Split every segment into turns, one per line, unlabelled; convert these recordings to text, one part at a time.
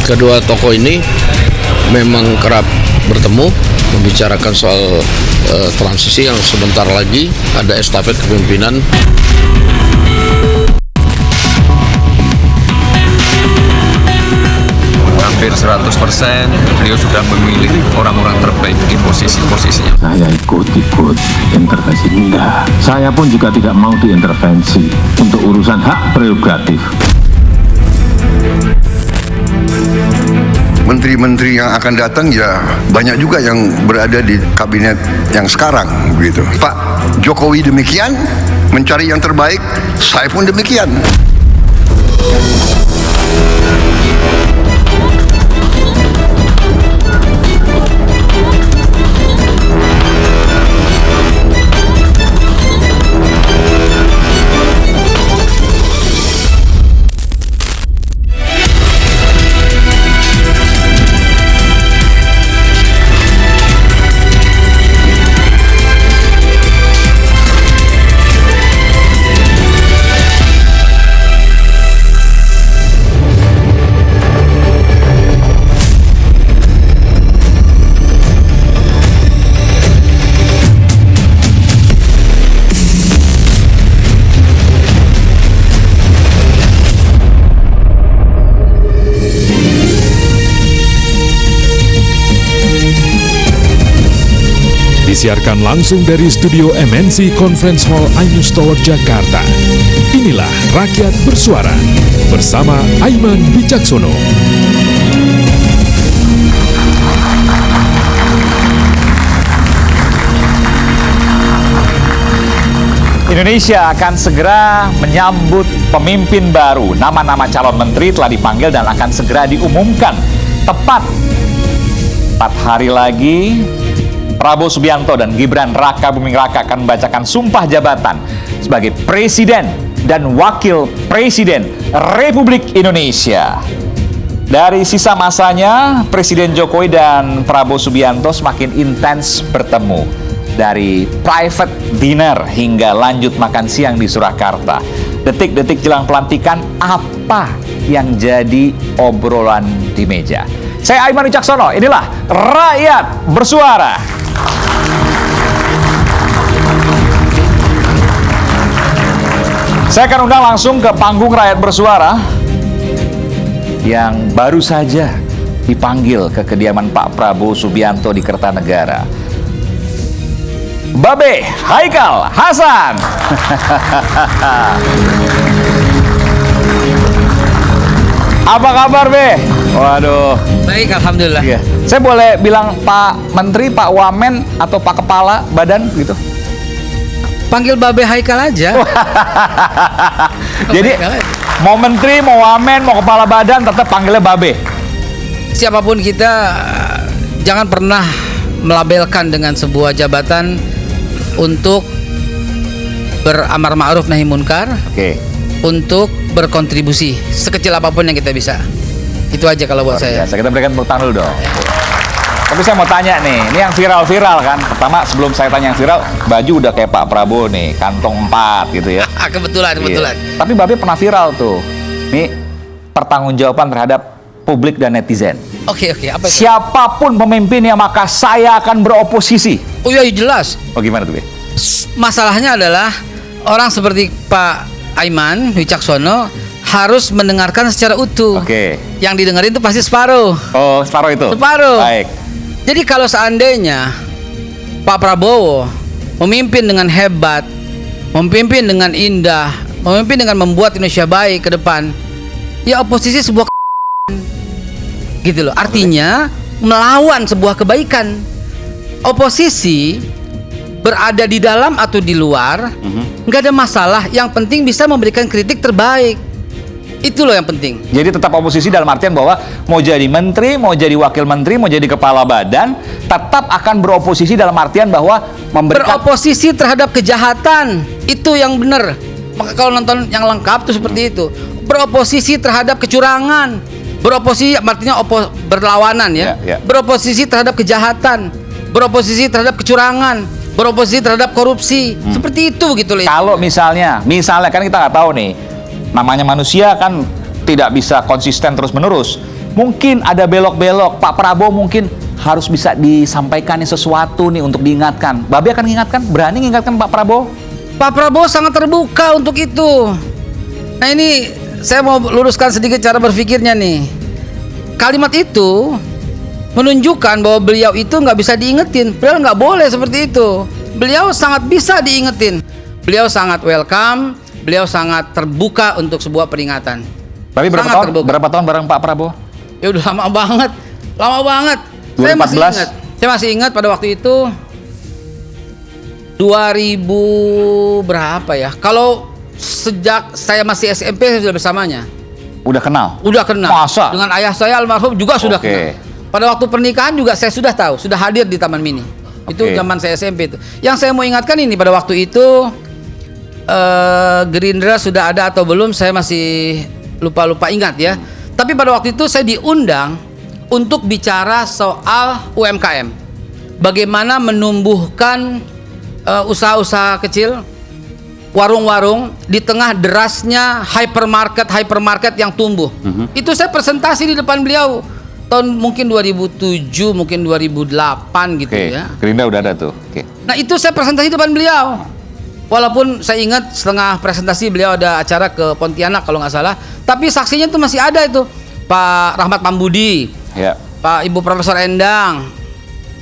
Kedua tokoh ini memang kerap bertemu membicarakan soal transisi yang sebentar lagi ada estafet kepemimpinan.
Hampir 100% beliau sudah memilih orang-orang terbaik di posisi-posisinya.
Saya ikut-ikut intervensi, enggak. Saya pun juga tidak mau diintervensi untuk urusan hak prerogatif.
Menteri-menteri yang akan datang ya banyak juga yang berada di kabinet yang sekarang begitu. Pak Jokowi demikian mencari yang terbaik, saya pun demikian.
Disiarkan langsung dari studio MNC Conference Hall Ainus Tower Jakarta. Inilah Rakyat Bersuara bersama Aiman Wicaksono.
Indonesia akan segera menyambut pemimpin baru. Nama-nama calon menteri telah dipanggil dan akan segera diumumkan. Tepat 4 hari lagi, Prabowo Subianto dan Gibran Raka Buming Raka akan membacakan sumpah jabatan sebagai Presiden dan Wakil Presiden Republik Indonesia. Dari sisa masanya, Presiden Jokowi dan Prabowo Subianto semakin intens bertemu. Dari private dinner hingga lanjut makan siang di Surakarta. Detik-detik jelang pelantikan, apa yang jadi obrolan di meja? Saya Aiman Wicaksono, inilah Rakyat Bersuara. Saya akan undang langsung ke panggung Rakyat Bersuara yang baru saja dipanggil ke kediaman Pak Prabowo Subianto di Kertanegara. Babe Haikal Hasan. Apa kabar, Be? Waduh.
Baik, alhamdulillah.
Iya. Saya boleh bilang Pak Menteri, Pak Wamen, atau Pak Kepala Badan gitu?
Panggil Babe Haikal aja.
Jadi mau Menteri, mau Wamen, mau Kepala Badan tetap panggilnya Babe.
Siapapun kita, jangan pernah melabelkan dengan sebuah jabatan untuk beramar ma'ruf nahi munkar.
Oke.
Untuk berkontribusi sekecil apapun yang kita bisa. Itu aja kalau buat saya.
Kita berikan tepuk tangan dulu dong. Tapi saya mau tanya nih, ini yang viral-viral kan. Pertama, sebelum saya tanya yang viral, baju udah kayak Pak Prabowo nih, kantong 4 gitu ya.
Kebetulan.
Iya. Tapi Babe pernah viral tuh. Ini pertanggungjawaban terhadap publik dan netizen.
Oke, apa itu?
Siapapun pemimpinnya, maka saya akan beroposisi.
Oh iya, jelas.
Oh gimana tuh, Be?
Masalahnya adalah orang seperti Pak Aiman Wicaksono harus mendengarkan secara utuh.
Oke.
Yang didengarin itu pasti separuh.
Oh, separuh itu?
Separuh.
Baik.
Jadi kalau seandainya Pak Prabowo memimpin dengan hebat, memimpin dengan indah, memimpin dengan membuat Indonesia baik ke depan, ya oposisi sebuah gitu loh. Artinya melawan sebuah kebaikan. Oposisi berada di dalam atau di luar, nggak ada masalah. Yang penting bisa memberikan kritik terbaik. Itu loh yang penting.
Jadi tetap oposisi dalam artian bahwa mau jadi menteri, mau jadi wakil menteri, mau jadi kepala badan, tetap akan beroposisi dalam artian bahwa memberikan...
Beroposisi terhadap kejahatan. Itu yang benar. Maka kalau nonton yang lengkap tuh seperti itu. Beroposisi terhadap kecurangan. Beroposisi artinya berlawanan ya. Beroposisi terhadap kejahatan. Beroposisi terhadap kecurangan. Beroposisi terhadap korupsi. Seperti itu gitu loh.
Kalau misalnya kan kita nggak tahu nih, namanya manusia kan tidak bisa konsisten terus-menerus. Mungkin ada belok-belok, Pak Prabowo mungkin harus bisa disampaikan sesuatu nih untuk diingatkan. Babe akan mengingatkan, berani mengingatkan Pak Prabowo?
Pak Prabowo sangat terbuka untuk itu. Nah ini saya mau luruskan sedikit cara berpikirnya nih. Kalimat itu menunjukkan bahwa beliau itu nggak bisa diingetin. Beliau nggak boleh seperti itu. Beliau sangat bisa diingetin. Beliau sangat welcome. Beliau sangat terbuka untuk sebuah peringatan.
Tapi berapa tahun bareng Pak Prabowo?
Ya udah lama banget. Saya
2014.
masih ingat pada waktu itu 2000 berapa ya? Kalau sejak saya masih SMP saya sudah bersamanya.
Udah kenal?
Udah kenal.
Masa?
Dengan ayah saya almarhum juga sudah
Oke.
kenal. Pada waktu pernikahan juga saya sudah tahu, sudah hadir di Taman Mini. Itu zaman saya SMP itu. Yang saya mau ingatkan ini pada waktu itu Gerindra sudah ada atau belum saya masih lupa ingat ya. Tapi pada waktu itu saya diundang untuk bicara soal UMKM. Bagaimana menumbuhkan usaha-usaha kecil, warung-warung di tengah derasnya hypermarket yang tumbuh. Itu saya presentasi di depan beliau tahun mungkin 2007, mungkin 2008 gitu ya.
Gerindra udah ada tuh.
Nah itu saya presentasi di depan beliau. Walaupun saya ingat setengah presentasi beliau ada acara ke Pontianak kalau nggak salah, tapi saksinya itu masih ada itu Pak Rahmat Pambudi, Pak Ibu Profesor Endang,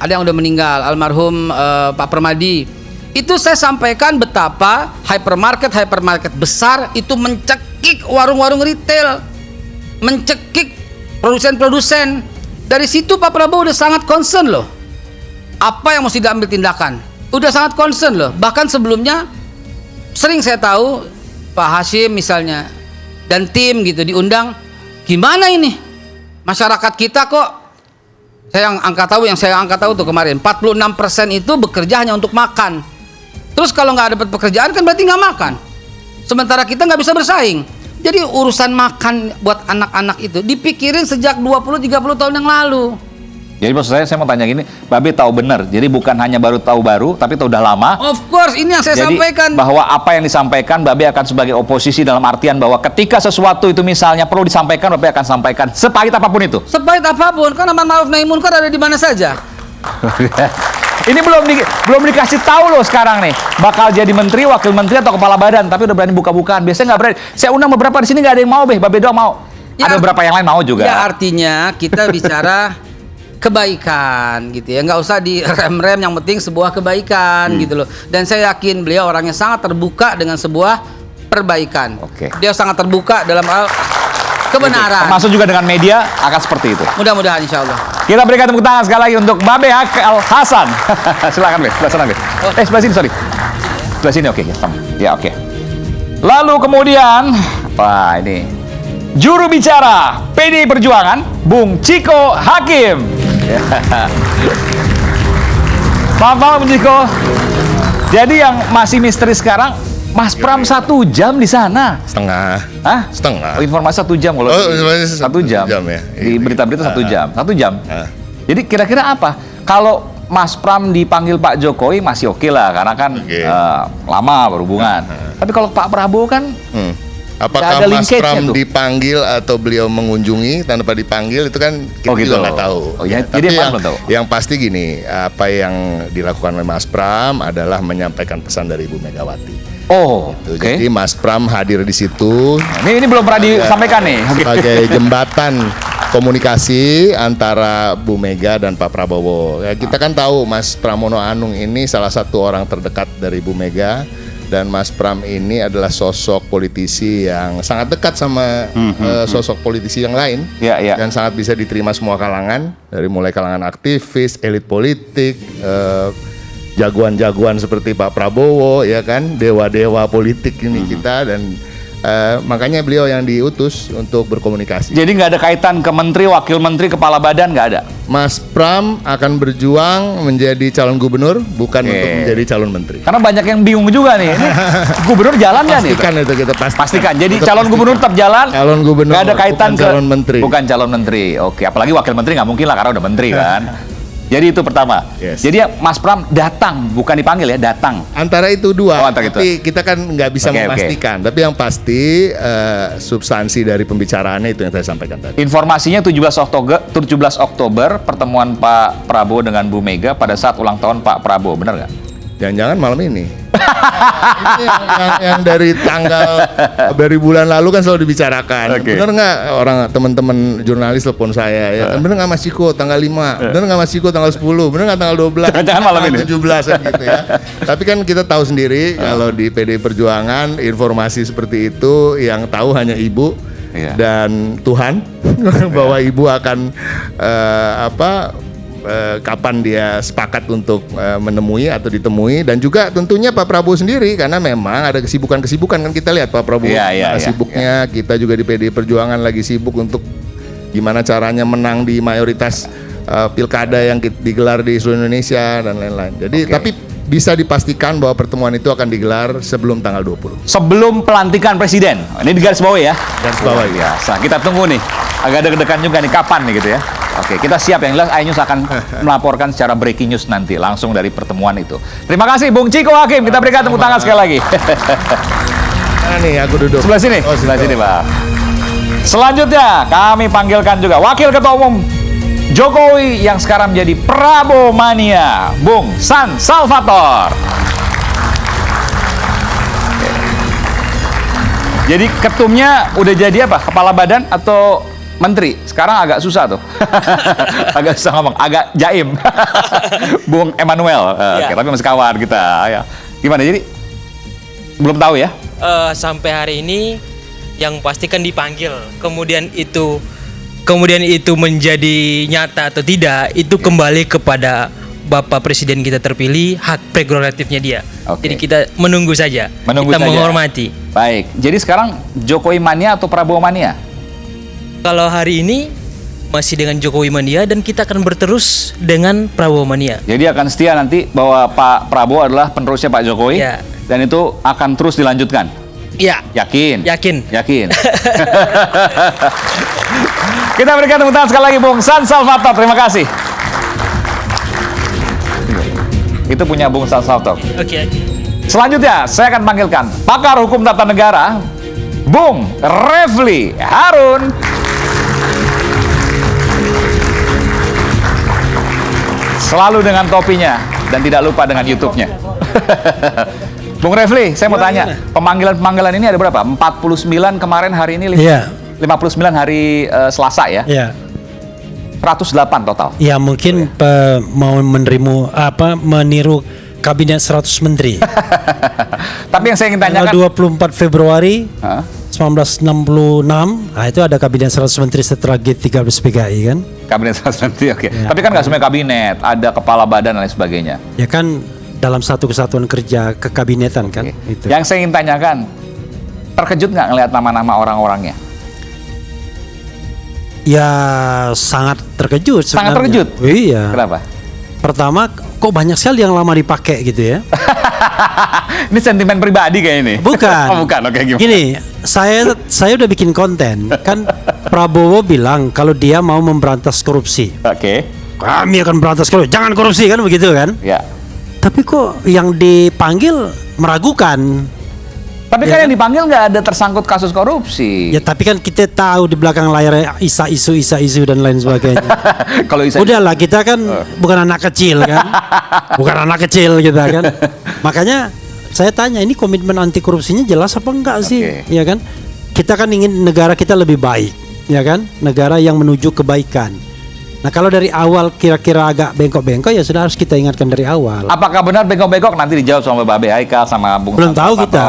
ada yang udah meninggal, almarhum Pak Permadi. Itu saya sampaikan betapa hypermarket besar itu mencekik warung-warung retail, mencekik produsen-produsen. Dari situ Pak Prabowo udah sangat concern loh. Apa yang mesti diambil tindakan? Udah sangat concern loh. Bahkan sebelumnya sering saya tahu Pak Hashim misalnya dan tim gitu diundang, gimana ini masyarakat kita kok yang saya angkat tahu tuh kemarin 46% itu bekerja hanya untuk makan. Terus kalau nggak dapat pekerjaan kan berarti nggak makan. Sementara kita nggak bisa bersaing. Jadi urusan makan buat anak-anak itu dipikirin sejak 20-30 tahun yang lalu.
Jadi maksud saya mau tanya gini, Babe tahu benar. Jadi bukan hanya tahu baru, tapi tahu udah lama.
Of course, ini yang saya sampaikan.
Bahwa apa yang disampaikan, Babe akan sebagai oposisi dalam artian bahwa ketika sesuatu itu misalnya perlu disampaikan, Babe akan sampaikan sepahit apapun itu.
Sepahit apapun, kan amar ma'ruf nahi munkar ada di mana saja.
Ini belum dikasih tahu loh sekarang nih. Bakal jadi menteri, wakil menteri atau kepala badan, tapi udah berani buka-bukaan. Biasanya nggak berani. Saya undang beberapa di sini nggak ada yang mau, Babe doang mau.
Ya,
ada beberapa yang lain mau juga.
Ya artinya kita bicara kebaikan gitu ya, nggak usah direm-rem, yang penting sebuah kebaikan gitu loh. Dan saya yakin beliau orangnya sangat terbuka dengan sebuah perbaikan. Dia sangat terbuka dalam hal kebenaran.
Termasuk juga dengan media akan seperti itu.
Mudah-mudahan insya Allah.
Kita berikan tepuk tangan sekali lagi untuk Babe Al Hasan. Silakan Be, sebelah sana Be. Sebelah sini sorry. Sebelah sini oke. Ya oke. Lalu kemudian, wah ini juru bicara PDI Perjuangan, Bung Chiko Hakim. Selamat malam Chiko. Jadi yang masih misteri sekarang, Mas Pram 1 jam di sana.
Setengah.
Hah?
Setengah.
Informasi 1 jam kalau.
1
jam.
Ya.
Di berita-berita 1 jam. 1 jam. Jadi kira-kira apa? Kalau Mas Pram dipanggil Pak Jokowi masih oke lah, karena kan lama berhubungan. Tapi kalau Pak Prabowo kan
apakah Mas Pram dipanggil atau beliau mengunjungi tanpa dipanggil itu kan kita juga nggak tahu. Tapi yang pasti gini, apa yang dilakukan oleh Mas Pram adalah menyampaikan pesan dari Ibu Megawati. Jadi Mas Pram hadir di situ.
Ini belum pernah disampaikan nih.
Sebagai jembatan komunikasi antara Bu Mega dan Pak Prabowo. Ya, kita kan tahu Mas Pramono Anung ini salah satu orang terdekat dari Bu Mega. Dan Mas Pram ini adalah sosok politisi yang sangat dekat sama sosok politisi yang lain, dan sangat bisa diterima semua kalangan, dari mulai kalangan aktivis, elit politik, jagoan-jagoan seperti Pak Prabowo, ya kan, dewa-dewa politik ini kita, dan makanya beliau yang diutus untuk berkomunikasi.
Jadi nggak ada kaitan ke menteri, wakil menteri, kepala badan, nggak ada?
Mas Pram akan berjuang menjadi calon gubernur, bukan untuk menjadi calon menteri.
Karena banyak yang bingung juga nih. Ini gubernur jalan nggak nih?
Pastikan itu kita pastikan.
Jadi calon gubernur tetap jalan.
Calon gubernur. Nggak
ada kaitan
bukan calon menteri.
Bukan calon menteri. Oke, apalagi wakil menteri nggak mungkin lah karena udah menteri kan. Jadi itu pertama.
Yes.
Jadi ya, Mas Pram datang, bukan dipanggil ya, datang.
Antara itu dua,
Oh, antara
tapi kita kan nggak bisa
Oke,
memastikan. Tapi yang pasti substansi dari pembicaraannya itu yang saya sampaikan tadi.
Informasinya 17 Oktober pertemuan Pak Prabowo dengan Bu Mega pada saat ulang tahun Pak Prabowo, benar nggak?
Jangan-jangan malam ini. Ini yang dari dari bulan lalu kan selalu dibicarakan.
Oke.
Bener nggak orang teman-teman jurnalis telepon saya ya? Bener nggak Mas Ciko tanggal 5? Bener nggak Mas Ciko tanggal 10? Bener nggak tanggal 12?
Jangan malam ini.
17 kan gitu ya. Tapi kan kita tahu sendiri kalau di PD Perjuangan informasi seperti itu yang tahu hanya Ibu dan Tuhan bahwa Ibu akan kapan dia sepakat untuk menemui atau ditemui, dan juga tentunya Pak Prabowo sendiri karena memang ada kesibukan-kesibukan kan kita lihat Pak Prabowo sibuknya. Kita juga di PD Perjuangan lagi sibuk untuk gimana caranya menang di mayoritas pilkada yang digelar di seluruh Indonesia dan lain-lain. Jadi tapi bisa dipastikan bahwa pertemuan itu akan digelar sebelum tanggal 20.
Sebelum pelantikan presiden. Ini di garis bawah ya.
Garis bawah
biasa. Kita tunggu nih. Agak deg-degan juga nih kapan nih gitu ya. Oke, kita siap. Yang jelas iNews akan melaporkan secara breaking news nanti langsung dari pertemuan itu. Terima kasih Bung Ciko Hakim. Kita berikan tepuk tangan sekali lagi.
Nah nih aku duduk.
Sebelah sini. Sebelah sini, Pak. Selanjutnya kami panggilkan juga Wakil Ketua Umum Jokowi yang sekarang menjadi Prabowo Mania, Bung San Salvator. Jadi ketumnya udah jadi apa? Kepala badan atau menteri? Sekarang agak susah tuh. Agak susah ngomong, agak jaim. Bung Emmanuel. Oke, tapi masih kawan kita ya. Gimana jadi? Belum tahu ya?
Sampai hari ini yang pastikan dipanggil. Kemudian itu menjadi nyata atau tidak, itu kembali kepada Bapak Presiden kita terpilih, hak prerogatifnya dia. Jadi kita menunggu saja. Kita menghormati.
Baik. Jadi sekarang Jokowi Mania atau Prabowo Mania?
Kalau hari ini masih dengan Jokowi Mania dan kita akan berterus dengan Prabowo Mania.
Jadi akan setia nanti bahwa Pak Prabowo adalah penerusnya Pak Jokowi dan itu akan terus dilanjutkan.
Iya.
Yakin?
Yakin.
Kita berikan tepuk tangan sekali lagi Bung San Salvator. Terima kasih. Itu punya Bung San Salvator.
Oke.
Selanjutnya saya akan panggilkan pakar hukum tata negara Bung Refli Harun. Selalu dengan topinya dan tidak lupa dengan YouTube-nya. Bung Refli, saya mau tanya, pemanggilan-pemanggilan ini ada berapa? 49 kemarin, hari ini 59 hari Selasa ya?
Iya.
108 total.
Ya mungkin mau meniru kabinet 100 menteri.
Tapi yang saya ingin tanyakan,
tanggal 24 Februari 1966, nah itu ada kabinet 100 menteri setelah G13 PKI kan?
Kabinet 100 menteri, oke. Tapi kan nggak semua kabinet, ada kepala badan dan lain sebagainya.
Ya kan dalam satu kesatuan kerja kekabinetan kan? Itu.
Yang saya ingin tanyakan, terkejut nggak ngelihat nama-nama orang-orangnya?
Ya sangat terkejut sebenarnya.
Sangat terkejut?
Iya.
Kenapa?
Pertama, kok banyak sekali yang lama dipakai gitu ya?
Ini sentimen pribadi kayak ini.
Bukan.
Oh, bukan. Oke, gimana?
Gini, saya udah bikin konten. Kan Prabowo bilang kalau dia mau memberantas korupsi.
Oke.
Kami akan berantas korupsi. Jangan korupsi kan begitu kan?
Ya.
Tapi kok yang dipanggil meragukan.
Tapi kan yang dipanggil nggak ada tersangkut kasus korupsi.
Ya tapi kan kita tahu di belakang layar isa isu dan lain sebagainya.
Kalau
udahlah kita kan bukan anak kecil kan, bukan anak kecil kita kan. Makanya saya tanya ini komitmen anti korupsinya jelas apa enggak sih, ya kan? Kita kan ingin negara kita lebih baik, ya kan? Negara yang menuju kebaikan. Nah kalau dari awal kira-kira agak bengkok-bengkok ya sudah harus kita ingatkan dari awal.
Apakah benar bengkok-bengkok nanti dijawab sama Babe Haikal sama Bung
Belum tahu kita.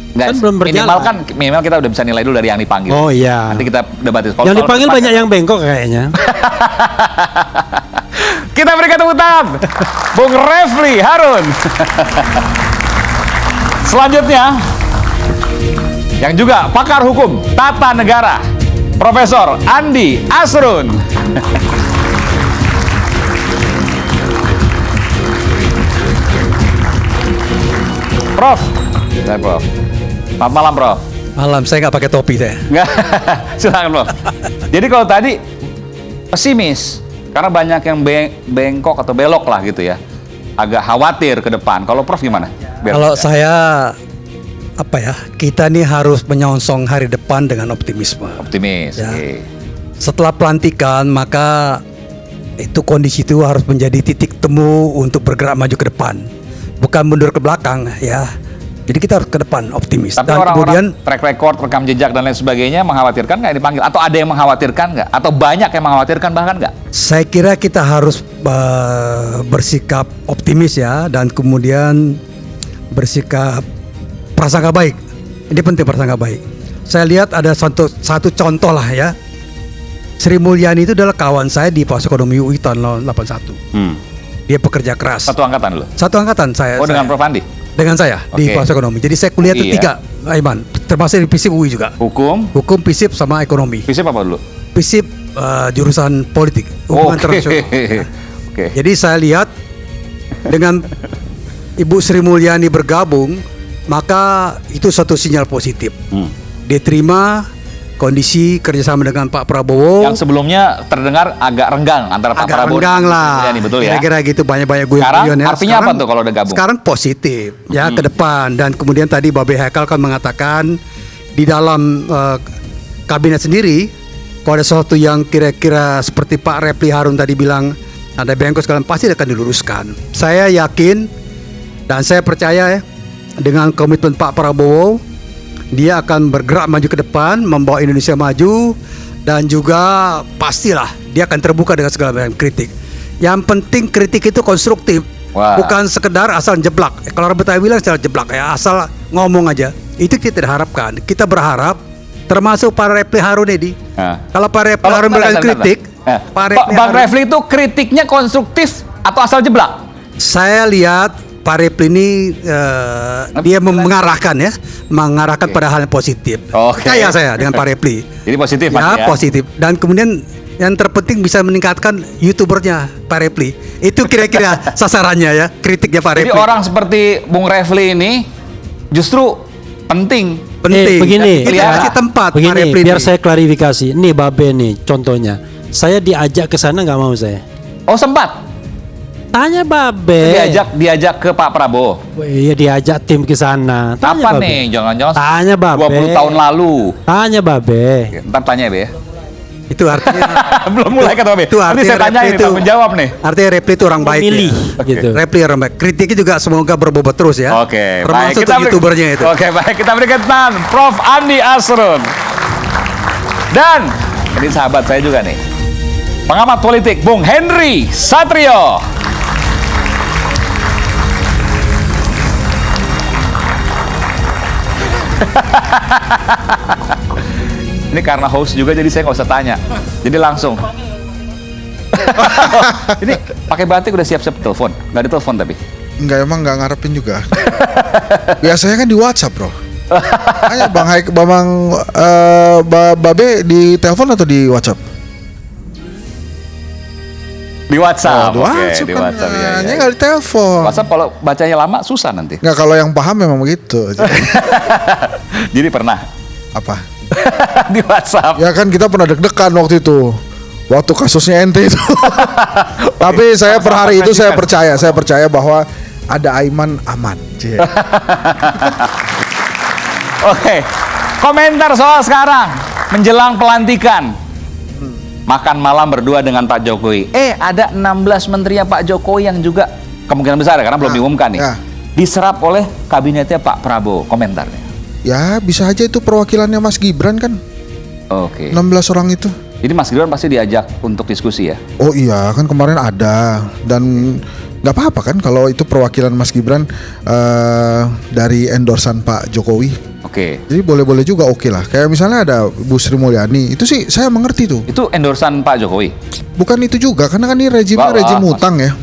Nggak,
kan belum berjalan.
Minimal kita udah bisa nilai dulu dari yang dipanggil.
Oh iya.
Nanti kita debatin.
Yang dipanggil banyak yang bengkok kayaknya.
Kita berikan tepuk tangan Bung Refli Harun. Selanjutnya yang juga pakar hukum tata negara Profesor Andi Asrun. Prof. Saya Prof. Selamat malam, Prof.
Malam, saya nggak pakai topi saya.
Nggak, silakan, Prof. Jadi kalau tadi pesimis Karena banyak yang bengkok atau belok lah gitu ya. Agak khawatir ke depan. Kalau Prof gimana?
Kalau saya kita nih harus menyongsong hari depan dengan optimisme.
Optimis.
Ya.
Oke.
Setelah pelantikan maka itu kondisi itu harus menjadi titik temu untuk bergerak maju ke depan, bukan mundur ke belakang ya. Jadi kita harus ke depan optimis.
Tapi
dan
orang-orang
kemudian
track record, rekam jejak dan lain sebagainya mengkhawatirkan nggak dipanggil? Atau ada yang mengkhawatirkan nggak? Atau banyak yang mengkhawatirkan bahkan nggak?
saya kira kita harus bersikap optimis ya, dan kemudian bersikap prasangka baik. Ini penting, prasangka baik. Saya lihat ada satu contoh lah ya. Sri Mulyani itu adalah kawan saya di Fakultas Ekonomi UI tahun 81. Dia pekerja keras.
Satu angkatan lo?
Satu angkatan saya.
Oh, dengan Prof. Andi?
Dengan saya di Fakultas Ekonomi. Jadi saya kuliah itu 3, Aiman. Termasuk di FISIP UI juga.
Hukum,
FISIP sama ekonomi.
FISIP apa dulu?
FISIP jurusan politik, hubungan internasional. Jadi saya lihat dengan Ibu Sri Mulyani bergabung, maka itu satu sinyal positif. Dia terima kondisi kerjasama dengan Pak Prabowo.
Yang sebelumnya terdengar agak renggang antara Pak Prabowo
renggang
dan
lah.
Mulyani, betul ya?
Kira-kira gitu, banyak-banyak
Sekarang
guyon-guyon ya.
artinya apa tuh kalau udah gabung?
Sekarang positif ya ke depan. Dan kemudian tadi Babe Haikal kan mengatakan di dalam kabinet sendiri, kalau ada sesuatu yang kira-kira seperti Pak Refli Harun tadi bilang ada bengkok segala, pasti akan diluruskan. Saya yakin dan saya percaya ya, dengan komitmen Pak Prabowo, dia akan bergerak maju ke depan, membawa Indonesia maju, dan juga pastilah dia akan terbuka dengan segala macam kritik. Yang penting kritik itu konstruktif, bukan sekedar asal jeblak. Kalau Robert bilang secara jeblak ya, asal ngomong aja. Itu kita tidak harapkan. Kita berharap, termasuk Pak Refli Harun ini. Kalau Pak Refli Harun memberikan kritik,
Bang Refli itu kritiknya konstruktif atau asal jeblak?
Saya lihat Pak Refli ini dia mengarahkan pada hal yang positif. Percaya saya dengan Pak Refli.
Jadi positif
ya, positif. Dan kemudian yang terpenting bisa meningkatkan YouTubernya Pak Refli. Itu kira-kira sasarannya ya, kritiknya Pak Refli.
Jadi orang seperti Bung Refli ini justru penting.
Begini,
kita kasih tempat
begini,
Pak Refli.
Biar saya klarifikasi. Nih Babe nih contohnya. Saya diajak ke sana nggak mau saya.
Oh sempat?
Tanya Babe.
Diajak ke Pak Prabowo.
Iya diajak tim ke sana.
Kapan nih? Jangan-jangan
tanya Babe.
20 tahun lalu.
Tanya Babe.
Ntar tanya ya, Be.
Itu artinya
belum mulai kata Babe.
Itu
nanti saya tanya ini, menjawab nih.
Artinya Refli itu orang baik.
Milih gitu.
Refli orang baik. Kritiknya juga semoga berbobot terus ya.
Oke,
termasuk
baik.
YouTubernya itu.
Oke, baik. Kita berikan tangan Prof. Andi Asrun. Dan ini sahabat saya juga nih, pengamat politik Bung Henry Satrio. Ini karena host juga jadi saya nggak usah tanya, jadi langsung. Ini pakai batik udah siap-siap telepon, nggak ada telepon tapi?
Enggak, emang nggak ngarepin juga. Biasanya kan di WhatsApp bro. Hanya Babe di telepon atau di WhatsApp?
Di WhatsApp,
di WhatsApp,
di WhatsApp ya.
Nggak di telepon.
WhatsApp kalau bacanya lama susah nanti.
Nggak, kalau yang paham memang begitu.
Jadi pernah?
Apa?
Di WhatsApp.
Ya kan kita pernah deg-degan waktu itu. Waktu kasusnya ente itu. Tapi saya per hari itu saya percaya bahwa ada Aiman aman.
Oke. Komentar soal sekarang menjelang pelantikan. Makan malam berdua dengan Pak Jokowi. Ada 16 menterinya Pak Jokowi yang juga kemungkinan besar karena belum diumumkan nih. Diserap oleh kabinetnya Pak Prabowo. Komentarnya.
Ya bisa aja itu perwakilannya Mas Gibran kan.
Oke.
16 orang itu.
Jadi Mas Gibran pasti diajak untuk diskusi ya?
Oh iya, kan kemarin ada. Dan nggak apa-apa kan kalau itu perwakilan Mas Gibran dari endorsan Pak Jokowi.
Oke.
Jadi boleh-boleh juga oke lah. Kayak misalnya ada Bu Sri Mulyani, itu sih saya mengerti tuh.
Itu endorsan Pak Jokowi?
Bukan itu juga, karena kan ini rejimnya rejim utang ya.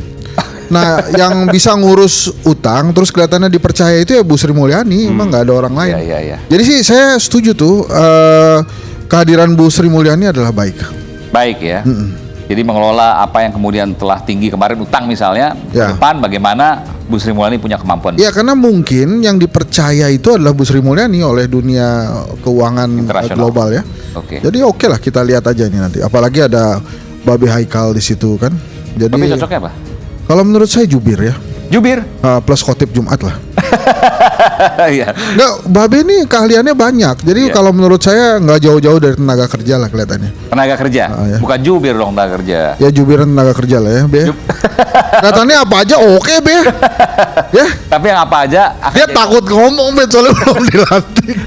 Nah, yang bisa ngurus utang terus kelihatannya dipercaya itu ya Bu Sri Mulyani, emang nggak ada orang lain.
Iya.
Jadi sih saya setuju tuh kehadiran Bu Sri Mulyani adalah baik.
Baik ya. Jadi mengelola apa yang kemudian telah tinggi kemarin utang misalnya, ke depan bagaimana Bu Sri Mulyani punya kemampuan.
Ya karena mungkin yang dipercaya itu adalah Bu Sri Mulyani oleh dunia keuangan global ya.
Oke.
Jadi oke lah kita lihat aja ini nanti. Apalagi ada Babe Haikal di situ kan. Jadi
Babe cocoknya apa?
Kalau menurut saya jubir ya.
Jubir?
Plus khotib Jumat lah.
Iya.
Nggak, Babe ini keahliannya banyak. Jadi kalau menurut saya nggak jauh-jauh dari tenaga kerja lah kelihatannya.
Tenaga kerja?
Ya.
Bukan jubir dong tenaga kerja.
Ya jubiran tenaga kerja lah ya, Be. Kelihatannya apa aja oke, Be. Ya.
Tapi yang apa aja?
Dia takut ngomong, Be, soalnya belum dilantik.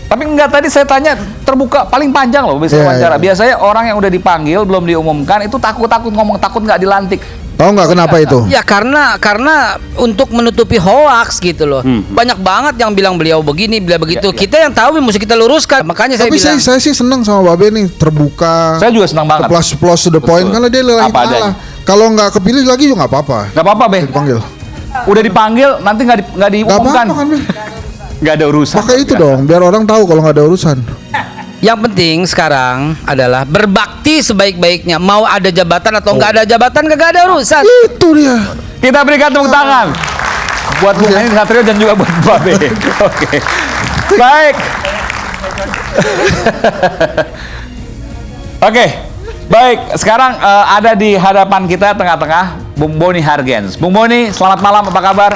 Tapi enggak, tadi saya tanya terbuka paling panjang loh bisa wawancara. Biasanya orang yang udah dipanggil belum diumumkan itu takut ngomong, takut nggak dilantik.
Tahu nggak kenapa itu?
Ya karena untuk menutupi hoaks gitu loh. Banyak banget yang bilang beliau begini, beliau begitu. Kita yang tahu mesti kita luruskan. Makanya saya bilang.
Tapi saya sih senang sama Babe nih, terbuka.
Saya juga senang banget.
Plus to the point karena dia lillahi ta'ala. Kalau nggak kepilih lagi juga nggak apa-apa.
Nggak apa-apa, Be.
Dipanggil.
Udah dipanggil nanti nggak diumumkan.
Nggak apa-apa kan, Be.
Nggak ada urusan.
Pakai itu dong, biar orang tahu kalau nggak ada urusan.
Yang penting sekarang adalah berbakti sebaik-baiknya. Mau ada jabatan atau nggak ada jabatan, nggak ada urusan.
Itu dia.
Kita berikan tepuk tangan buat Bung Henry Satrio dan juga buat Babe. Oke. Baik. Oke. Baik, sekarang ada di hadapan kita tengah-tengah Bung Boni Hargens. Bung Boni, selamat malam, apa kabar?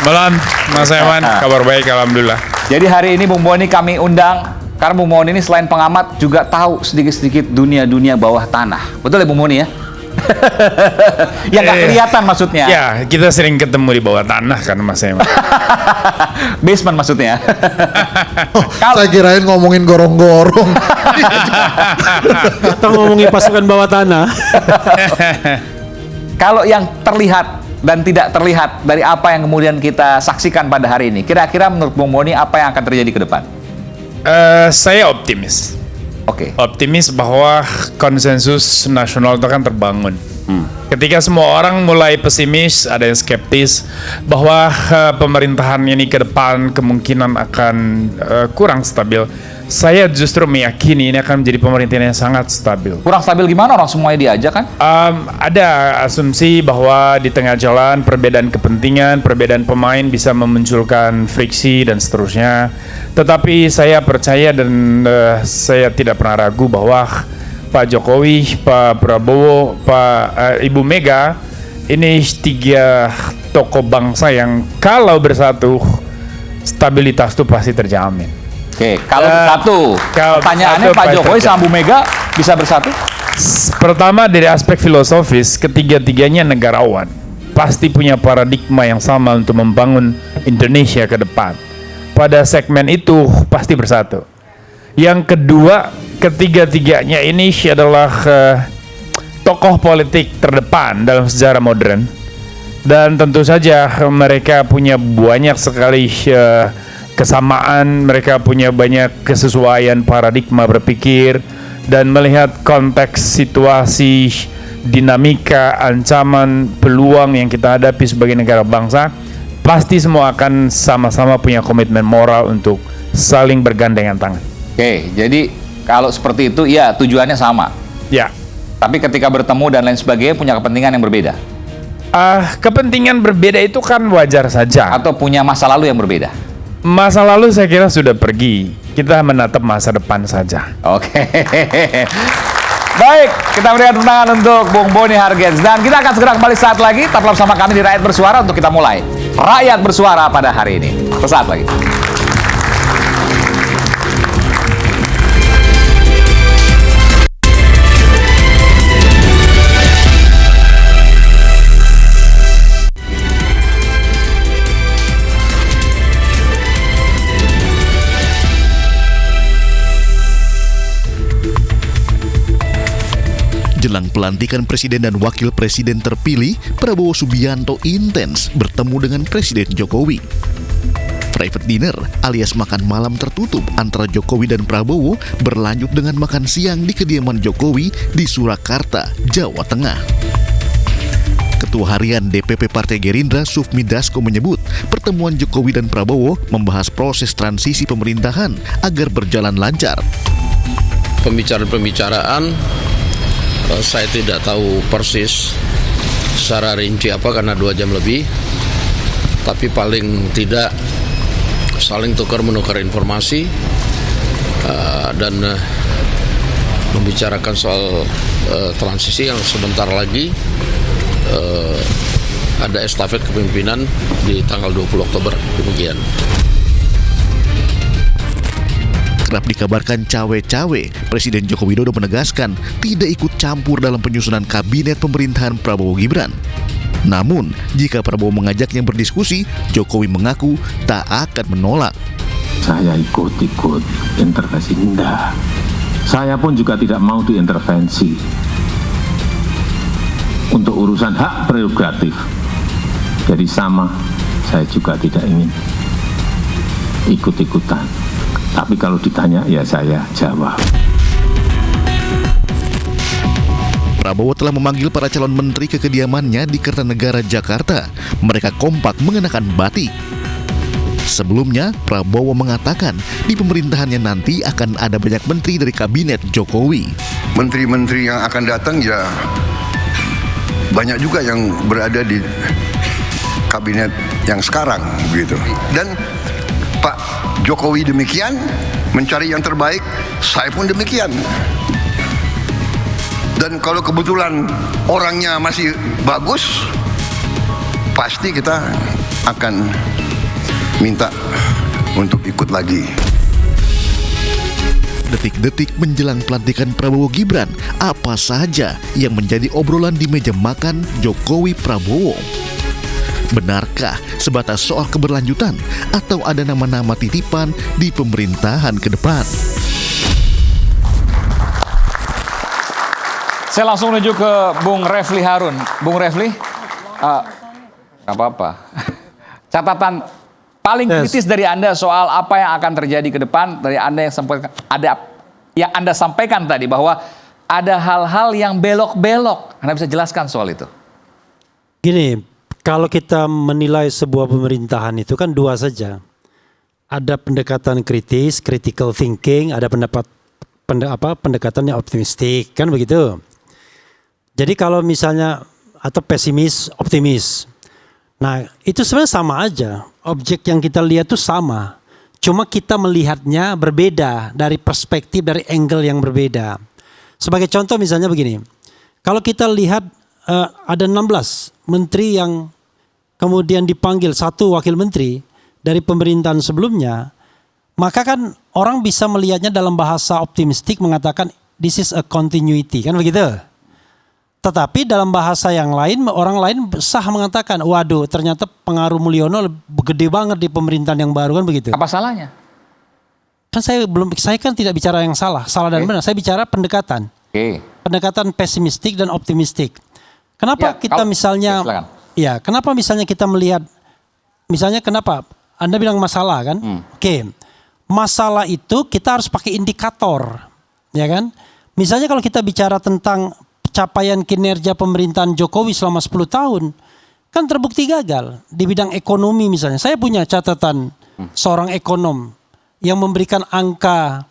Malam, Mas Eman, kabar baik, alhamdulillah.
Jadi hari ini Bung Boni kami undang karena Bung Boni ini selain pengamat juga tahu sedikit-sedikit dunia bawah tanah. Betul ya Bung Boni ya? Ya nggak kelihatan maksudnya.
Ya, kita sering ketemu di bawah tanah kan Mas Eman.
Basement maksudnya.
Saya kirain ngomongin gorong-gorong.
Atau ngomongin pasukan bawah tanah.
Kalau yang terlihat dan tidak terlihat dari apa yang kemudian kita saksikan pada hari ini, kira-kira menurut Bung Boni apa yang akan terjadi ke depan?
Saya optimis.
Oke.
Optimis bahwa konsensus nasional itu akan terbangun. Ketika semua orang mulai pesimis, ada yang skeptis bahwa pemerintahan ini ke depan kemungkinan akan kurang stabil. Saya justru meyakini ini akan menjadi pemerintahan yang sangat stabil.
Kurang stabil gimana? Orang semuanya diajak kan?
Ada asumsi bahwa di tengah jalan perbedaan kepentingan, perbedaan pemain bisa memunculkan friksi dan seterusnya. Tetapi saya percaya dan saya tidak pernah ragu bahwa Pak Jokowi, Pak Prabowo, Ibu Mega ini 3 tokoh bangsa yang kalau bersatu stabilitas itu pasti terjamin.
Oke, kalau bersatu, pertanyaannya Pak Jokowi sama Bu Mega bisa bersatu?
Pertama dari aspek filosofis, ketiga-tiganya negarawan, pasti punya paradigma yang sama untuk membangun Indonesia ke depan. Pada segmen itu pasti bersatu. Yang kedua, ketiga-tiganya ini adalah tokoh politik terdepan dalam sejarah modern, dan tentu saja mereka punya banyak sekali kesamaan, mereka punya banyak kesesuaian paradigma berpikir dan melihat konteks situasi, dinamika, ancaman, peluang yang kita hadapi sebagai negara bangsa. Pasti semua akan sama-sama punya komitmen moral untuk saling bergandengan tangan.
Oke, jadi kalau seperti itu ya tujuannya sama.
Ya.
Tapi ketika bertemu dan lain sebagainya punya kepentingan yang berbeda.
Kepentingan berbeda itu kan wajar saja.
Atau punya masa lalu yang berbeda.
Masa lalu saya kira sudah pergi. Kita menatap masa depan saja.
Oke. Baik, kita berikan tepuk tangan untuk Bung Boni Hargens. Dan kita akan segera kembali saat lagi. Tetaplah bersama kami di Rakyat Bersuara untuk kita mulai Rakyat Bersuara pada hari ini. Sesaat lagi.
Jelang pelantikan Presiden dan Wakil Presiden terpilih, Prabowo Subianto intens bertemu dengan Presiden Jokowi. Private dinner alias makan malam tertutup antara Jokowi dan Prabowo berlanjut dengan makan siang di kediaman Jokowi di Surakarta, Jawa Tengah. Ketua Harian DPP Partai Gerindra Sufmi Dasko menyebut pertemuan Jokowi dan Prabowo membahas proses transisi pemerintahan agar berjalan lancar.
Pembicaraan saya tidak tahu persis secara rinci apa karena 2 jam lebih, tapi paling tidak saling tukar-menukar informasi dan membicarakan soal transisi yang sebentar lagi ada estafet kepemimpinan di tanggal 20 Oktober. Demikian.
Kerap dikabarkan cawe-cawe, Presiden Joko Widodo menegaskan tidak ikut campur dalam penyusunan kabinet pemerintahan Prabowo Gibran. Namun, jika Prabowo mengajaknya berdiskusi, Jokowi mengaku tak akan menolak.
Saya ikut-ikut intervensi, enggak. Saya pun juga tidak mau diintervensi untuk urusan hak prerogatif. Jadi sama, saya juga tidak ingin ikut-ikutan. Tapi kalau ditanya, ya saya jawab.
Prabowo telah memanggil para calon menteri ke kediamannya di Kertanegara, Jakarta. Mereka kompak mengenakan batik. Sebelumnya, Prabowo mengatakan di pemerintahannya nanti akan ada banyak menteri dari kabinet Jokowi.
Menteri-menteri yang akan datang ya banyak juga yang berada di kabinet yang sekarang gitu. Dan Pak Jokowi demikian, mencari yang terbaik, saya pun demikian. Dan kalau kebetulan orangnya masih bagus, pasti kita akan minta untuk ikut lagi.
Detik-detik menjelang pelantikan Prabowo Gibran, apa saja yang menjadi obrolan di meja makan Jokowi Prabowo? Benarkah sebatas soal keberlanjutan atau ada nama-nama titipan di pemerintahan ke depan?
Saya langsung menuju ke Bung Refli Harun. Bung Refli, nggak apa-apa. Catatan paling kritis dari Anda soal apa yang akan terjadi ke depan dari Anda yang Anda sampaikan tadi bahwa ada hal-hal yang belok-belok. Anda bisa jelaskan soal itu?
Gini, kalau kita menilai sebuah pemerintahan itu kan dua saja. Ada pendekatan kritis, critical thinking, ada pendekatan yang optimistik, kan begitu. Jadi kalau misalnya atau pesimis, optimis. Nah, itu sebenarnya sama aja. Objek yang kita lihat itu sama. Cuma kita melihatnya berbeda dari perspektif, dari angle yang berbeda. Sebagai contoh misalnya begini. Kalau kita lihat ada 16 menteri yang kemudian dipanggil, satu wakil menteri dari pemerintahan sebelumnya, maka kan orang bisa melihatnya dalam bahasa optimistik mengatakan this is a continuity, kan begitu? Tetapi dalam bahasa yang lain, orang lain sah mengatakan, waduh ternyata pengaruh Mulyono gede banget di pemerintahan yang baru, kan begitu.
Apa salahnya?
Kan saya kan tidak bicara yang salah dan benar. Saya bicara pendekatan. Pendekatan pesimistik dan optimistik. Kenapa kenapa misalnya kita melihat, misalnya kenapa? Anda bilang masalah kan? Masalah itu kita harus pakai indikator, ya kan? Misalnya kalau kita bicara tentang capaian kinerja pemerintahan Jokowi selama 10 tahun, kan terbukti gagal di bidang ekonomi misalnya. Saya punya catatan seorang ekonom yang memberikan angka,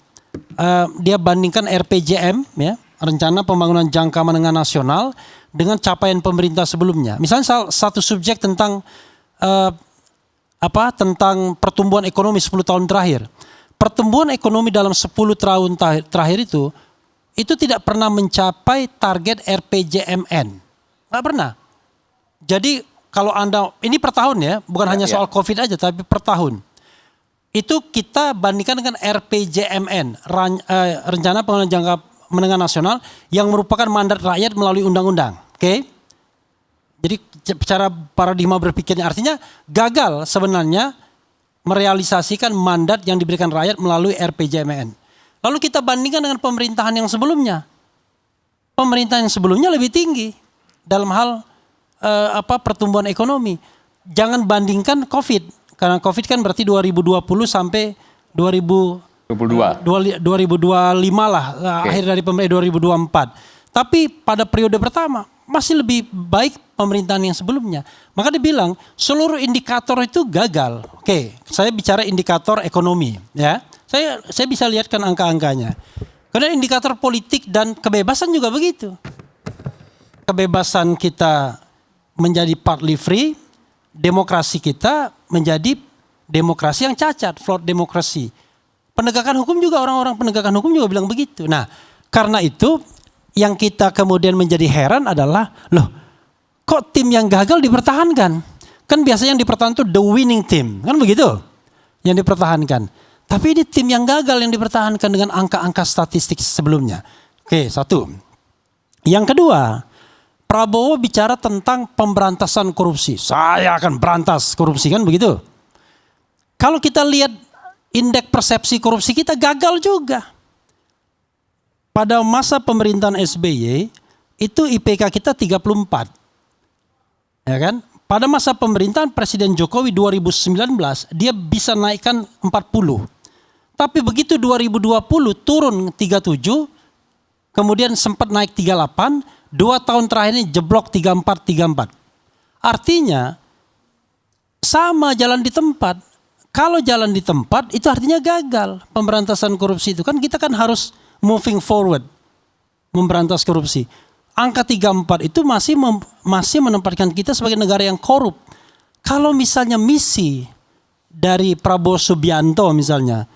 dia bandingkan RPJM, ya, Rencana Pembangunan Jangka Menengah Nasional, dengan capaian pemerintah sebelumnya. Misalnya satu subjek tentang tentang pertumbuhan ekonomi 10 tahun terakhir. Pertumbuhan ekonomi dalam 10 tahun terakhir itu tidak pernah mencapai target RPJMN. Nggak pernah. Jadi kalau Anda, ini per tahun ya, bukan hanya soal COVID aja, tapi per tahun. Itu kita bandingkan dengan RPJMN, Rencana Pembangunan Jangka Menengah Nasional, yang merupakan mandat rakyat melalui undang-undang. Oke? Jadi cara paradigma berpikirnya artinya gagal sebenarnya merealisasikan mandat yang diberikan rakyat melalui RPJMN. Lalu kita bandingkan dengan pemerintahan yang sebelumnya. Pemerintahan yang sebelumnya lebih tinggi dalam hal pertumbuhan ekonomi. Jangan bandingkan COVID, karena COVID kan berarti 2020 sampai 2025 lah, akhir dari pemerintahan 2024. Tapi pada periode pertama masih lebih baik pemerintahan yang sebelumnya. Maka dibilang seluruh indikator itu gagal. Oke, saya bicara indikator ekonomi, ya. Saya bisa lihatkan angka-angkanya. Karena indikator politik dan kebebasan juga begitu. Kebebasan kita menjadi partly free, demokrasi kita menjadi demokrasi yang cacat, flawed demokrasi. Penegakan hukum juga, orang-orang penegakan hukum juga bilang begitu. Nah, karena itu yang kita kemudian menjadi heran adalah, loh kok tim yang gagal dipertahankan? Kan biasanya yang dipertahankan itu the winning team, kan begitu? Yang dipertahankan. Tapi ini tim yang gagal yang dipertahankan dengan angka-angka statistik sebelumnya. Oke, satu. Yang kedua, Prabowo bicara tentang pemberantasan korupsi. Saya akan berantas korupsi, kan begitu? Kalau kita lihat indeks persepsi korupsi kita gagal juga. Pada masa pemerintahan SBY itu IPK kita 34. Ya kan? Pada masa pemerintahan Presiden Jokowi 2019 dia bisa naikkan 40. Tapi begitu 2020 turun 37, kemudian sempat naik 38, 2 tahun terakhir ini jeblok 34. Artinya sama jalan di tempat. Kalau jalan di tempat itu artinya gagal pemberantasan korupsi itu. Kan kita kan harus moving forward memberantas korupsi. Angka 34 itu masih menempatkan kita sebagai negara yang korup. Kalau misalnya misi dari Prabowo Subianto misalnya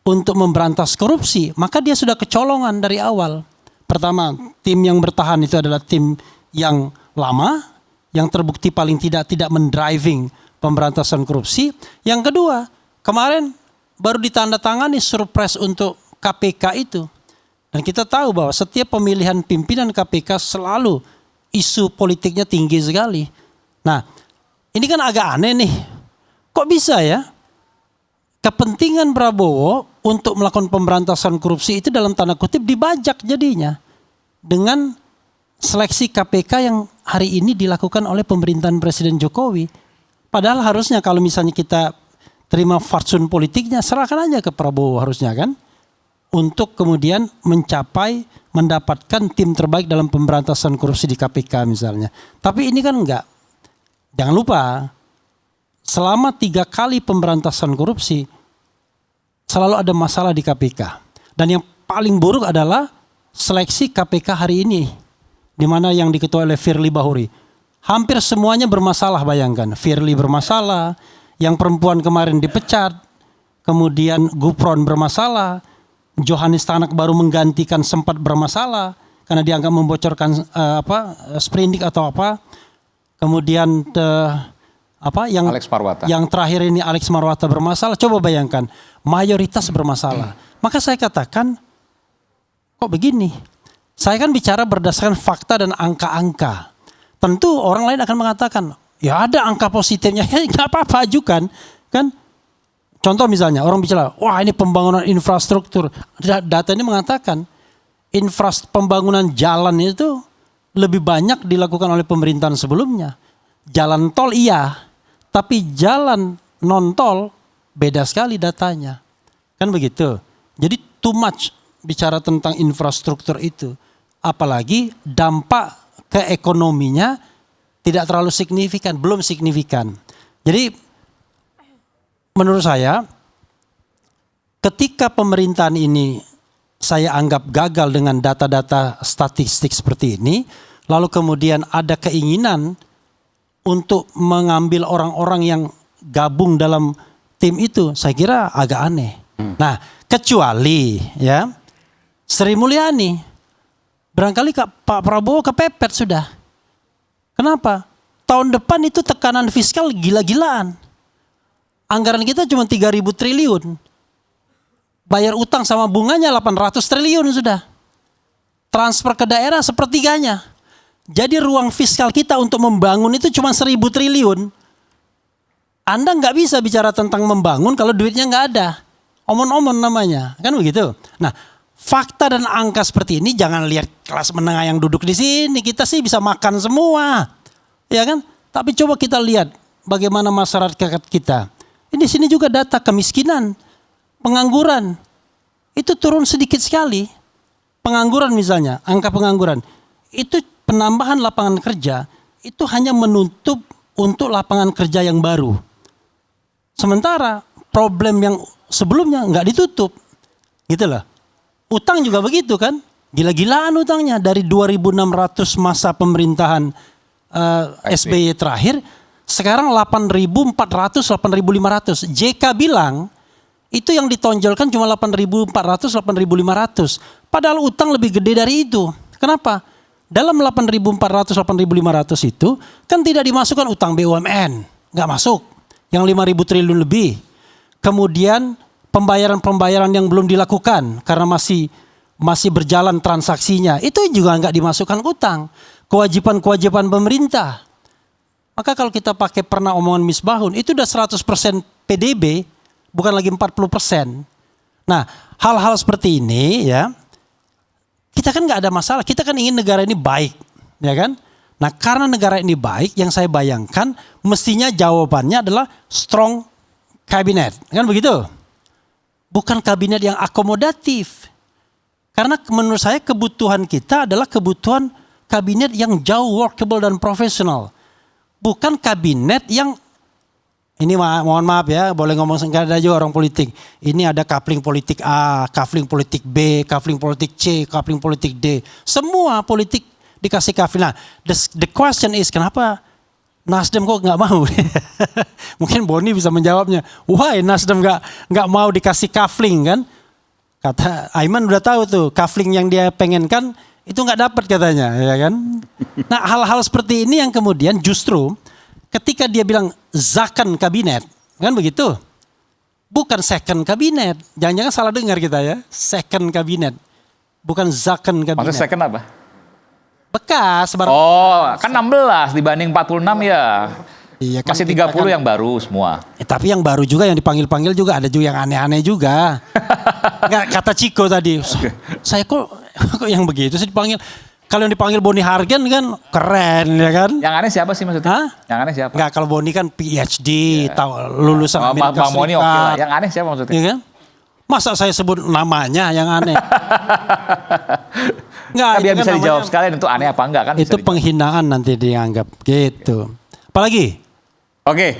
untuk memberantas korupsi, maka dia sudah kecolongan dari awal. Pertama, tim yang bertahan itu adalah tim yang lama, yang terbukti paling tidak mendriving pemberantasan korupsi. Yang kedua, kemarin baru ditandatangani surpres untuk KPK itu. Dan kita tahu bahwa setiap pemilihan pimpinan KPK selalu isu politiknya tinggi sekali. Nah, ini kan agak aneh nih. Kok bisa ya? Kepentingan Prabowo untuk melakukan pemberantasan korupsi itu dalam tanda kutip dibajak jadinya. Dengan seleksi KPK yang hari ini dilakukan oleh pemerintahan Presiden Jokowi. Padahal harusnya kalau misalnya kita terima fatsun politiknya, serahkan aja ke Prabowo harusnya kan. Untuk kemudian mendapatkan tim terbaik dalam pemberantasan korupsi di KPK misalnya. Tapi ini kan enggak. Jangan lupa, selama 3 kali pemberantasan korupsi, selalu ada masalah di KPK. Dan yang paling buruk adalah seleksi KPK hari ini, di mana yang diketuai oleh Firly Bahuri. Hampir semuanya bermasalah, bayangkan. Firly bermasalah, yang perempuan kemarin dipecat, kemudian Gufron bermasalah, Johanis Tanak baru menggantikan sempat bermasalah karena dianggap membocorkan sprindik atau apa. Kemudian yang
Alex Marwata.
Yang terakhir ini Alex Marwata bermasalah. Coba bayangkan, mayoritas bermasalah. Maka saya katakan, kok begini? Saya kan bicara berdasarkan fakta dan angka-angka. Tentu orang lain akan mengatakan, ya ada angka positifnya, ya nggak apa-apa ajukan, kan? Contoh misalnya orang bicara, wah ini pembangunan infrastruktur. Data ini mengatakan pembangunan jalan itu lebih banyak dilakukan oleh pemerintahan sebelumnya. Jalan tol iya, tapi jalan non tol beda sekali datanya. Kan begitu. Jadi too much bicara tentang infrastruktur itu. Apalagi dampak ke ekonominya tidak terlalu signifikan, belum signifikan. Jadi menurut saya, ketika pemerintahan ini saya anggap gagal dengan data-data statistik seperti ini, lalu kemudian ada keinginan untuk mengambil orang-orang yang gabung dalam tim itu, saya kira agak aneh. Nah, kecuali ya Sri Mulyani, barangkali Pak Prabowo kepepet sudah. Kenapa? Tahun depan itu tekanan fiskal gila-gilaan. Anggaran kita cuma 3.000 triliun. Bayar utang sama bunganya 800 triliun sudah. Transfer ke daerah sepertiganya. Jadi ruang fiskal kita untuk membangun itu cuma 1.000 triliun. Anda nggak bisa bicara tentang membangun kalau duitnya nggak ada. Omon-omon namanya, kan begitu. Nah, fakta dan angka seperti ini jangan lihat kelas menengah yang duduk di sini. Kita sih bisa makan semua, ya kan? Tapi coba kita lihat bagaimana masyarakat kita. Di sini juga data kemiskinan, pengangguran itu turun sedikit sekali. Pengangguran misalnya, angka pengangguran itu penambahan lapangan kerja itu hanya menutup untuk lapangan kerja yang baru. Sementara problem yang sebelumnya nggak ditutup, gitu loh. Utang juga begitu kan, gila-gilaan utangnya dari 2.600 masa pemerintahan SBY terakhir. Sekarang 8.400, 8.500. JK bilang Itu yang ditonjolkan cuma 8.400, 8.500. Padahal utang lebih gede dari itu. Kenapa? Dalam 8.400, 8.500 itu kan tidak dimasukkan utang BUMN. Nggak masuk. Yang 5.000 triliun lebih. Kemudian pembayaran-pembayaran yang belum dilakukan karena masih berjalan transaksinya. Itu juga nggak dimasukkan utang. Kewajiban-kewajiban pemerintah. Maka kalau kita pakai pernah omongan Misbahun, itu udah 100% PDB, bukan lagi 40%. Nah, hal-hal seperti ini ya, kita kan nggak ada masalah. Kita kan ingin negara ini baik, ya kan? Nah, karena negara ini baik, yang saya bayangkan mestinya jawabannya adalah strong kabinet, kan begitu? Bukan kabinet yang akomodatif. Karena menurut saya kebutuhan kita adalah kebutuhan kabinet yang jauh workable dan profesional. Bukan kabinet yang, ini mohon maaf ya, boleh ngomong nggak ada juga orang politik. Ini ada coupling politik A, coupling politik B, coupling politik C, coupling politik D. Semua politik dikasih coupling. Nah, the question is kenapa Nasdem kok nggak mau? Mungkin Boni bisa menjawabnya. Why Nasdem nggak mau dikasih coupling kan? Kata Aiman udah tahu tuh coupling yang dia pengenkan itu nggak dapat katanya, ya kan? Nah, hal-hal seperti ini yang kemudian justru ketika dia bilang zakon kabinet, kan begitu? Bukan second kabinet. Jangan-jangan salah dengar kita ya. Second kabinet. Bukan zakon kabinet.
Maksudnya second apa?
Bekas.
Oh, kan 16 dibanding 46 ya.
Iya, kan
masih 30 kan, yang baru semua.
Tapi yang baru juga yang dipanggil-panggil juga ada juga yang aneh-aneh juga. Nggak, kata Ciko tadi, saya kok yang begitu sih dipanggil. Kalau yang dipanggil Boni Hargen kan keren ya kan.
Yang aneh siapa sih maksudnya? Hah? Yang aneh siapa?
Nggak, kalau Boni kan PhD, tahu lulusan Amerika
Bang Boni oke lah. Yang aneh siapa maksudnya?
Ya kan? Masa saya sebut namanya yang aneh? Nggak,
biar
kan
bisa dijawab sekalian itu aneh apa enggak kan?
Itu penghinaan nanti dianggap gitu. Apalagi?
Oke,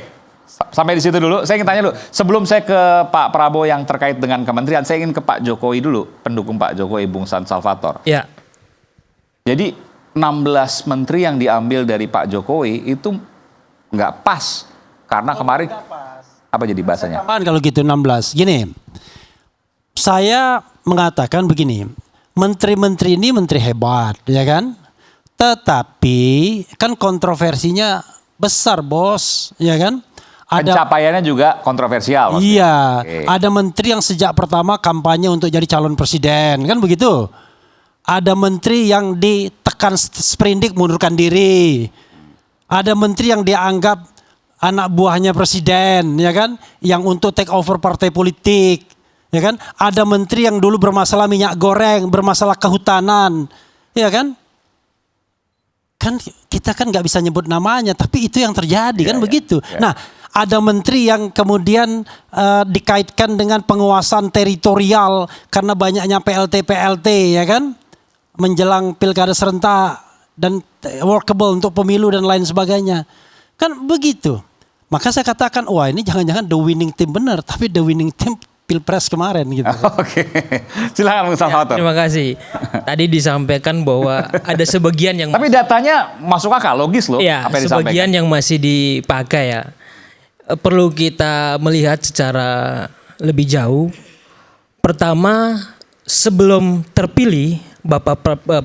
sampai di situ dulu. Saya ingin tanya dulu, sebelum saya ke Pak Prabowo yang terkait dengan kementerian, saya ingin ke Pak Jokowi dulu, pendukung Pak Jokowi, Bung San Salvator.
Ya.
Jadi 16 menteri yang diambil dari Pak Jokowi itu nggak pas. Karena kemarin, apa jadi bahasanya?
Kalau gitu 16, gini, saya mengatakan begini, menteri-menteri ini menteri hebat, ya kan? Tetapi kan kontroversinya besar bos, ya kan?
Pencapaiannya juga kontroversial. Maksudnya.
Iya, ada menteri yang sejak pertama kampanye untuk jadi calon presiden, kan begitu? Ada menteri yang ditekan sprindik mundurkan diri. Ada menteri yang dianggap anak buahnya presiden, ya kan? Yang untuk take over partai politik, ya kan? Ada menteri yang dulu bermasalah minyak goreng, bermasalah kehutanan, ya kan? Kan kita kan nggak bisa nyebut namanya, tapi itu yang terjadi kan begitu. Nah, ada menteri yang kemudian dikaitkan dengan penguasaan teritorial karena banyaknya PLT ya kan, menjelang pilkada serentak dan workable untuk pemilu dan lain sebagainya, kan begitu. Maka saya katakan, wah ini jangan-jangan the winning team benar, tapi the winning team Pilpres kemarin gitu.
Oke, silakan Bung Salvator.
Terima kasih. Tadi disampaikan bahwa ada sebagian yang
tapi datanya masuk akal, logis loh.
Ya,
apa yang
sebagian yang masih dipakai ya. Perlu kita melihat secara lebih jauh. Pertama, sebelum terpilih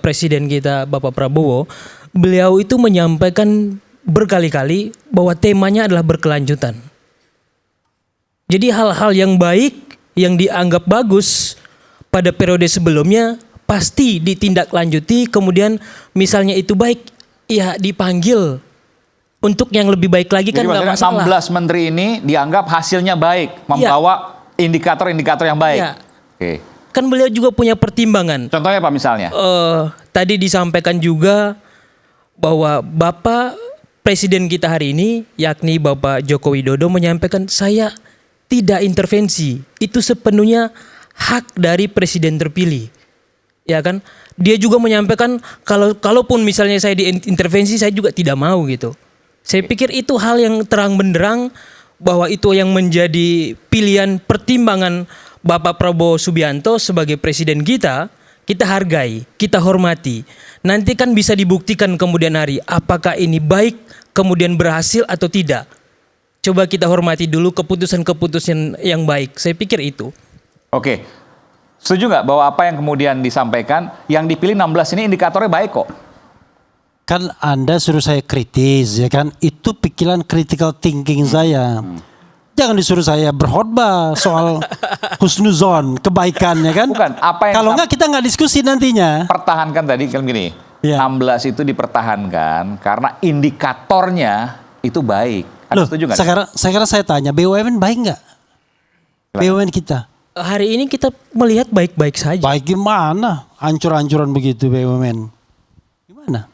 Presiden kita Bapak Prabowo, beliau itu menyampaikan berkali-kali bahwa temanya adalah berkelanjutan. Jadi hal-hal yang baik yang dianggap bagus pada periode sebelumnya pasti ditindaklanjuti, kemudian misalnya itu baik ya dipanggil untuk yang lebih baik lagi. Jadi kan nggak masalah.
16 menteri ini dianggap hasilnya baik, membawa indikator-indikator yang baik.
Ya. Oke. Kan beliau juga punya pertimbangan.
Contohnya apa misalnya?
Tadi disampaikan juga bahwa Bapak Presiden kita hari ini, yakni Bapak Joko Widodo menyampaikan saya tidak intervensi, itu sepenuhnya hak dari presiden terpilih, ya kan? Dia juga menyampaikan kalaupun misalnya saya diintervensi, saya juga tidak mau gitu. Saya pikir itu hal yang terang benderang bahwa itu yang menjadi pilihan pertimbangan Bapak Prabowo Subianto sebagai presiden kita hargai, kita hormati. Nanti kan bisa dibuktikan kemudian hari apakah ini baik kemudian berhasil atau tidak. coba kita hormati dulu keputusan-keputusan yang baik. Saya pikir itu.
Oke. Setuju nggak bahwa apa yang kemudian disampaikan, yang dipilih 16 ini indikatornya baik kok?
Kan Anda suruh saya kritis, ya kan? Itu pikiran critical thinking saya. Jangan disuruh saya berkhotbah soal husnuzon, kebaikan, ya kan?
Bukan, apa yang
kalau nggak kita nggak diskusi nantinya.
Pertahankan tadi kan gini, 16 itu dipertahankan karena indikatornya itu baik. Anda setuju nggak?
Sekarang saya tanya, BUMN baik nggak? BUMN kita?
Hari ini kita melihat baik-baik saja.
Baik gimana? Hancur-hancuran begitu BUMN. Gimana?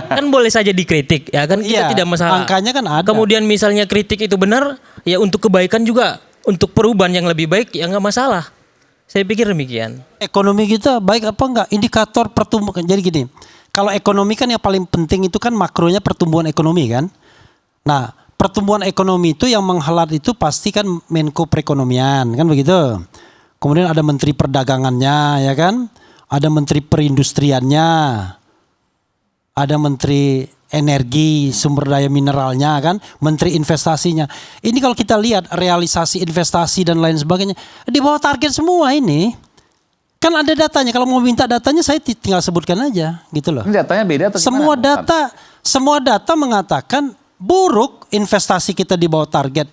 Kan boleh saja dikritik, ya kan, kita tidak masalah.
Angkanya kan ada.
Kemudian misalnya kritik itu benar, ya untuk kebaikan juga, untuk perubahan yang lebih baik, ya nggak masalah. Saya pikir demikian.
Ekonomi kita baik apa enggak? Indikator pertumbuhan. Jadi gini, kalau ekonomi kan yang paling penting itu kan makronya pertumbuhan ekonomi kan. Nah, pertumbuhan ekonomi itu yang menghelat itu pasti kan Menko Perekonomian kan begitu. Kemudian ada Menteri Perdagangannya, ya kan? Ada Menteri Perindustriannya. Ada Menteri Energi, Sumber Daya Mineralnya kan, Menteri Investasinya. Ini kalau kita lihat realisasi investasi dan lain sebagainya, di bawah target semua ini. Kan ada datanya, kalau mau minta datanya saya tinggal sebutkan aja gitu loh.
Ini datanya beda atau
gimana? Semua data mengatakan buruk investasi kita di bawah target.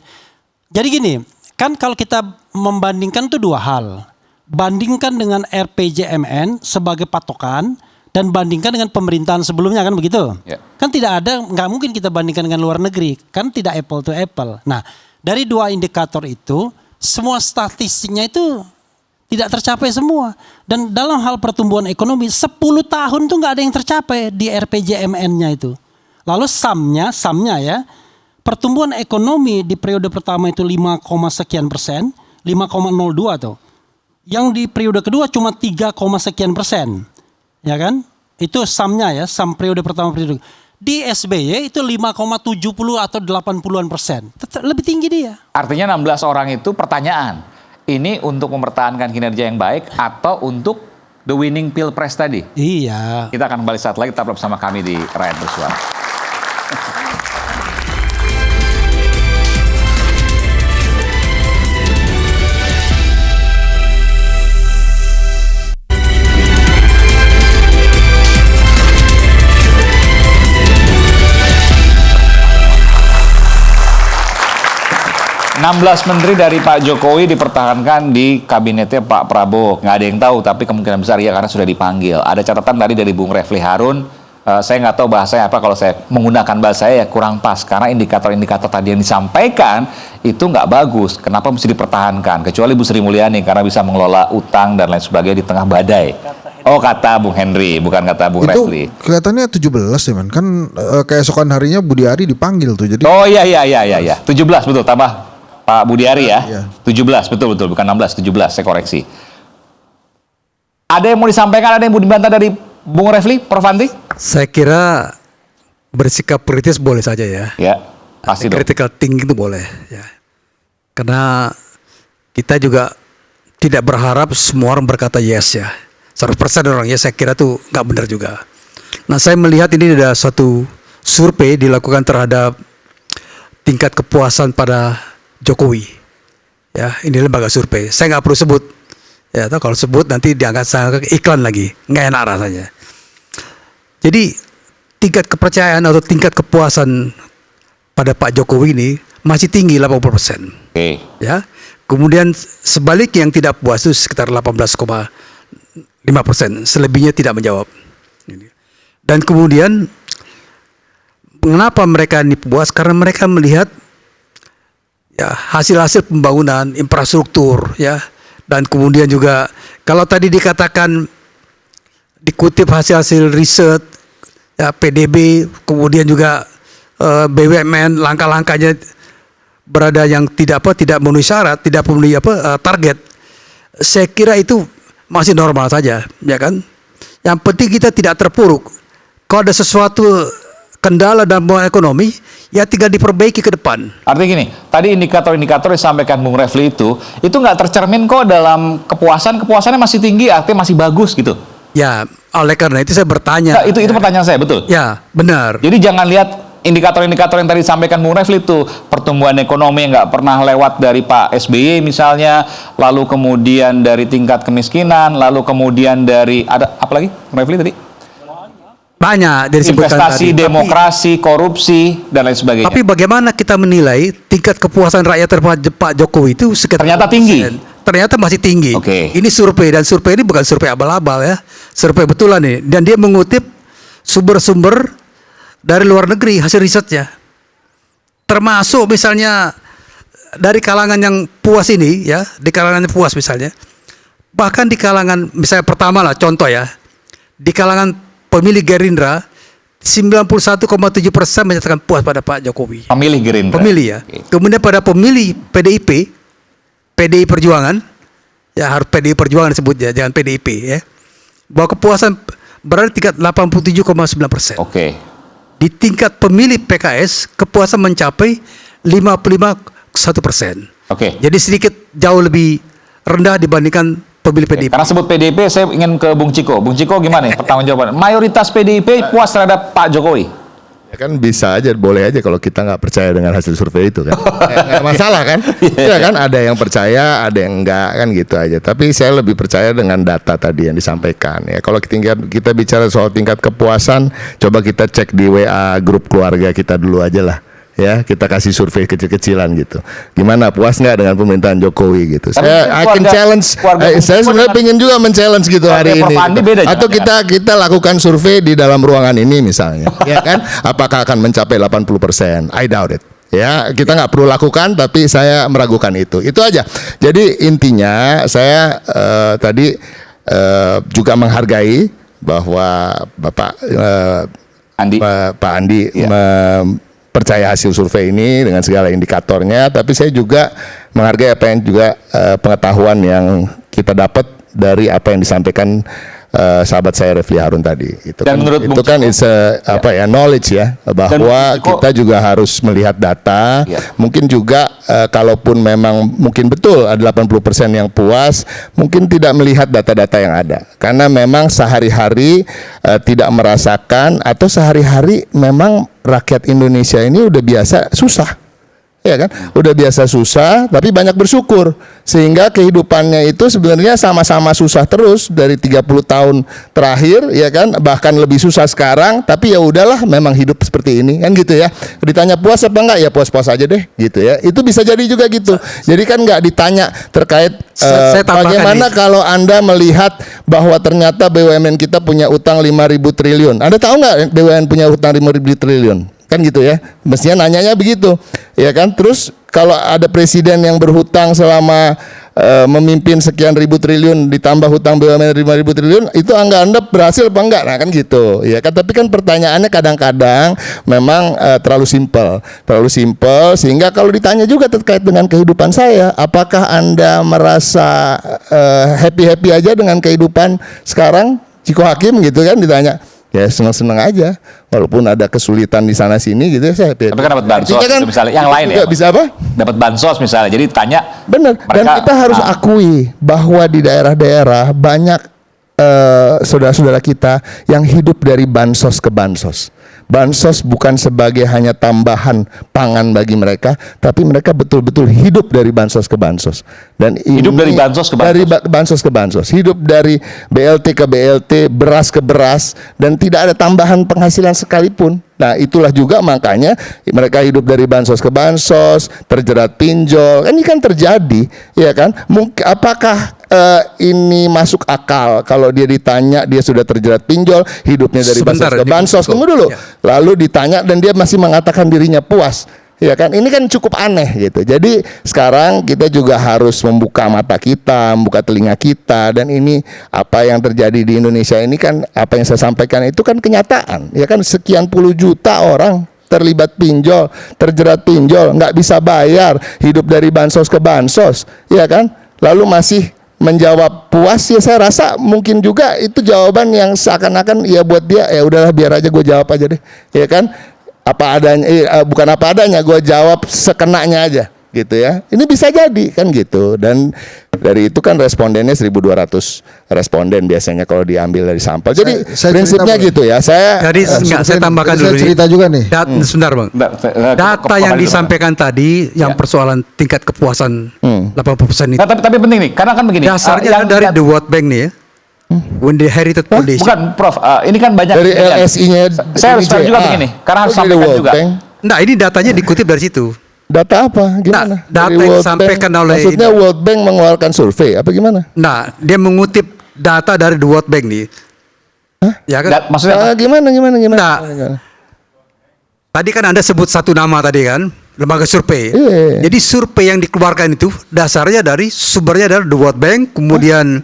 Jadi gini, kan kalau kita membandingkan tuh dua hal. Bandingkan dengan RPJMN sebagai patokan, dan bandingkan dengan pemerintahan sebelumnya kan begitu. Kan tidak ada, nggak mungkin kita bandingkan dengan luar negeri. Kan tidak apple to apple. Nah, dari dua indikator itu, semua statistiknya itu tidak tercapai semua. Dan dalam hal pertumbuhan ekonomi, 10 tahun tuh nggak ada yang tercapai di RPJMN-nya itu. Lalu SAM-nya ya, pertumbuhan ekonomi di periode pertama itu 5, sekian persen, 5,02 tuh. Yang di periode kedua cuma 3, sekian persen. Ya kan? Itu SAM-nya ya, SAM periode pertama periode. Di SBY itu 5,70 atau 80-an%. Lebih tinggi dia.
Artinya 16 orang itu pertanyaan. Ini untuk mempertahankan kinerja yang baik atau untuk the winning pilpres tadi?
Iya.
Kita akan kembali saat lagi, tetap bersama kami di Rakyat Bersuara. 16 menteri dari Pak Jokowi dipertahankan di kabinetnya Pak Prabowo. Nggak ada yang tahu, tapi kemungkinan besar ya karena sudah dipanggil. Ada catatan tadi dari Bung Refli Harun. Saya nggak tahu bahasanya apa, kalau saya menggunakan bahasa saya ya kurang pas. Karena indikator-indikator tadi yang disampaikan itu nggak bagus. Kenapa mesti dipertahankan? Kecuali Bu Sri Mulyani karena bisa mengelola utang dan lain sebagainya di tengah badai. Oh, kata Bung Henry, bukan kata Bung Refli.
Itu kelihatannya 17 ya, man. Kan keesokan harinya Budi Ari dipanggil tuh. Jadi
Oh iya. 17 betul, tambah Pak Budi Ari ya. 17 betul bukan 16, 17 saya koreksi. Ada yang mau disampaikan, ada yang mau dibantah dari Bung Refli, Prof. Andri?
Saya kira bersikap kritis boleh saja ya.
Ya, pasti dong.
Critical thinking itu boleh ya. Karena kita juga tidak berharap semua orang berkata yes ya. 100% orang ya, saya kira tuh nggak benar juga. Nah, saya melihat ini ada suatu survei dilakukan terhadap tingkat kepuasan pada Jokowi. Ya, ini lembaga survei. Saya nggak perlu sebut. Ya, atau kalau sebut nanti diangkat saya iklan lagi, nggak enak rasanya. Jadi tingkat kepercayaan atau tingkat kepuasan pada Pak Jokowi ini masih tinggi 80%. Ya, kemudian sebaliknya yang tidak puas itu sekitar 18,5%. Selebihnya tidak menjawab. Dan kemudian mengapa mereka ini puas? Karena mereka melihat ya hasil-hasil pembangunan infrastruktur ya. Dan kemudian juga kalau tadi dikatakan dikutip hasil-hasil riset ya, PDB, kemudian juga BUMN langkah-langkahnya berada yang tidak memenuhi syarat, tidak memenuhi target. Saya kira itu masih normal saja, ya kan? Yang penting kita tidak terpuruk. Kalau ada sesuatu kendala dalam ekonomi, ya tinggal diperbaiki ke depan.
Artinya gini, tadi indikator-indikator yang disampaikan Bung Refli itu nggak tercermin kok dalam kepuasannya masih tinggi, artinya masih bagus gitu.
Ya, oleh karena itu saya bertanya.
Nah, itu pertanyaan saya, betul?
Ya, benar.
Jadi jangan lihat indikator-indikator yang tadi disampaikan Bung Refli itu, pertumbuhan ekonomi yang nggak pernah lewat dari Pak SBY misalnya, lalu kemudian dari tingkat kemiskinan, lalu kemudian dari ada apa lagi Bung Refli tadi?
Banyak dari
investasi, demokrasi, korupsi dan lain sebagainya.
Tapi bagaimana kita menilai tingkat kepuasan rakyat terhadap Pak Jokowi itu sekitar
ternyata tinggi.
Ternyata masih tinggi.
Oke.
Ini survei, dan survei ini bukan survei abal-abal ya. Survei betulan nih, dan dia mengutip sumber-sumber dari luar negeri hasil risetnya. Termasuk misalnya dari kalangan yang puas ini ya, di kalangan yang puas misalnya. Bahkan di kalangan misalnya pertama lah contoh ya. Di kalangan pemilih Gerindra 91,7% menyatakan puas pada Pak Jokowi.
Pemilih Gerindra.
Pemilih ya. Kemudian pada pemilih PDI Perjuangan, ya harus PDI Perjuangan disebutnya, jangan PDIP ya. Bahwa kepuasan berada di tingkat 87,9%.
Oke.
Di tingkat pemilih PKS kepuasan mencapai 55,1%.
Oke.
Jadi sedikit jauh lebih rendah dibandingkan pemilih PDIP.
Karena sebut PDIP, saya ingin ke Bung Ciko. Bung Ciko gimana ya pertanggungjawaban? Mayoritas PDIP puas terhadap Pak Jokowi?
Ya kan bisa aja, boleh aja kalau kita nggak percaya dengan hasil survei itu kan. Nggak masalah kan? Ya kan, ada yang percaya, ada yang enggak kan gitu aja. Tapi saya lebih percaya dengan data tadi yang disampaikan. Ya kalau kita bicara soal tingkat kepuasan, coba kita cek di WA grup keluarga kita dulu aja lah. Ya, kita kasih survei kecil-kecilan gitu. Gimana, puas nggak dengan pemerintahan Jokowi gitu? Saya akan challenge. Saya sebenarnya pengen juga men-challenge gitu hari ini. Gitu. Atau kita lakukan survei di dalam ruangan ini misalnya, ya kan? Apakah akan mencapai 80%? I doubt it. Ya, kita nggak perlu lakukan, tapi saya meragukan itu. Itu aja. Jadi intinya saya tadi juga menghargai bahwa Bapak Pak Andi percaya hasil survei ini dengan segala indikatornya, tapi saya juga menghargai apa yang juga pengetahuan yang kita dapat dari apa yang disampaikan sahabat saya Refli Harun tadi. Itu
dan
kan,
menurut
itu kan knowledge ya, bahwa kita juga harus melihat data. Mungkin juga kalaupun memang mungkin betul ada 80% yang puas, mungkin tidak melihat data-data yang ada, karena memang sehari-hari tidak merasakan, atau sehari-hari memang rakyat Indonesia ini udah biasa susah. Ya kan, udah biasa susah, tapi banyak bersyukur, sehingga kehidupannya itu sebenarnya sama-sama susah terus dari 30 tahun terakhir, ya kan, bahkan lebih susah sekarang, tapi ya udahlah, memang hidup seperti ini, kan gitu ya. Ditanya puas apa enggak, ya puas-puas aja deh, gitu ya. Itu bisa jadi juga gitu. Jadi kan nggak ditanya terkait bagaimana kalau Anda melihat bahwa ternyata BUMN kita punya utang 5.000 triliun. Anda tahu nggak BUMN punya utang 5.000 triliun? Kan gitu ya, mestinya nanyanya begitu, ya kan. Terus kalau ada presiden yang berhutang selama memimpin sekian ribu triliun, ditambah hutang BUMN 5.000 triliun, itu Anda berhasil apa enggak? Nah kan gitu, ya kan. Tapi kan pertanyaannya kadang-kadang memang terlalu simpel, sehingga kalau ditanya juga terkait dengan kehidupan saya, apakah Anda merasa happy aja dengan kehidupan sekarang, Ciko Hakim gitu kan, ditanya. Ya senang-senang aja, walaupun ada kesulitan di sana sini gitu ya, saya happy.
Tapi kan dapat bansos kan, misalnya yang lain ya.
Bisa apa?
Dapat bansos misalnya. Jadi tanya.
Benar. Dan kita harus akui bahwa di daerah-daerah banyak saudara-saudara kita yang hidup dari bansos ke bansos. Bansos bukan sebagai hanya tambahan pangan bagi mereka, tapi mereka betul-betul hidup dari bansos ke bansos. Dan hidup dari bansos ke bansos. Dari bansos ke bansos, hidup dari BLT ke BLT, beras ke beras, dan tidak ada tambahan penghasilan sekalipun. Nah itulah juga makanya mereka hidup dari bansos ke bansos, terjerat pinjol. Ini kan terjadi, ya kan? Apakah ini masuk akal kalau dia ditanya dia sudah terjerat pinjol, hidupnya dari bansos ke bansos? Tunggu dulu. Lalu ditanya dan dia masih mengatakan dirinya puas. Ya kan, ini kan cukup aneh gitu. Jadi sekarang kita juga harus membuka mata kita, membuka telinga kita, dan ini apa yang terjadi di Indonesia ini kan, apa yang saya sampaikan itu kan kenyataan. Ya kan, sekian puluh juta orang terlibat pinjol, terjerat pinjol, nggak bisa bayar, hidup dari bansos ke bansos, ya kan? Lalu masih menjawab puas, ya saya rasa mungkin juga itu jawaban yang seakan-akan ya buat dia, ya udahlah biar aja gue jawab aja deh, ya kan? Apa adanya, bukan apa adanya, gue jawab sekenanya aja, gitu ya. Ini bisa jadi kan gitu. Dan dari itu kan respondennya 1.200 responden biasanya kalau diambil dari sampel. Jadi
saya
prinsipnya
cerita,
gitu ya.
Jadi saya tambahkan dulu.
Saya cerita juga nih.
Sebentar Bang. Data yang disampaikan tadi yang persoalan tingkat kepuasan 80% itu.
Tapi penting nih, karena kan begini.
Dasarnya dari The World Bank nih ya. When the Heritage Foundation.
Bukan Prof, ini kan banyak
dari LSI-nya.
Saya harus fair juga begini, karena harus sampaikan juga.
Nah, ini datanya dikutip dari situ.
Data apa? Gimana?
Data yang disampaikan oleh
maksudnya World Bank mengeluarkan survei apa gimana?
Nah, dia mengutip data dari The World Bank nih.
Hah?
Ya kan?
Maksudnya gimana?
Nah, tadi kan Anda sebut satu nama tadi kan, lembaga survei. Jadi survei yang dikeluarkan itu dasarnya dari sumbernya dari The World Bank, kemudian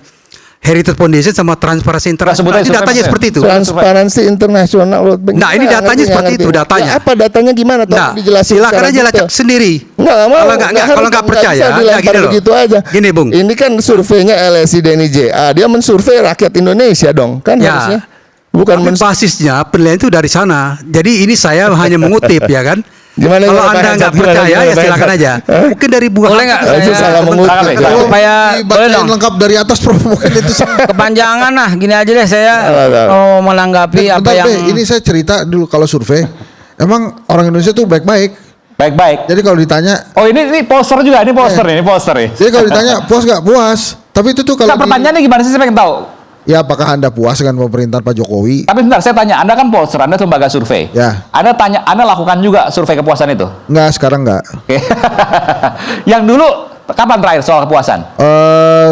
Heritage Foundation sama Transparency International. Ini datanya seperti itu.
Transparency International World Bank.
Nah, ini datanya seperti itu datanya.
Ya, apa datanya gimana?
Nah,
dijelasin.
silakan aja cek sendiri. Kalau nggak percaya,
gini loh. Gitu aja.
Gini, Bung.
Ini kan surveinya LSI Denny JA. Dia mensurvei rakyat Indonesia dong, kan harusnya. Bukan
basisnya penilaian itu dari sana. Jadi ini saya hanya mengutip ya kan.
Gimana,
kalau Anda nggak percaya ya silakan aja. Mungkin dari buah.
Boleh nggak saya
salah mengutip
supaya boleh dong
lengkap dari atas Prof. Mungkin itu
kepanjangan lah. Gini aja deh saya mau menanggapi apa yang
ini saya cerita dulu kalau survei. Emang orang Indonesia tuh baik-baik. Jadi kalau ditanya,
ini poster juga, ini poster nih.
Jadi kalau ditanya puas nggak puas. Tapi itu tuh kalau
pertanyaannya gimana sih, saya pengen tahu.
Ya, apakah Anda puas dengan pemerintahan Pak Jokowi?
Tapi bentar, saya tanya, Anda kan polster, Anda lembaga survei.
Ya.
Anda lakukan juga survei kepuasan itu?
Enggak, sekarang enggak.
Oke. Yang dulu kapan terakhir soal kepuasan?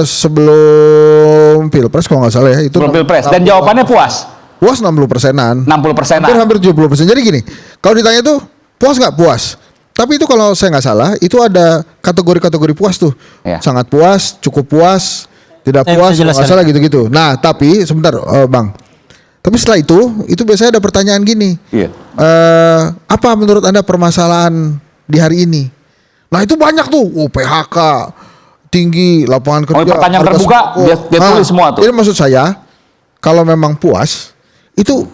Sebelum Pilpres kalau nggak salah ya itu.
Sebelum Pilpres. Dan jawabannya puas?
Puas 60%-an.
60%-an.
Hampir 70%. Jadi gini, kalau ditanya tuh puas nggak puas? Tapi itu kalau saya nggak salah, itu ada kategori-kategori puas tuh.
Ya.
Sangat puas, cukup puas, tidak puas, nggak salah gitu-gitu. Nah, tapi sebentar, Bang. Tapi setelah itu biasanya ada pertanyaan gini.
Iya.
Apa menurut Anda permasalahan di hari ini? Nah, itu banyak tuh. PHK tinggi, lapangan kerja.
Pertanyaan terbuka, dia tulis semua tuh.
Jadi maksud saya, kalau memang puas, itu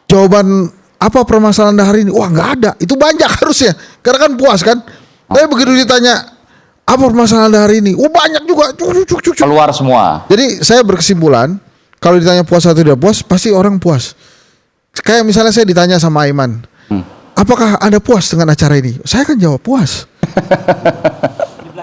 jawaban apa permasalahan hari ini? Wah, nggak ada. Itu banyak harusnya. Karena kan puas kan. Tapi begitu ditanya, apa permasalahan hari ini? Banyak juga.
Keluar semua.
Jadi saya berkesimpulan, kalau ditanya puas atau tidak puas, pasti orang puas. Kayak misalnya saya ditanya sama Aiman, apakah Anda puas dengan acara ini? Saya kan jawab puas.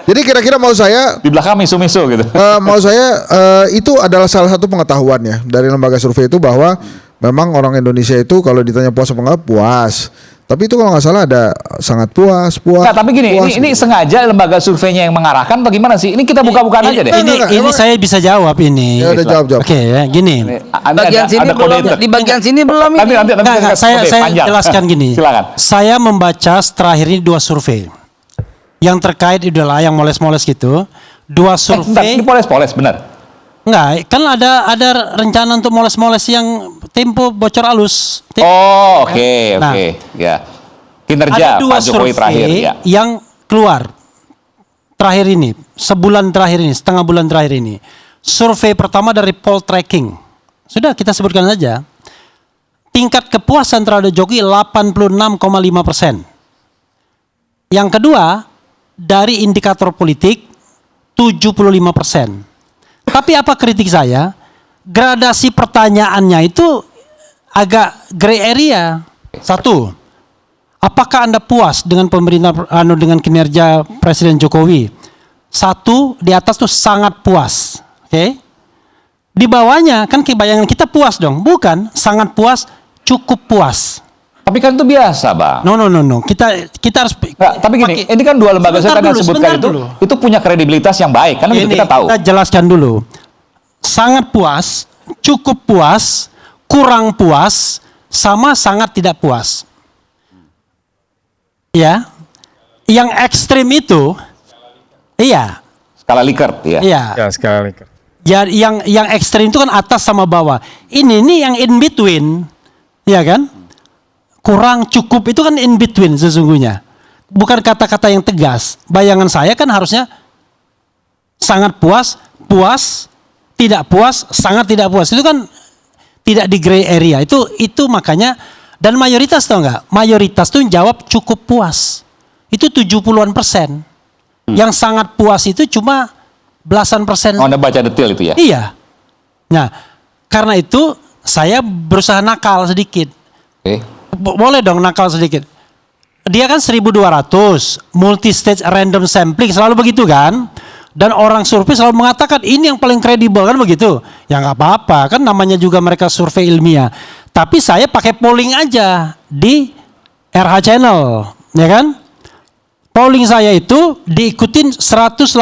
Jadi kira-kira mau saya
di belakang misu-misu gitu.
Mau saya itu adalah salah satu pengetahuan ya dari lembaga survei itu bahwa memang orang Indonesia itu kalau ditanya puas apa enggak puas. Tapi itu kalau nggak salah ada sangat puas.
Nah, tapi gini, ini sengaja lembaga surveinya yang mengarahkan atau gimana sih? Ini kita buka-bukaan aja deh.
Ini saya bisa jawab ini.
Ya udah jawab.
Oke, ya, gini.
Bagian sini belum, di bagian sini belum ini.
Nggak, saya jelaskan gini.
Silakan.
Saya membaca terakhir ini 2 survei. Yang terkait adalah yang moles-moles gitu. 2 survei.
Ini moles-moles benar.
Enggak, kan ada rencana untuk moles-moles yang Tempo bocor halus.
Oke. Ya. Kinerja
ada 2
Pak Jokowi terakhir ya.
Yang keluar terakhir ini, sebulan terakhir ini, setengah bulan terakhir ini. Survei pertama dari poll tracking. Sudah kita sebutkan saja. Tingkat kepuasan terhadap Jokowi 86,5%. Yang kedua, dari indikator politik 75%. Tapi apa kritik saya? Gradasi pertanyaannya itu agak gray area. 1. Apakah Anda puas dengan pemerintah dengan kinerja Presiden Jokowi? 1, di atas tuh sangat puas. Oke. Di bawahnya kan bayangan kita puas dong. Bukan, sangat puas, cukup puas.
Tapi kan itu biasa, Bang.
No. Kita harus.
Tapi gini, ini kan 2 lembaga saya tadi sebutkan itu punya kredibilitas yang baik. Karena kita tahu.
Kita jelaskan dulu. Sangat puas, cukup puas, kurang puas, sama sangat tidak puas. Ya, yang ekstrim itu, iya.
Skala Likert, ya.
Iya.
Ya, skala Likert.
Ya, yang ekstrim itu kan atas sama bawah. Ini yang in between, ya kan? Kurang cukup itu kan in between sesungguhnya. Bukan kata-kata yang tegas. Bayangan saya kan harusnya sangat puas, puas, tidak puas, sangat tidak puas. Itu kan tidak di gray area. Itu makanya, dan mayoritas tahu nggak? Mayoritas tuh jawab cukup puas. itu 70-an%. Yang sangat puas itu cuma belasan persen.
Oh, Anda baca detail itu ya?
Iya. Nah, karena itu saya berusaha nakal sedikit. Boleh dong nakal sedikit. Dia kan 1.200 multi-stage random sampling, selalu begitu kan? Dan orang survei selalu mengatakan ini yang paling kredibel kan begitu. Ya nggak apa-apa, kan namanya juga mereka survei ilmiah. Tapi saya pakai polling aja di RH Channel, ya kan? Polling saya itu diikutin 187.000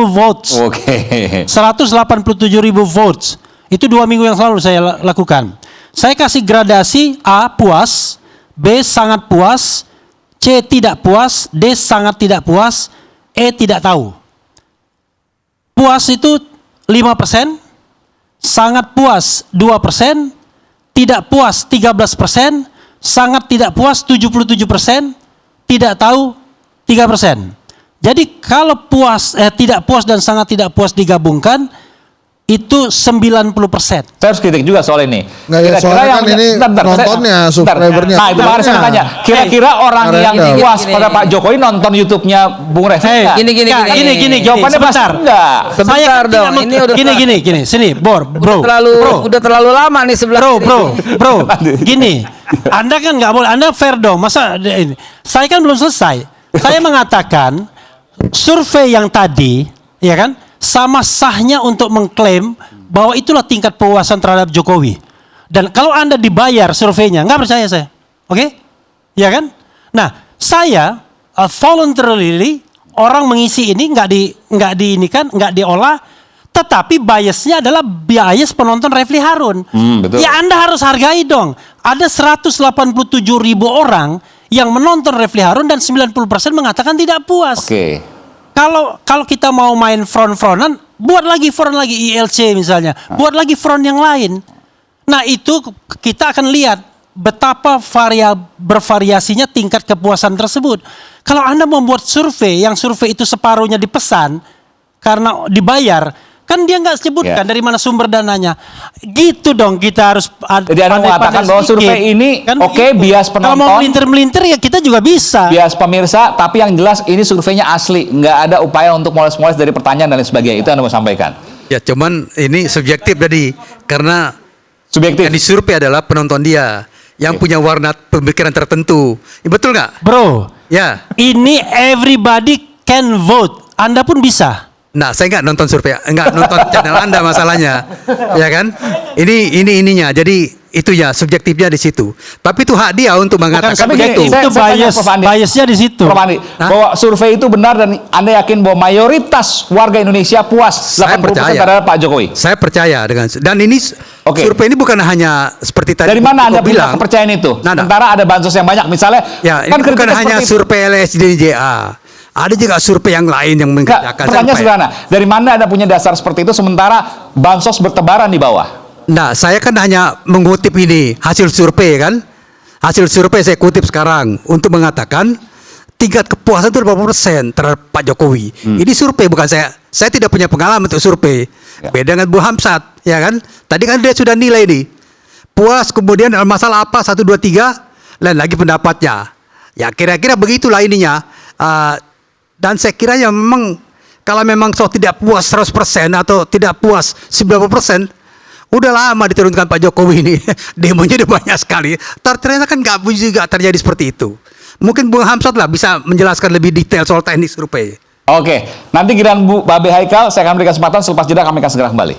votes. 187.000 votes. Itu 2 minggu yang lalu saya lakukan. Saya kasih gradasi A puas, B sangat puas, C tidak puas, D sangat tidak puas, E tidak tahu. Puas itu 5%, sangat puas 2%, tidak puas 13%, sangat tidak puas 77%, tidak tahu 3%. Jadi kalau tidak puas dan sangat tidak puas digabungkan, itu 90%.
Saya harus kritik juga soal ini.
Nggak ya, soalnya kan ini nontonnya, subscribernya.
Nah, itu makanya saya tanya. Kira-kira orang yang puas pada Pak Jokowi nonton YouTube-nya Bung Refli nggak?
Gini.
Jawabannya pasti enggak.
Sebentar dong. Ini udah
gini. Sini, bro.
Udah terlalu lama nih sebelah.
Bro. Gini. Anda kan nggak boleh. Anda fair dong. Masa ini? Saya kan belum selesai. Saya mengatakan survei yang tadi, ya kan? Sama sahnya untuk mengklaim bahwa itulah tingkat puasan terhadap Jokowi. Dan kalau Anda dibayar surveinya, nggak percaya saya, oke? Ya kan? Nah, saya voluntarily orang mengisi ini nggak diolah, tetapi biasnya adalah bias penonton Refli Harun.
Betul.
Ya Anda harus hargai dong. Ada 187.000 orang yang menonton Refli Harun dan 90% mengatakan tidak puas. Kalau kita mau main front-frontan, buat lagi front lagi ILC misalnya, buat lagi front yang lain. Nah itu kita akan lihat betapa bervariasinya tingkat kepuasan tersebut. Kalau Anda membuat survei, yang survei itu separuhnya dipesan karena dibayar, kan dia nggak sebutkan dari mana sumber dananya. Gitu dong kita harus.
Jadi Anda mengatakan bahwa survei ini kan bias penonton.
Kalau mau melintir-melintir ya kita juga bisa.
Bias pemirsa, tapi yang jelas ini surveinya asli, nggak ada upaya untuk moles-moles dari pertanyaan dan lain sebagainya. Itu Anda mau sampaikan?
Ya cuman ini subjektif tadi, karena
subjektif.
Yang disurvei adalah penonton dia yang punya warna pemikiran tertentu. Ya, betul nggak?
Bro.
Ya.
Ini everybody can vote. Anda pun bisa.
Nah, saya nggak nonton survei, nggak nonton channel Anda masalahnya, ya kan? Ininya. Jadi itu ya subjektifnya di situ. Tapi itu hak dia untuk mengatakan begitu.
Itu biasnya di situ.
Prof Andi, bahwa survei itu benar dan Anda yakin bahwa mayoritas warga Indonesia puas 80% terhadap Pak Jokowi?
Saya percaya dengan dan ini survei ini bukan hanya seperti tadi.
Dari mana Anda punya kepercayaan itu? Sementara ada bansos yang banyak, misalnya.
Ya, ini bukan hanya survei LSDJA. Ada juga survei yang lain yang mengerjakan.
Pertanyaan sederhana, dari mana Anda punya dasar seperti itu sementara bansos bertebaran di bawah?
Nah, saya kan hanya mengutip ini hasil survei kan. Hasil survei saya kutip sekarang untuk mengatakan tingkat kepuasan itu 80% terhadap Pak Jokowi. Ini survei bukan saya. Saya tidak punya pengalaman untuk survei. Beda dengan Bu Hamsat, ya kan? Tadi kan dia sudah nilai nih. Puas, kemudian masalah apa 1 2 3, lain lagi pendapatnya. Ya kira-kira begitulah ininya. Dan saya kira ya memang kalau memang tidak puas 100% atau tidak puas 90%, udah lama diturunkan Pak Jokowi ini. Demonya udah banyak sekali. Ternyata kan nggak juga terjadi seperti itu. Mungkin Bung Hamsat lah bisa menjelaskan lebih detail soal teknik survei.
Oke, nanti giliran Bu Babe Haikal, saya akan berikan kesempatan, selepas jeda kami akan segera kembali.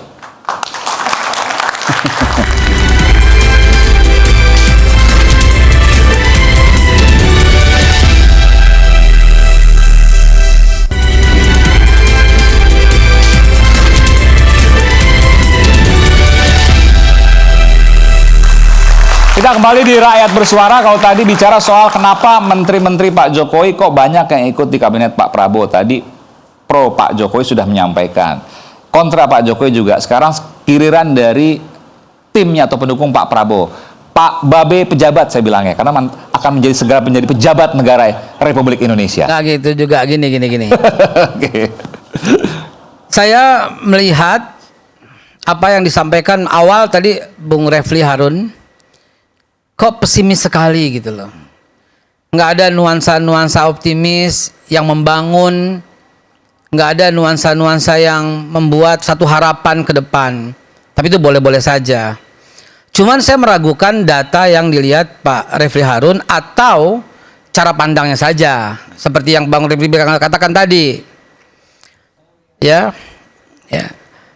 Kita kembali di Rakyat Bersuara. Kalau tadi bicara soal kenapa menteri-menteri Pak Jokowi kok banyak yang ikut di kabinet Pak Prabowo. Tadi pro Pak Jokowi sudah menyampaikan. Kontra Pak Jokowi juga. Sekarang giliran dari timnya atau pendukung Pak Prabowo. Pak Babe pejabat saya bilangnya. Karena akan segera menjadi pejabat negara Republik Indonesia.
Nah gitu juga, gini.
Oke.
Saya melihat apa yang disampaikan awal tadi Bung Refli Harun, kok pesimis sekali gitu loh. nggak ada nuansa-nuansa optimis yang membangun, nggak ada nuansa-nuansa yang membuat satu harapan ke depan. Tapi itu boleh-boleh saja. Cuman saya meragukan data yang dilihat Pak Refli Harun atau cara pandangnya saja, seperti yang Bang Refli katakan tadi. Ya,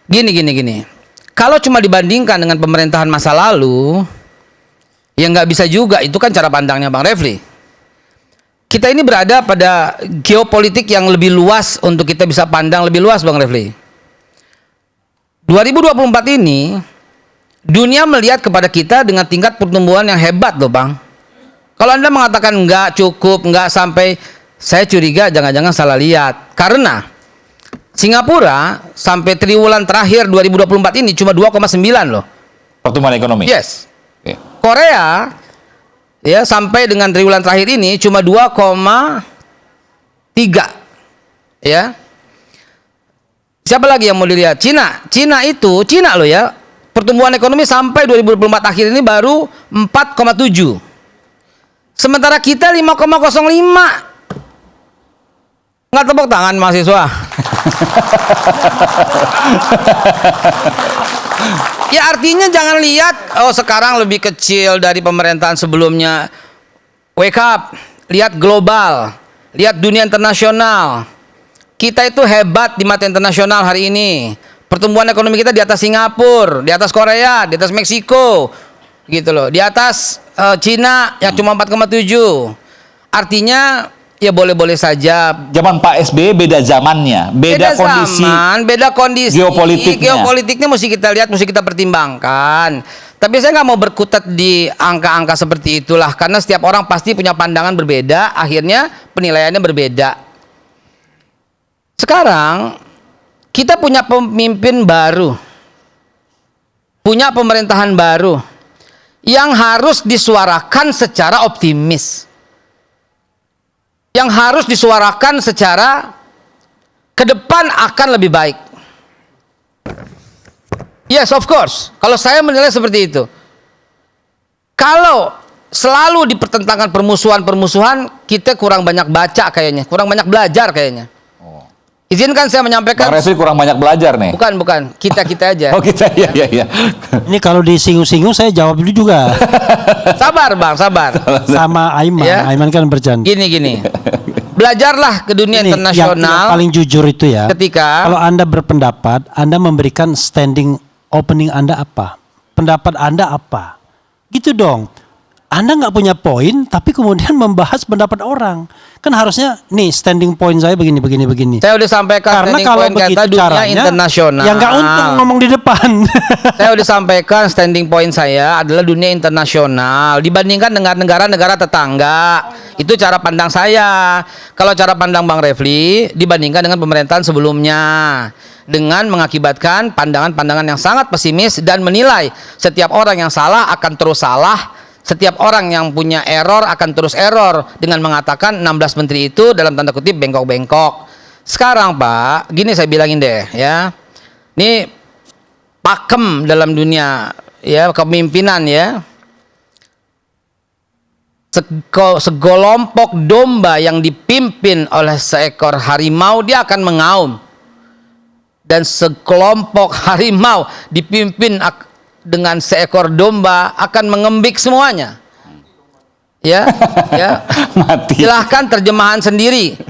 gini. Kalau cuma dibandingkan dengan pemerintahan masa lalu, ya nggak bisa juga. Itu kan cara pandangnya Bang Refli. Kita ini berada pada geopolitik yang lebih luas untuk kita bisa pandang lebih luas, Bang Refli. 2024 ini dunia melihat kepada kita dengan tingkat pertumbuhan yang hebat loh, Bang. Kalau Anda mengatakan nggak cukup, nggak sampai, saya curiga jangan-jangan salah lihat. Karena Singapura sampai triwulan terakhir 2024 ini cuma 2,9 loh.
Pertumbuhan ekonomi.
Yes.
Oke.
Korea ya sampai dengan triwulan terakhir ini cuma 2,3. Ya. Siapa lagi yang mau dilihat? Cina loh ya. Pertumbuhan ekonomi sampai 2024 akhir ini baru 4,7. Sementara kita 5,05. Nggak tepuk tangan mahasiswa. Ya artinya jangan lihat sekarang lebih kecil dari pemerintahan sebelumnya. Wake up, lihat global, lihat dunia internasional. Kita itu hebat di mata internasional hari ini. Pertumbuhan ekonomi kita di atas Singapura, di atas Korea, di atas Meksiko, gitu loh. Di atas Cina yang cuma 4,7. Artinya ya boleh-boleh saja.
Zaman Pak SBY beda zamannya, beda kondisi,
beda kondisi.
Geopolitiknya
mesti kita lihat, mesti kita pertimbangkan. Tapi saya nggak mau berkutat di angka-angka seperti itulah, karena setiap orang pasti punya pandangan berbeda. Akhirnya penilaiannya berbeda. Sekarang kita punya pemimpin baru, punya pemerintahan baru yang harus disuarakan secara optimis, yang harus disuarakan secara ke depan akan lebih baik. Yes, of course. Kalau saya menilai seperti itu. Kalau selalu dipertentangkan permusuhan, kita kurang banyak baca kayaknya, kurang banyak belajar kayaknya. Izinkan saya menyampaikan.
Bang Refli kurang banyak belajar nih.
Bukan. Kita aja.
Oh kita, ya.
Ini kalau disinggung-singgung saya jawab dulu juga.
Sabar Bang, sabar.
Sama Aiman, ya? Aiman kan bercanda.
Gini. Belajarlah ke dunia internasional.
Yang paling jujur itu ya.
Ketika
kalau Anda berpendapat, Anda memberikan standing opening Anda apa? Pendapat Anda apa? Gitu dong. Anda nggak punya poin, tapi kemudian membahas pendapat orang. Kan harusnya nih standing point saya begini.
Saya udah sampaikan. Karena kalau begitu dunia internasional.
Ya nggak untung ngomong di depan.
Saya udah sampaikan standing point saya adalah dunia internasional dibandingkan dengan negara-negara tetangga. Itu cara pandang saya. Kalau cara pandang Bang Refli dibandingkan dengan pemerintahan sebelumnya, dengan mengakibatkan pandangan-pandangan yang sangat pesimis dan menilai setiap orang yang salah akan terus salah. Setiap orang yang punya error akan terus error dengan mengatakan 16 menteri itu dalam tanda kutip bengkok-bengkok. Sekarang Pak, gini saya bilangin deh ya. Ini pakem dalam dunia ya kepemimpinan ya. Segelompok domba yang dipimpin oleh seekor harimau dia akan mengaum. Dan sekelompok harimau dipimpin dengan seekor domba akan mengembik semuanya. Ya.
Mati.
Silahkan terjemahan sendiri.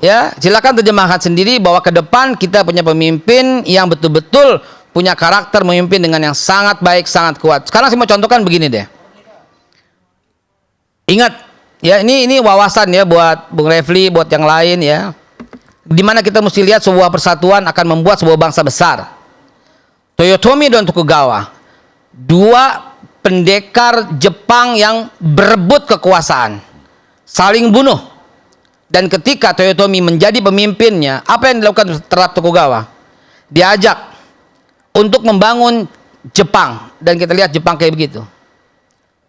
Ya, silakan terjemahkan sendiri bahwa ke depan kita punya pemimpin yang betul-betul punya karakter memimpin dengan yang sangat baik, sangat kuat. Sekarang saya mau contohkan begini deh. Ingat, ya ini wawasan ya buat Bung Refli, buat yang lain ya. Dimana kita mesti lihat sebuah persatuan akan membuat sebuah bangsa besar. Toyotomi dan Tokugawa, dua pendekar Jepang yang berebut kekuasaan, saling bunuh. Dan ketika Toyotomi menjadi pemimpinnya, apa yang dilakukan terhadap Tokugawa? Diajak untuk membangun Jepang, dan kita lihat Jepang kayak begitu.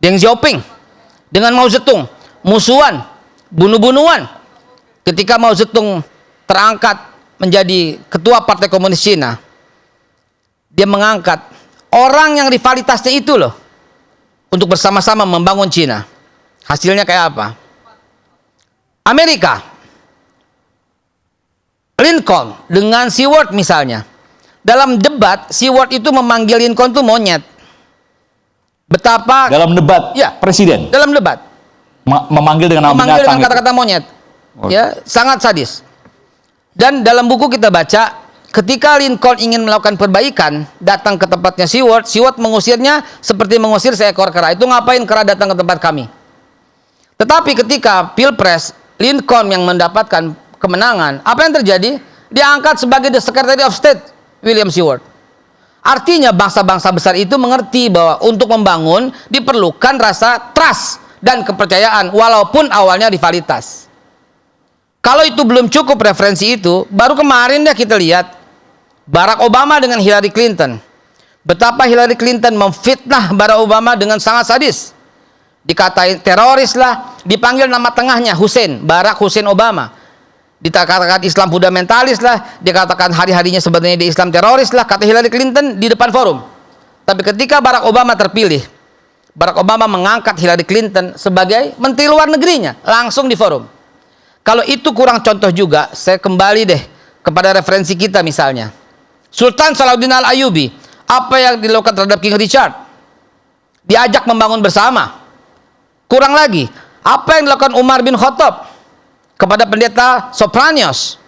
Deng Xiaoping dengan Mao Zedong musuhan, bunuh-bunuhan. Ketika Mao Zedong terangkat menjadi ketua Partai Komunis Cina, dia mengangkat orang yang rivalitasnya itu loh untuk bersama-sama membangun Cina. Hasilnya kayak apa? Amerika, Lincoln dengan Seward misalnya. Dalam debat, Seward itu memanggil Lincoln itu monyet. Betapa
dalam debat
ya,
presiden.
Dalam debat.
Memanggil dengan nama binatang
dengan kata-kata monyet. Ya, sangat sadis. Dan dalam buku kita baca, ketika Lincoln ingin melakukan perbaikan, datang ke tempatnya Seward, Seward mengusirnya seperti mengusir seekor kera. Itu ngapain kera datang ke tempat kami? Tetapi ketika Pilpres, Lincoln yang mendapatkan kemenangan, apa yang terjadi? Dia angkat sebagai the Secretary of State William Seward. Artinya bangsa-bangsa besar itu mengerti bahwa untuk membangun diperlukan rasa trust dan kepercayaan walaupun awalnya rivalitas. Kalau itu belum cukup referensi itu, baru kemarin deh kita lihat Barack Obama dengan Hillary Clinton. Betapa Hillary Clinton memfitnah Barack Obama dengan sangat sadis. Dikatain teroris lah, dipanggil nama tengahnya Hussein, Barack Hussein Obama. Dikatakan Islam fundamentalis lah, dikatakan hari-harinya sebenarnya di Islam teroris lah, kata Hillary Clinton di depan forum. Tapi ketika Barack Obama terpilih, Barack Obama mengangkat Hillary Clinton sebagai menteri luar negerinya, langsung di forum. Kalau itu kurang contoh juga, saya kembali deh kepada referensi kita misalnya. Sultan Salahuddin Al-Ayyubi, apa yang dilakukan terhadap King Richard? Diajak membangun bersama. Kurang lagi, apa yang dilakukan Umar bin Khattab kepada pendeta Sopranius?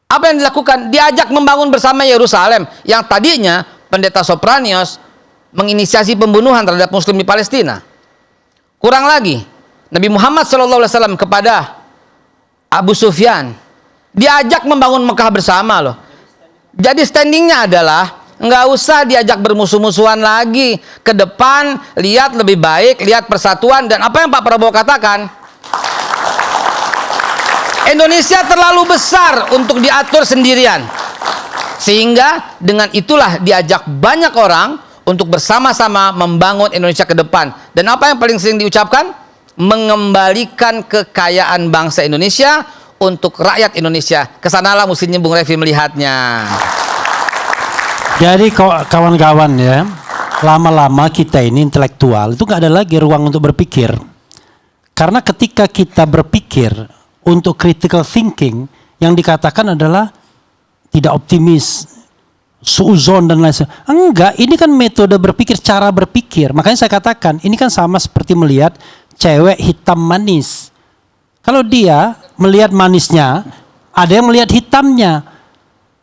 Apa yang dilakukan? Diajak membangun bersama Yerusalem, yang tadinya pendeta Sopranius menginisiasi pembunuhan terhadap Muslim di Palestina. Kurang lagi, Nabi Muhammad SAW kepada Abu Sufyan diajak membangun Mekah bersama loh. Jadi standingnya adalah nggak usah diajak bermusuh-musuhan lagi. Ke depan lihat lebih baik, lihat persatuan. Dan apa yang Pak Prabowo katakan, Indonesia terlalu besar untuk diatur sendirian. Sehingga dengan itulah diajak banyak orang untuk bersama-sama membangun Indonesia ke depan. Dan apa yang paling sering diucapkan? Mengembalikan kekayaan bangsa Indonesia untuk rakyat Indonesia. Kesanalah mestinya Bung Revi melihatnya.
Jadi kawan-kawan ya, lama-lama kita ini intelektual itu gak ada lagi ruang untuk berpikir. Karena ketika kita berpikir untuk critical thinking, yang dikatakan adalah tidak optimis, suuzon dan lain sebagainya. Enggak, ini kan metode berpikir, cara berpikir. Makanya saya katakan, ini kan sama seperti melihat cewek hitam manis. Kalau dia melihat manisnya, ada yang melihat hitamnya.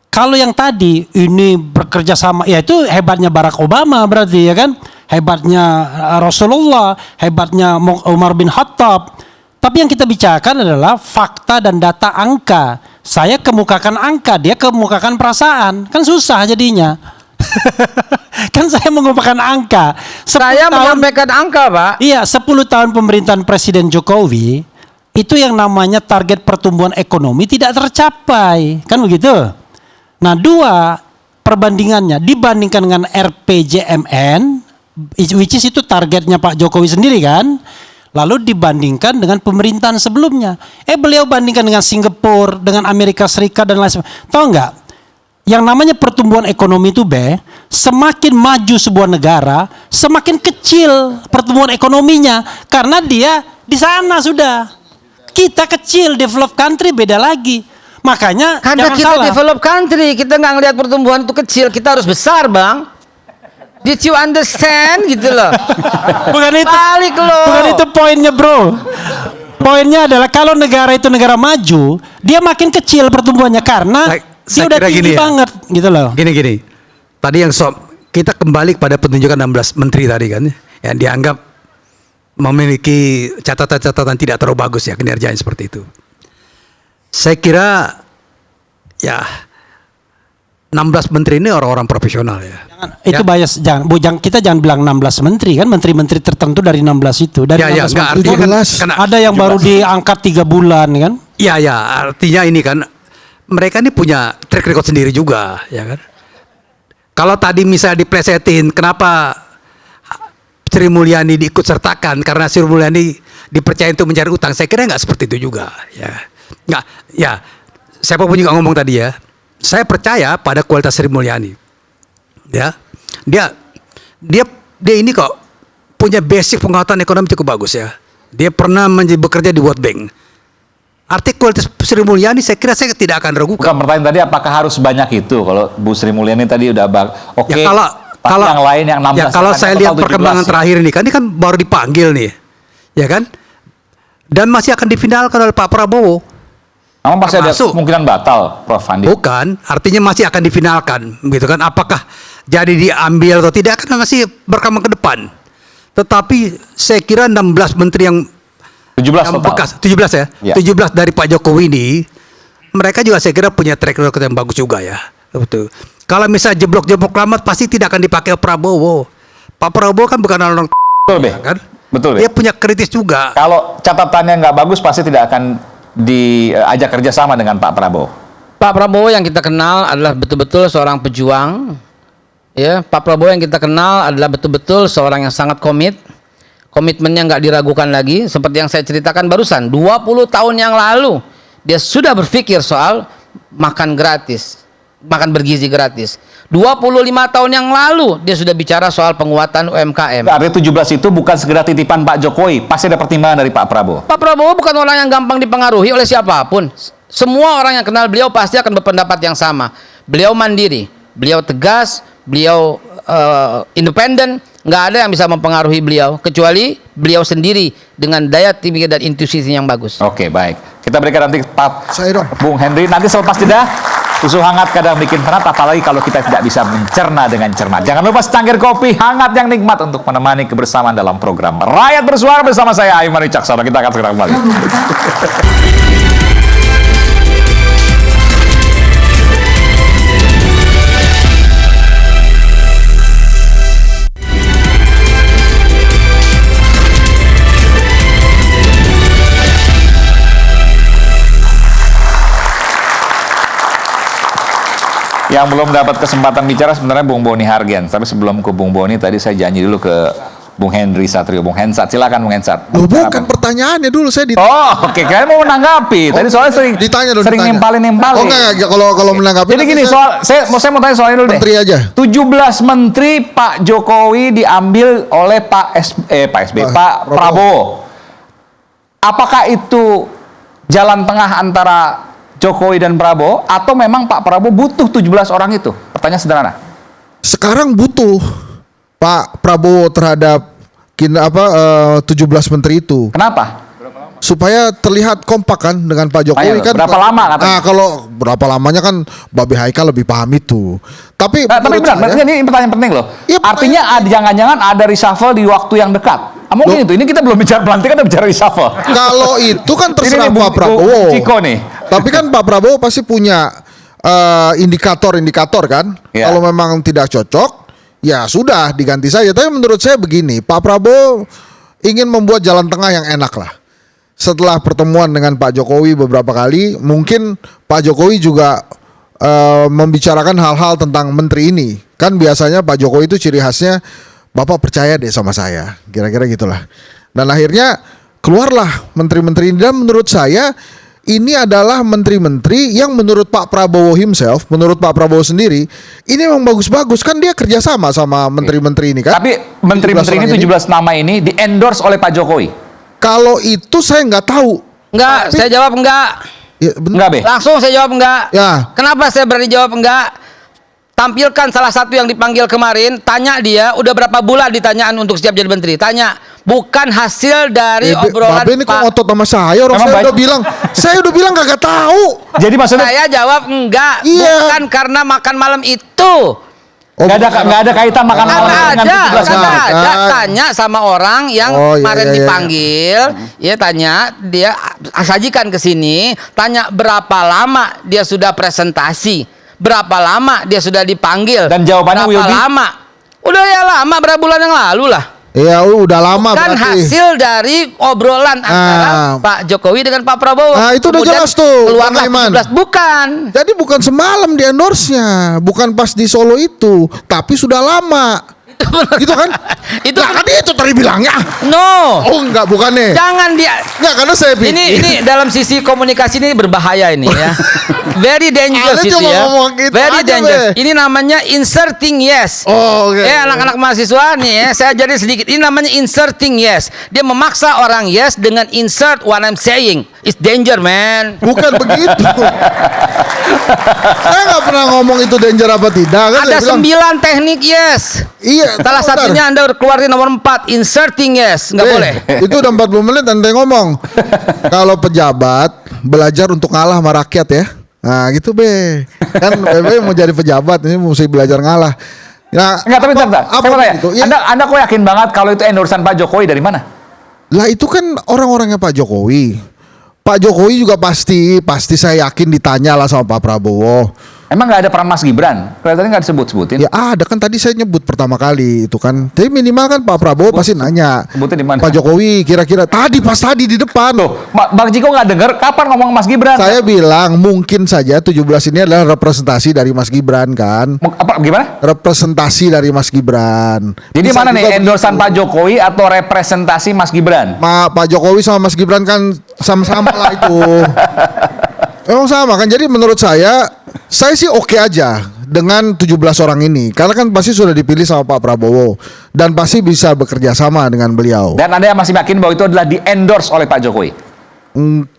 Kalau yang tadi ini bekerja sama, ya itu hebatnya Barack Obama berarti ya kan, hebatnya Rasulullah, hebatnya Umar bin Khattab. Tapi yang kita bicarakan adalah fakta dan data angka. Saya kemukakan angka, dia kemukakan perasaan, kan susah jadinya. Kan saya mengumpulkan angka.
Saya menyampaikan angka, Pak.
Iya, 10 tahun pemerintahan Presiden Jokowi itu yang namanya target pertumbuhan ekonomi tidak tercapai, kan begitu? Nah, 2 perbandingannya dibandingkan dengan RPJMN, which is itu targetnya Pak Jokowi sendiri kan? Lalu dibandingkan dengan pemerintahan sebelumnya. Beliau bandingkan dengan Singapura, dengan Amerika Serikat dan lain sebagainya. Tahu nggak? Yang namanya pertumbuhan ekonomi itu semakin maju sebuah negara, semakin kecil pertumbuhan ekonominya karena dia di sana sudah. Kita kecil, developed country beda lagi. Makanya
karena
jangan
kita
salah.
developed country, kita nggak ngelihat pertumbuhan itu kecil, kita harus besar, Bang. Did you understand gitu loh?
Bukan itu.
Balik loh.
Bukan itu poinnya, Bro. Poinnya adalah kalau negara itu negara maju, dia makin kecil pertumbuhannya karena dia udah tinggi banget gitu loh.
Gini. Tadi yang kita kembali kepada penunjukan 16 menteri tadi kan, yang dianggap memiliki catatan-catatan tidak terlalu bagus ya kinerjanya seperti itu. Saya kira ya 16 menteri ini orang-orang profesional ya.
Itu bias, kita jangan bilang 16 menteri kan, menteri-menteri tertentu dari 16 itu. Dari 16 menteri itu kan ada yang baru diangkat 3 bulan kan?
Iya, artinya ini kan mereka ini punya track record sendiri juga, ya kan. Kalau tadi misalnya diplesetin, kenapa Sri Mulyani diikut sertakan karena Sri Mulyani dipercaya untuk mencari utang? Saya kira nggak seperti itu juga, ya. Nggak, ya. Siapapun juga ngomong tadi ya. Saya percaya pada kualitas Sri Mulyani. Ya, dia ini kok punya basic pengetahuan ekonomi cukup bagus ya. Dia pernah bekerja di World Bank. Artikel Sri Mulyani saya kira saya tidak akan ragukan.
Bukan pertanyaan tadi apakah harus banyak itu? Kalau Bu Sri Mulyani tadi udah oke.
Ya, kalau
yang lain yang 16
ya, kalau saya lihat
17
perkembangan terakhir ini kan baru dipanggil nih, ya kan? Dan masih akan difinalkan oleh Pak Prabowo.
Emang masih ada kemungkinan batal, Prof. Andi?
Bukan, artinya masih akan difinalkan, gitu kan? Apakah jadi diambil atau tidak kan masih berkembang ke depan. Tetapi saya kira 16 menteri yang
17
yang
total.
bekas, 17 ya, 17 dari Pak Jokowi ini, mereka juga saya kira punya track record yang bagus juga ya, betul. Kalau misalnya jeblok-jeblok lama pasti tidak akan dipakai Prabowo. Pak Prabowo kan bukan orang kan?
Betul.
Dia punya kritis juga.
Kalau catatannya nggak bagus pasti tidak akan diajak kerjasama dengan Pak Prabowo.
Pak Prabowo yang kita kenal adalah betul-betul seorang pejuang. Ya, Pak Prabowo yang kita kenal adalah betul-betul seorang yang sangat komitmennya nggak diragukan lagi. Seperti yang saya ceritakan barusan, 20 tahun yang lalu dia sudah berpikir soal makan gratis, makan bergizi gratis. 25 tahun yang lalu dia sudah bicara soal penguatan UMKM.
Artinya 17 itu bukan segera titipan Pak Jokowi, pasti ada pertimbangan dari Pak Prabowo.
Pak Prabowo bukan orang yang gampang dipengaruhi oleh siapapun. Semua orang yang kenal beliau pasti akan berpendapat yang sama. Beliau mandiri, beliau tegas, beliau independen. Nggak ada yang bisa mempengaruhi beliau kecuali beliau sendiri dengan daya pikir dan intuisi yang bagus.
Oke, baik. Kita berikan nanti Pak
Saya dong.
Bung Henry nanti selepas jeda. Susu hangat kadang bikin penat, apalagi kalau kita tidak bisa mencerna dengan cermat. Jangan lupa secangkir kopi hangat yang nikmat untuk menemani kebersamaan dalam program Rakyat Bersuara bersama saya Aiman Wicaksono. Kita akan segera kembali. Yang belum dapat kesempatan bicara sebenarnya Bung Boni Hargen. Tapi sebelum ke Bung Boni, tadi saya janji dulu ke Bung Henry Satrio, Bung Hensat. Silakan Bung Hensat.
Bukan pertanyaannya dulu saya ditanya.
Oh, oke. Kalian mau menanggapi. Tadi soalnya sering nimpalin.
Oh enggak, kalau menanggapi.
Jadi gini, saya mau tanya soal ini dulu deh.
Menteri aja.
17 menteri Pak Jokowi diambil oleh Pak Prabowo. Apakah itu jalan tengah antara Jokowi dan Prabowo atau memang Pak Prabowo butuh 17 orang itu? Pertanyaan sederhana.
Sekarang butuh Pak Prabowo terhadap 17 menteri itu.
Kenapa?
Supaya terlihat kompak kan dengan Pak Jokowi. Kan
berapa lama katanya?
Nah, kalau berapa lamanya kan Babe Haikal lebih paham itu. Tapi
benar, ini pertanyaan penting loh. Ya, artinya jangan-jangan ada reshuffle di waktu yang dekat. Mungkin itu. Ini kita belum bicara pelantikan, udah bicara reshuffle.
Kalau itu kan terserah Pak Prabowo.
Ciko nih.
Tapi kan Pak Prabowo pasti punya indikator kan.
Yeah.
Kalau memang tidak cocok, ya sudah diganti saja. Tapi menurut saya begini, Pak Prabowo ingin membuat jalan tengah yang enak lah. Setelah pertemuan dengan Pak Jokowi beberapa kali, mungkin Pak Jokowi juga membicarakan hal-hal tentang menteri ini. Kan biasanya Pak Jokowi itu ciri khasnya, Bapak percaya deh sama saya, kira-kira gitulah. Dan akhirnya keluarlah menteri-menteri ini. Dan menurut saya ini adalah menteri-menteri yang menurut Pak Prabowo himself, menurut Pak Prabowo sendiri, ini memang bagus-bagus. Kan dia kerjasama sama menteri-menteri ini kan.
Tapi menteri-menteri ini 17 nama ini di-endorse oleh Pak Jokowi.
Kalau itu saya nggak tahu.
Enggak, saya jawab enggak.
Ya,
enggak, Be.
Langsung saya jawab enggak.
Ya.
Kenapa saya berani jawab enggak? Tampilkan salah satu yang dipanggil kemarin, tanya dia udah berapa bulan ditanyaan untuk siap jadi menteri. Tanya, bukan hasil dari obrolan
Babe ini kok ngotot sama saya, orang saya udah bilang kagak tahu.
Jadi maksudnya
saya jawab enggak, bukan karena makan malam itu.
Nggak ada kaitan makan malam dengan 17 nama.
Ada. Tanya sama orang yang kemarin dipanggil, ya tanya dia sajikan ke sini, tanya berapa lama dia sudah presentasi, berapa lama dia sudah dipanggil,
dan jawabannya
berapa lama? Udah ya lama, berapa bulan yang lalu lah.
Ya udah lama
kan
berarti.
Hasil dari obrolan antara Pak Jokowi dengan Pak Prabowo.
Nah itu udah jelas tuh.
Keluarlah 17. Bukan.
Jadi bukan semalam di endorse-nya, bukan pas di Solo itu, tapi sudah lama. Gitu kan?
Itu
kan itu tadi bilangnya.
No.
Oh enggak, bukan nih.
Jangan dia.
Enggak, karena saya pikir.
Ini dalam sisi komunikasi ini berbahaya ini ya. Very dangerous itu ya. Very dangerous. Ini namanya inserting yes.
Oh, oke.
Anak-anak mahasiswa nih ya, saya jadi sedikit. Ini namanya inserting yes. Dia memaksa orang yes dengan insert what I'm saying. It's danger, man.
Bukan begitu. Saya nggak pernah ngomong itu danger apa tidak. Kan
Ada
saya bilang,
9 teknik yes.
Iya.
Salah
bentar.
satunya Anda keluarin nomor 4, inserting yes. Nggak boleh.
Itu udah 40 menit Anda ngomong. Kalau pejabat belajar untuk ngalah sama rakyat ya. Nah gitu be. Kan be mau jadi pejabat ini mesti belajar ngalah. Nah,
Enggak, tapi bentar. Saya mau tanya.
gitu? Ya,
Anda kok yakin banget kalau itu endorsan Pak Jokowi dari mana?
lah itu kan orang-orangnya Pak Jokowi. Pak Jokowi juga pasti saya yakin ditanya lah sama Pak Prabowo.
Emang nggak ada peran Mas Gibran? Kelihatannya nggak disebut-sebutin.
Ya ada kan tadi saya nyebut pertama kali itu kan. Tapi minimal kan Pak Prabowo pasti nanya.
Sebutnya di mana?
Pak Jokowi kira-kira tadi di depan.
Loh, Bang Ciko nggak dengar kapan ngomong Mas Gibran?
Saya bilang mungkin saja 17 ini adalah representasi dari Mas Gibran kan.
Apa gimana?
Representasi dari Mas Gibran.
Jadi
Bisa
mana nih
juga
endorsan
begitu.
Pak Jokowi atau representasi Mas Gibran?
Pak Jokowi sama Mas Gibran kan sama-sama lah itu. Emang sama kan. Jadi menurut saya sih oke aja dengan 17 orang ini. Karena kan pasti sudah dipilih sama Pak Prabowo dan pasti bisa bekerja sama dengan beliau.
Dan Anda masih yakin bahwa itu adalah di-endorse oleh Pak Jokowi?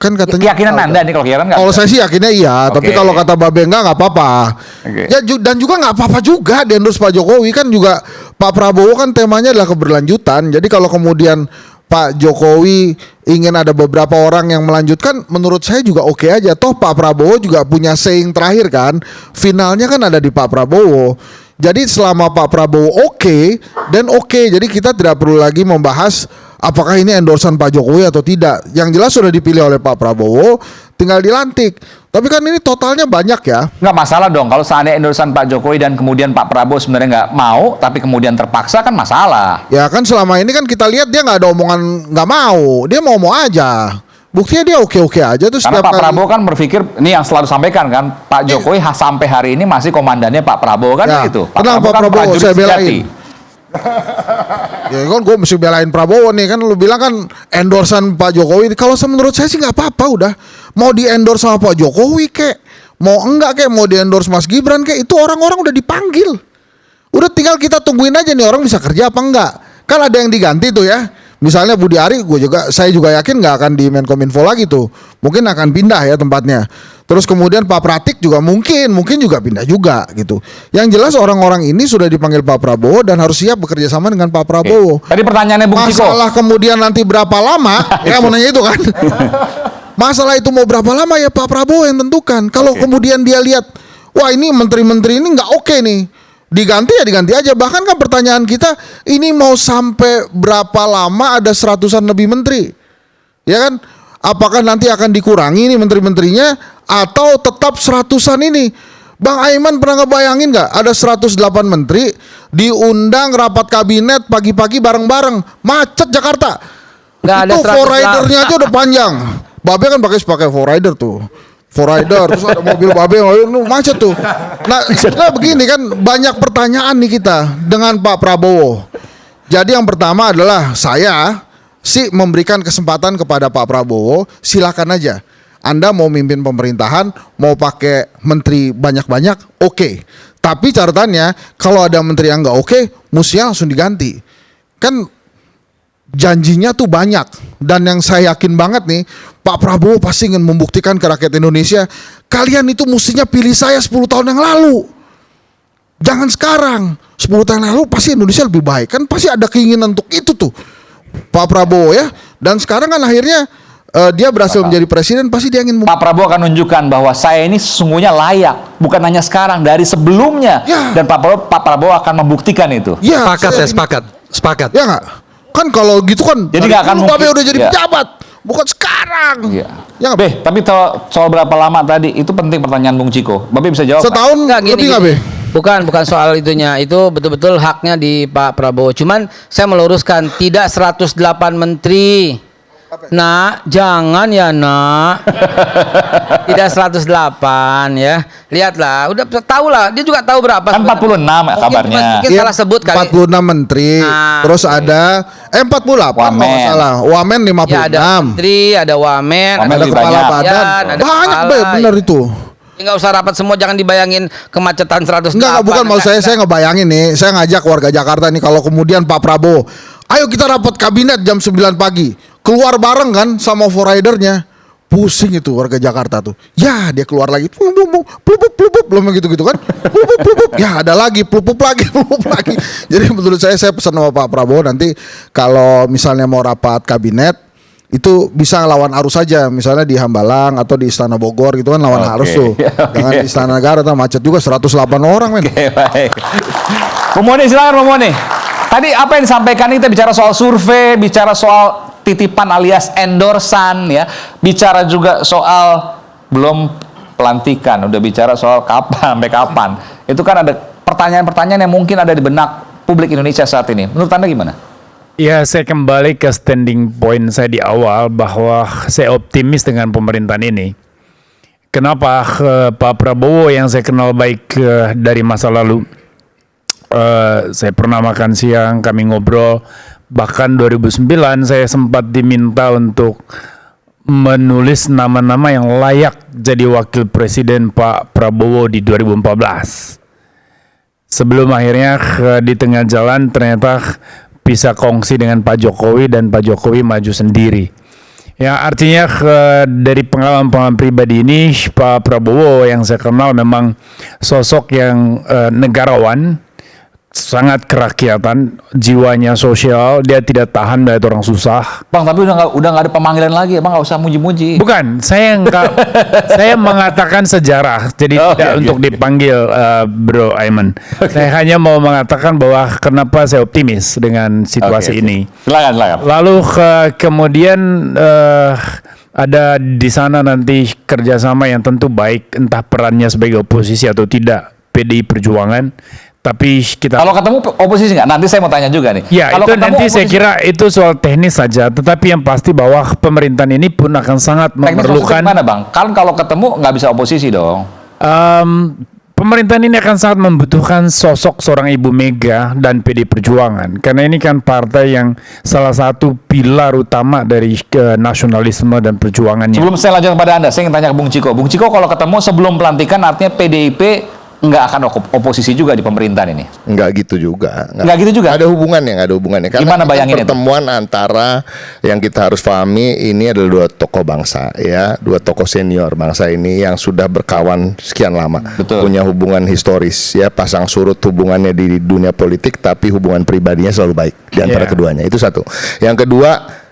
Kan katanya
keyakinan Anda nih, kalau keyakinan nggak?
Kalau saya sih yakinnya iya, tapi
Oke.
kalau kata Babe nggak apa-apa.
Oke.
Ya dan juga nggak apa-apa juga di endorse Pak Jokowi kan juga Pak Prabowo kan temanya adalah keberlanjutan. Jadi kalau kemudian Pak Jokowi ingin ada beberapa orang yang melanjutkan, menurut saya juga oke aja. Toh Pak Prabowo juga punya saying terakhir kan, finalnya kan ada di Pak Prabowo. Jadi selama Pak Prabowo oke, dan oke. Jadi kita tidak perlu lagi membahas apakah ini endorsan Pak Jokowi atau tidak. Yang jelas sudah dipilih oleh Pak Prabowo, tinggal dilantik. Tapi kan ini totalnya banyak ya.
Nggak masalah dong kalau seandainya endorsan Pak Jokowi dan kemudian Pak Prabowo sebenarnya nggak mau, tapi kemudian terpaksa, kan masalah.
Ya kan selama ini kan kita lihat dia nggak ada omongan nggak mau, dia mau aja. Buktinya dia oke-oke aja tuh.
Karena
setiap
Pak
kali.
Prabowo kan berpikir, ini yang selalu sampaikan kan, Pak Jokowi sampai hari ini masih komandannya Pak Prabowo kan
Ya,
gitu.
kenapa Pak
kan
Prabowo
prajurit
saya
sejati.
belain? Ya kan gue mesti belain Prabowo nih kan, lu bilang kan endorsan Pak Jokowi. Kalau menurut saya sih nggak apa-apa, udah mau di endorse sama Pak Jokowi kek, mau enggak kek, mau di endorse Mas Gibran kek, itu orang-orang udah dipanggil. Udah tinggal kita tungguin aja nih orang bisa kerja apa enggak. Kan ada yang diganti tuh ya. Misalnya Budi Ari, saya juga yakin nggak akan di Menkominfo lagi tuh. Mungkin akan pindah ya tempatnya. Terus kemudian Pak Pratik juga mungkin juga pindah juga gitu. Yang jelas orang-orang ini sudah dipanggil Pak Prabowo dan harus siap bekerja sama dengan Pak Prabowo.
Tadi pertanyaannya Bung Ciko.
Masalah kemudian nanti berapa lama? Ya mau nanya itu kan. Masalah itu mau berapa lama ya Pak Prabowo yang tentukan. Kalau kemudian dia lihat, wah ini menteri-menteri ini nggak oke nih, diganti ya diganti aja. Bahkan kan pertanyaan kita, ini mau sampai berapa lama ada 100-an lebih menteri? Ya kan? Apakah nanti akan dikurangi nih menteri-menterinya atau tetap 100-an ini? Bang Aiman pernah ngebayangin nggak ada 108 menteri diundang rapat kabinet pagi-pagi bareng-bareng, macet Jakarta.
Nggak ada
Itu
108.
forridernya aja udah panjang. Babe kan pakai forrider tuh. Forrider terus ada mobil Babe macet tuh. Nah, sebenarnya begini kan, banyak pertanyaan nih kita dengan Pak Prabowo. Jadi yang pertama adalah saya sih memberikan kesempatan kepada Pak Prabowo, silakan aja. Anda mau mimpin pemerintahan, mau pakai menteri banyak-banyak, oke. Tapi catatannya kalau ada menteri yang nggak oke, mestinya langsung diganti. Kan janjinya tuh banyak, dan yang saya yakin banget nih, Pak Prabowo pasti ingin membuktikan ke rakyat Indonesia, kalian itu mestinya pilih saya 10 tahun yang lalu. Jangan sekarang. 10 tahun yang lalu pasti Indonesia lebih baik. Kan pasti ada keinginan untuk itu tuh Pak Prabowo ya. Dan sekarang kan akhirnya dia berhasil menjadi presiden, pasti dia ingin
Pak Prabowo akan menunjukkan bahwa saya ini sesungguhnya layak, bukan hanya sekarang, dari sebelumnya. Dan Pak Prabowo akan membuktikan itu.
Ya,
sepakat.
Ya nggak? Kan kalau gitu kan
jadi nggak akan
dulu
mungkin
Babe udah jadi
ya.
pejabat, bukan sekarang.
Iya.
Ya,
Be, tapi soal berapa lama tadi itu penting pertanyaan Bung Ciko. Babe bisa jawab.
Setahun
Nggak, gini,
lebih nggak Be?
Bukan soal itunya. Itu betul-betul haknya di Pak Prabowo. Cuman saya meluruskan, tidak 108 menteri. Nak, jangan ya nak. Tidak 108 ya. Lihatlah, udah tahu lah. Dia juga tahu berapa.
Kan 46 kabarnya.
Mungkin salah sebut kali.
46 menteri. Terus ada 48 kalau nggak salah. Wamen 56.
Ya, ada menteri, ada wamen,
Ada kepala badan.
ada
Banyak
kepala.
Be, bener itu.
Nggak usah rapat semua, jangan dibayangin kemacetan 108.
Enggak, bukan mau saya ngebayangin nih. Saya ngajak warga Jakarta nih, kalau kemudian Pak Prabowo, ayo kita rapat kabinet jam 9 pagi. Keluar bareng kan sama forridernya. pusing itu warga Jakarta tuh. Ya dia keluar lagi, belum gitu kan. Ya ada lagi, plup lagi. Jadi menurut saya pesan sama Pak Prabowo nanti kalau misalnya mau rapat kabinet itu bisa lawan arus saja, misalnya di Hambalang atau di Istana Bogor gitu kan lawan arus tuh. Jangan di Istana Negara tuh macet juga 108 orang men.
Baik. Momone silakan Momone. Tadi apa yang disampaikan kita bicara soal survei, bicara soal titipan alias endorsan ya, bicara juga soal belum pelantikan, udah bicara soal kapan sampai kapan. Itu kan ada pertanyaan-pertanyaan yang mungkin ada di benak publik Indonesia saat ini. Menurut Anda gimana?
Ya, saya kembali ke standing point saya di awal bahwa saya optimis dengan pemerintahan ini. Kenapa? Pak Prabowo yang saya kenal baik dari masa lalu, saya pernah makan siang, kami ngobrol. Bahkan 2009 saya sempat diminta untuk menulis nama-nama yang layak jadi wakil presiden Pak Prabowo di 2014. Sebelum akhirnya di tengah jalan ternyata bisa kongsi dengan Pak Jokowi dan Pak Jokowi maju sendiri. Ya artinya dari pengalaman pribadi ini Pak Prabowo yang saya kenal memang sosok yang negarawan, sangat kerakyatan, jiwanya sosial, dia tidak tahan dari orang susah.
Bang, tapi udah nggak ada pemanggilan lagi, Bang, nggak usah muji-muji.
Bukan, saya mengatakan sejarah, jadi tidak untuk dipanggil Bro Aiman. Saya hanya mau mengatakan bahwa kenapa saya optimis dengan situasi ini.
Silakan.
Lalu kemudian ada di sana nanti kerjasama yang tentu baik, entah perannya sebagai oposisi atau tidak, PDI Perjuangan. Tapi kita
kalau ketemu oposisi nggak? Nanti saya mau tanya juga nih.
Ya, kalau itu nanti oposisi, saya kira itu soal teknis saja. Tetapi yang pasti bahwa pemerintahan ini pun akan sangat memerlukan.
Gimana bang? Kalau ketemu nggak bisa oposisi dong.
Pemerintahan ini akan sangat membutuhkan sosok seorang Ibu Mega dan PD Perjuangan. Karena ini kan partai yang salah satu pilar utama dari nasionalisme dan perjuangannya.
Sebelum saya lanjut pada Anda, saya ingin tanya ke Bung Ciko. Bung Ciko, kalau ketemu sebelum pelantikan artinya PDIP nggak akan oposisi juga di pemerintahan ini?
Nggak gitu juga.
Nggak gitu juga?
Ada hubungannya. Karena
gimana bayangin
pertemuan itu? Antara yang kita harus pahami ini adalah dua tokoh bangsa, ya, dua tokoh senior bangsa ini yang sudah berkawan sekian lama.
Betul.
Punya hubungan historis, ya, pasang surut hubungannya di dunia politik, tapi hubungan pribadinya selalu baik di antara keduanya. Itu satu. Yang kedua,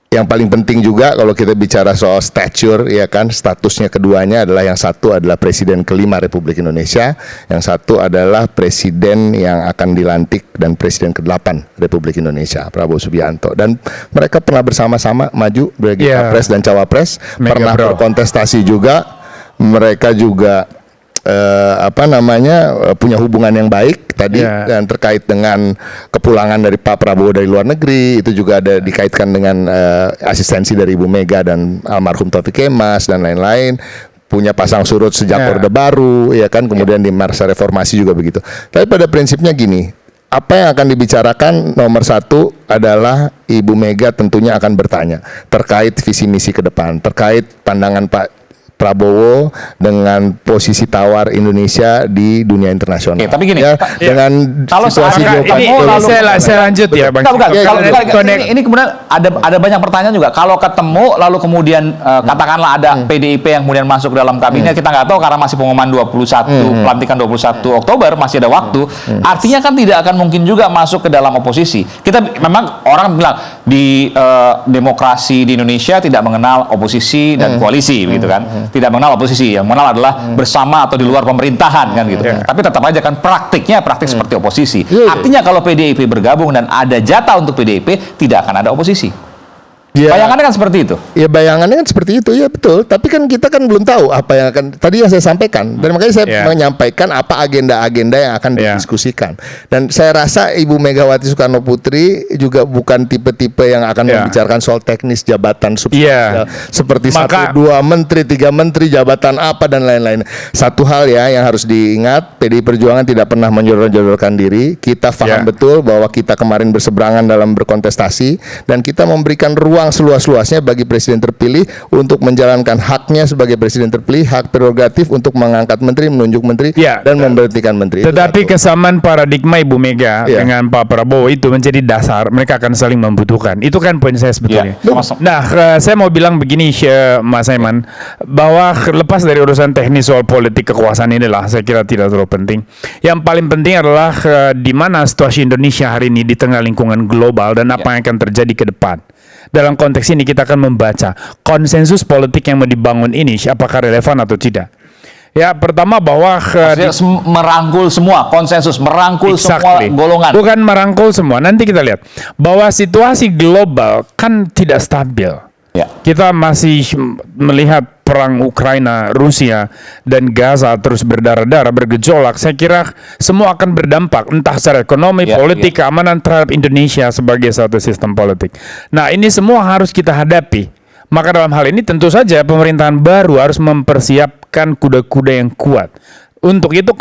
yang paling penting juga kalau kita bicara soal stature, ya kan, statusnya keduanya adalah yang satu adalah presiden kelima Republik Indonesia, yang satu adalah presiden yang akan dilantik dan presiden ke-8 Republik Indonesia, Prabowo Subianto. Dan mereka pernah bersama-sama maju sebagai capres dan cawapres, pernah berkontestasi juga, mereka juga punya hubungan yang baik tadi, dan terkait dengan kepulangan dari Pak Prabowo dari luar negeri itu juga ada dikaitkan dengan asistensi dari Ibu Mega dan almarhum Taufik Kemas dan lain-lain, punya pasang surut sejak Orde Baru, ya kan, kemudian di masa reformasi juga begitu. Tapi pada prinsipnya gini, apa yang akan dibicarakan nomor satu adalah Ibu Mega tentunya akan bertanya terkait visi misi ke depan, terkait pandangan Pak Prabowo dengan posisi tawar Indonesia di dunia internasional.
Oke, tapi gini,
dengan
kalau
situasi
ini saya lanjut ya, Bang.
Ini kemudian ada banyak pertanyaan juga. Kalau ketemu lalu kemudian katakanlah ada PDIP yang kemudian masuk ke dalam kabinet, kita nggak tahu karena masih pengumuman 21 pelantikan 21 Oktober, masih ada waktu. Artinya kan tidak akan mungkin juga masuk ke dalam oposisi. Kita memang orang bilang di demokrasi di Indonesia tidak mengenal oposisi dan koalisi, begitu kan? Tidak mengenal oposisi, yang mengenal adalah bersama atau di luar pemerintahan kan gitu. Tapi tetap aja kan praktiknya seperti oposisi. Artinya kalau PDIP bergabung dan ada jatah untuk PDIP, tidak akan ada oposisi. Bayangannya kan seperti itu.
Ya bayangannya kan seperti itu, ya betul. Tapi kan kita kan belum tahu apa yang akan, tadi yang saya sampaikan. Dan makanya saya menyampaikan apa agenda-agenda yang akan didiskusikan. Dan saya rasa Ibu Megawati Soekarno Putri juga bukan tipe-tipe yang akan membicarakan soal teknis jabatan substansial seperti 1, 2 menteri, 3 menteri, jabatan apa dan lain-lain. Satu hal ya yang harus diingat, PDI Perjuangan tidak pernah menjodoh-jodohkan diri. Kita paham betul bahwa kita kemarin berseberangan dalam berkontestasi dan kita memberikan ruang ruang seluas-luasnya bagi presiden terpilih untuk menjalankan haknya sebagai presiden terpilih, hak prerogatif untuk mengangkat menteri, menunjuk menteri, dan memberhentikan menteri.
Tetapi kesamaan paradigma Ibu Mega dengan Pak Prabowo itu menjadi dasar mereka akan saling membutuhkan. Itu kan poin saya sebetulnya. Nah, saya mau bilang begini, Mas Aiman, bahwa lepas dari urusan teknis soal politik kekuasaan inilah, saya kira tidak terlalu penting. Yang paling penting adalah di mana situasi Indonesia hari ini di tengah lingkungan global dan apa yang akan terjadi ke depan. Dalam konteks ini kita akan membaca konsensus politik yang mau dibangun ini apakah relevan atau tidak. Ya, pertama bahwa
merangkul semua, konsensus merangkul semua golongan.
Bukan merangkul semua. Nanti kita lihat bahwa situasi global kan tidak stabil. Kita masih melihat perang Ukraina, Rusia, dan Gaza terus berdarah-darah, bergejolak. Saya kira semua akan berdampak, entah secara ekonomi, politik, keamanan terhadap Indonesia sebagai satu sistem politik. Nah, ini semua harus kita hadapi. Maka dalam hal ini tentu saja pemerintahan baru harus mempersiapkan kuda-kuda yang kuat. Untuk itu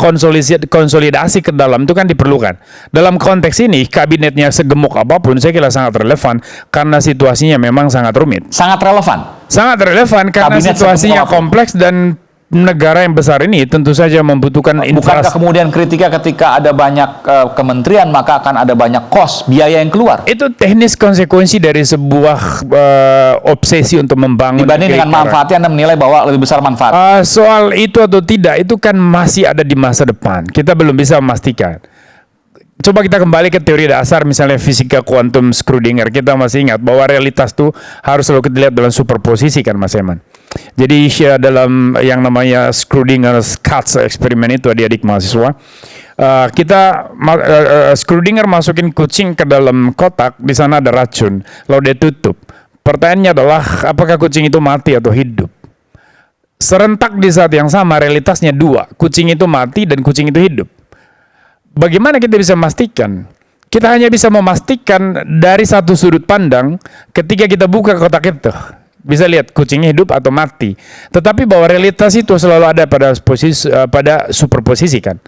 konsolidasi ke dalam itu kan diperlukan. Dalam konteks ini kabinetnya segemuk apapun saya kira sangat relevan karena situasinya memang sangat rumit.
Sangat relevan. Sangat
relevan karena kabinet situasinya kompleks dan negara yang besar ini tentu saja membutuhkan
Bukankah kemudian kritika ketika ada banyak kementerian maka akan ada banyak kos, biaya yang keluar?
Itu teknis konsekuensi dari sebuah obsesi untuk membangun.
Dibanding dengan manfaatnya, Anda menilai bahwa lebih besar manfaat?
Soal itu atau tidak, itu kan masih ada di masa depan. Kita belum bisa memastikan. Coba kita kembali ke teori dasar misalnya fisika kuantum Schrödinger. Kita masih ingat bahwa realitas itu harus selalu dilihat dalam superposisi kan Mas Eman. Jadi dalam yang namanya Schrödinger's Cats eksperimen itu adik-adik mahasiswa, Schrödinger masukin kucing ke dalam kotak, di sana ada racun, lalu dia tutup. Pertanyaannya adalah apakah kucing itu mati atau hidup? Serentak di saat yang sama realitasnya dua, kucing itu mati dan kucing itu hidup. Bagaimana kita bisa memastikan? Kita hanya bisa memastikan dari satu sudut pandang ketika kita buka kotak itu. Bisa lihat kucingnya hidup atau mati. Tetapi bahwa realitas itu selalu ada pada superposisi kan.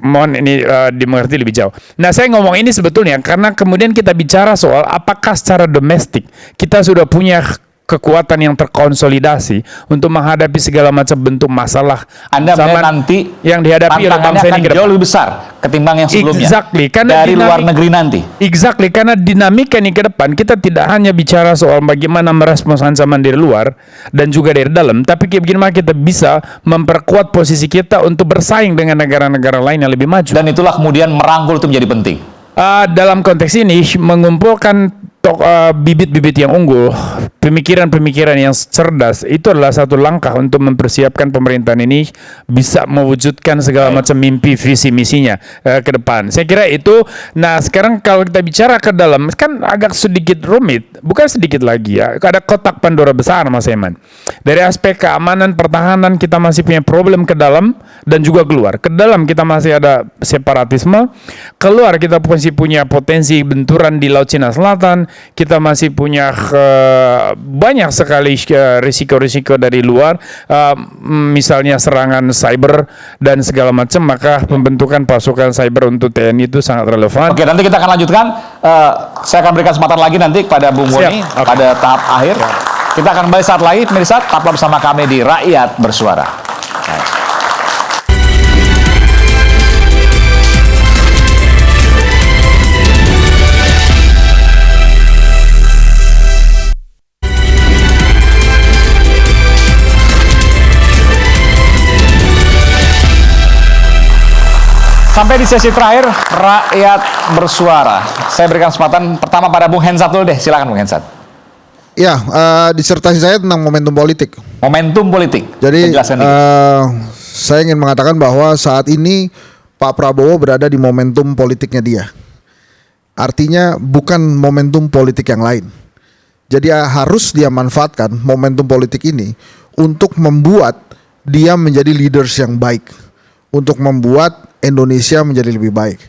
Mohon ini dimengerti lebih jauh. Nah, saya ngomong ini sebetulnya karena kemudian kita bicara soal apakah secara domestik kita sudah punya kekuatan yang terkonsolidasi untuk menghadapi segala macam bentuk masalah
Anda nanti
yang dihadapi oleh bangsa ini
jauh lebih besar ketimbang yang sebelumnya.
Exactly, karena
dari luar negeri nanti.
Exactly, karena dinamika ini ke depan kita tidak hanya bicara soal bagaimana merespons ancaman dari luar dan juga dari dalam, tapi bagaimana kita bisa memperkuat posisi kita untuk bersaing dengan negara-negara lain yang lebih maju.
Dan itulah kemudian merangkul itu menjadi penting.
Dalam konteks ini mengumpulkan bibit-bibit yang unggul, pemikiran-pemikiran yang cerdas itu adalah satu langkah untuk mempersiapkan pemerintahan ini bisa mewujudkan segala macam mimpi, visi, misinya ke depan. Saya kira itu. Nah, sekarang kalau kita bicara ke dalam kan agak sedikit rumit, bukan sedikit lagi ya. Ada kotak Pandora besar Mas Eman. Dari aspek keamanan, pertahanan kita masih punya problem ke dalam dan juga keluar. Ke dalam kita masih ada separatisme, keluar kita masih punya potensi benturan di Laut Cina Selatan. Kita masih punya banyak sekali risiko-risiko dari luar, misalnya serangan cyber dan segala macam. Maka pembentukan pasukan cyber untuk TNI itu sangat relevan.
Oke, nanti kita akan lanjutkan. Saya akan berikan kesempatan lagi nanti kepada Bung Boni pada tahap akhir. Kita akan kembali saat lagi, pemirsa. Tetaplah bersama kami di Rakyat Bersuara. Sampai di sesi terakhir Rakyat Bersuara. Saya berikan kesempatan pertama pada Bung Hensat dulu deh. Silakan Bung Hensat.
Ya, disertasi saya tentang momentum politik.
Momentum politik.
Jadi saya ingin mengatakan bahwa saat ini Pak Prabowo berada di momentum politiknya dia. Artinya bukan momentum politik yang lain. Jadi harus dia manfaatkan momentum politik ini untuk membuat dia menjadi leaders yang baik, untuk membuat Indonesia menjadi lebih baik.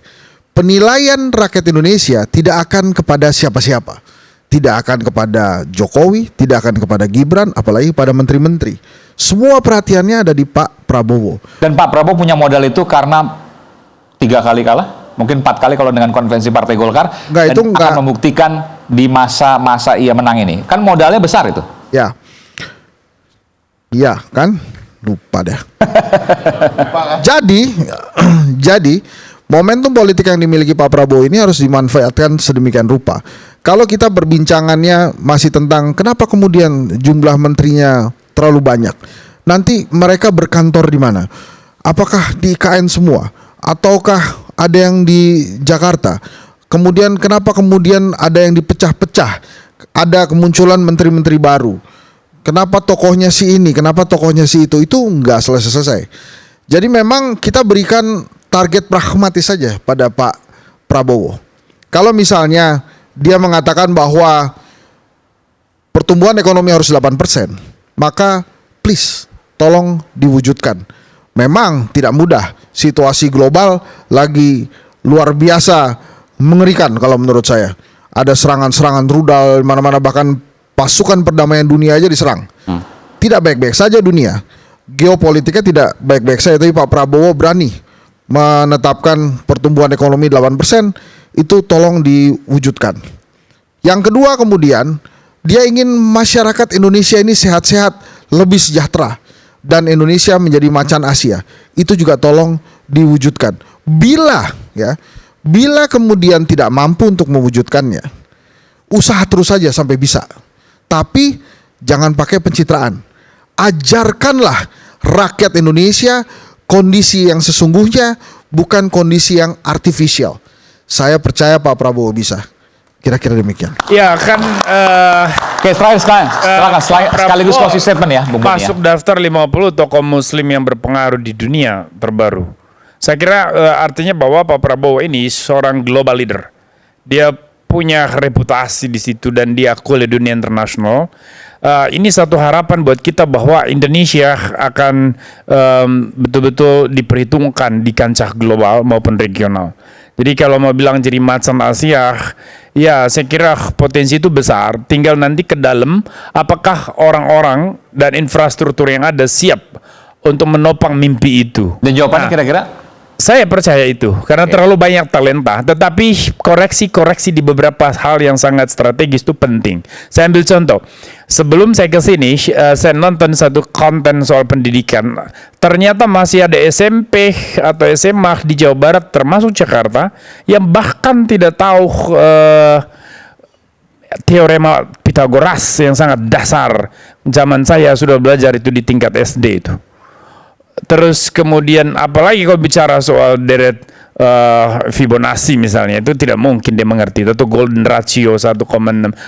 Penilaian rakyat Indonesia tidak akan kepada siapa-siapa, tidak akan kepada Jokowi, tidak akan kepada Gibran, apalagi pada menteri-menteri. Semua perhatiannya ada di Pak Prabowo.
Dan Pak Prabowo punya modal itu karena 3 kali kalah, mungkin 4 kali kalau dengan konvensi Partai Golkar.
Akan
membuktikan di masa-masa ia menang ini? Kan modalnya besar itu.
Ya. Iya kan? Lupa deh. Jadi momentum politik yang dimiliki Pak Prabowo ini harus dimanfaatkan sedemikian rupa. Kalau kita berbincangannya masih tentang kenapa kemudian jumlah menterinya terlalu banyak, nanti mereka berkantor di mana? Apakah di IKN semua? Ataukah ada yang di Jakarta? Kemudian kenapa kemudian ada yang dipecah-pecah? Ada kemunculan menteri-menteri baru. Kenapa tokohnya si ini, kenapa tokohnya si itu nggak selesai-selesai. Jadi memang kita berikan target pragmatis saja pada Pak Prabowo. Kalau misalnya dia mengatakan bahwa pertumbuhan ekonomi harus 8%, maka please tolong diwujudkan. Memang tidak mudah, situasi global lagi luar biasa mengerikan kalau menurut saya. Ada serangan-serangan rudal mana-mana, bahkan pasukan perdamaian dunia aja diserang. Tidak baik-baik saja dunia. Geopolitiknya tidak baik-baik saja, tapi Pak Prabowo berani menetapkan pertumbuhan ekonomi 8%, itu tolong diwujudkan. Yang kedua kemudian, dia ingin masyarakat Indonesia ini sehat-sehat, lebih sejahtera, dan Indonesia menjadi macan Asia. Itu juga tolong diwujudkan. Bila kemudian tidak mampu untuk mewujudkannya, usaha terus saja sampai bisa. Tapi jangan pakai pencitraan. Ajarkanlah rakyat Indonesia kondisi yang sesungguhnya, bukan kondisi yang artifisial. Saya percaya Pak Prabowo bisa. Kira-kira demikian.
Ya kan.
Oke, silakan sekaligus closing statement ya, Bung Boni.
Masuk daftar 50 tokoh Muslim yang berpengaruh di dunia terbaru. Saya kira artinya bahwa Pak Prabowo ini seorang global leader. Dia punya reputasi di situ dan diakui oleh dunia internasional. Ini satu harapan buat kita bahwa Indonesia akan betul-betul diperhitungkan di kancah global maupun regional. Jadi kalau mau bilang jadi macan Asia, ya saya kira potensi itu besar. Tinggal nanti ke dalam, apakah orang-orang dan infrastruktur yang ada siap untuk menopang mimpi itu.
Dan jawabannya kira-kira?
Saya percaya itu, karena terlalu banyak talenta. Tetapi koreksi-koreksi di beberapa hal yang sangat strategis itu penting. Saya ambil contoh. Sebelum saya ke sini, saya nonton satu konten soal pendidikan. Ternyata masih ada SMP atau SMA di Jawa Barat, termasuk Jakarta, yang bahkan tidak tahu teorema Pitagoras yang sangat dasar. Zaman saya sudah belajar itu di tingkat SD itu. Terus kemudian apalagi kalau bicara soal deret Fibonacci misalnya, itu tidak mungkin dia mengerti. Atau golden ratio 1,6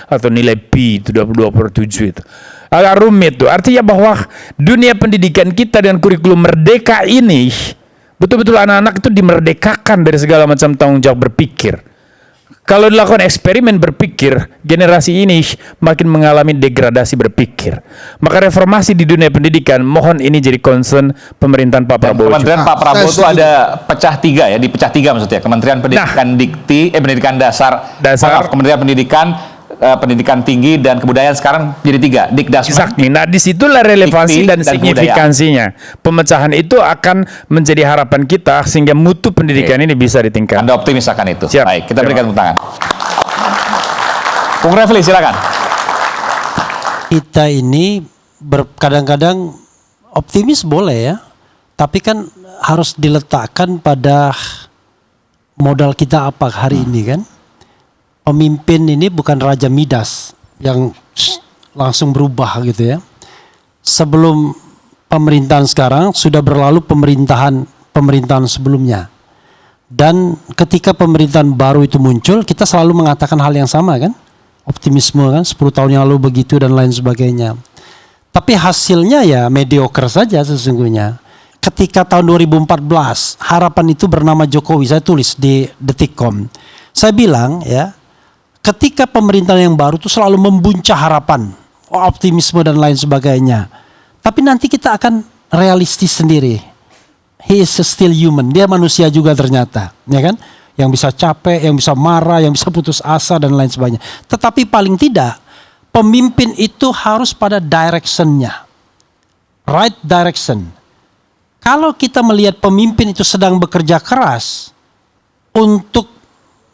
atau nilai pi itu 27 itu. Agak rumit tuh. Artinya bahwa dunia pendidikan kita dengan kurikulum merdeka ini betul-betul anak-anak itu dimerdekakan dari segala macam tanggung jawab berpikir. Kalau dilakukan eksperimen berpikir, generasi ini makin mengalami degradasi berpikir. Maka reformasi di dunia pendidikan, mohon ini jadi concern pemerintahan Pak Prabowo.
Kementerian Pak Prabowo itu ada pecah tiga ya, dipecah tiga maksudnya. Kementerian Pendidikan Pendidikan Dasar. Kementerian Pendidikan Tinggi dan Kebudayaan sekarang jadi tiga, Dikdasmen.
Nah disitulah relevansi dan signifikansinya. Pemecahan itu akan menjadi harapan kita sehingga mutu pendidikan ini bisa ditingkatkan.
Anda optimis akan itu.
Siap.
Baik, kita berikan tepuk tangan. Bung Refli, silakan.
Kita ini kadang-kadang optimis boleh ya, tapi kan harus diletakkan pada modal kita apa hari ini kan. Pemimpin ini bukan Raja Midas yang langsung berubah gitu ya. Sebelum pemerintahan sekarang sudah berlalu pemerintahan sebelumnya. Dan ketika pemerintahan baru itu muncul, kita selalu mengatakan hal yang sama kan. Optimisme kan, 10 tahun yang lalu begitu dan lain sebagainya. Tapi hasilnya ya mediocre saja sesungguhnya. Ketika tahun 2014 harapan itu bernama Jokowi, saya tulis di Detikcom. Saya bilang ya, ketika pemerintahan yang baru itu selalu membuncah harapan, optimisme dan lain sebagainya. Tapi nanti kita akan realistis sendiri. He is still human, dia manusia juga ternyata, ya kan? Yang bisa capek, yang bisa marah, yang bisa putus asa dan lain sebagainya. Tetapi paling tidak, pemimpin itu harus pada directionnya, right direction. Kalau kita melihat pemimpin itu sedang bekerja keras untuk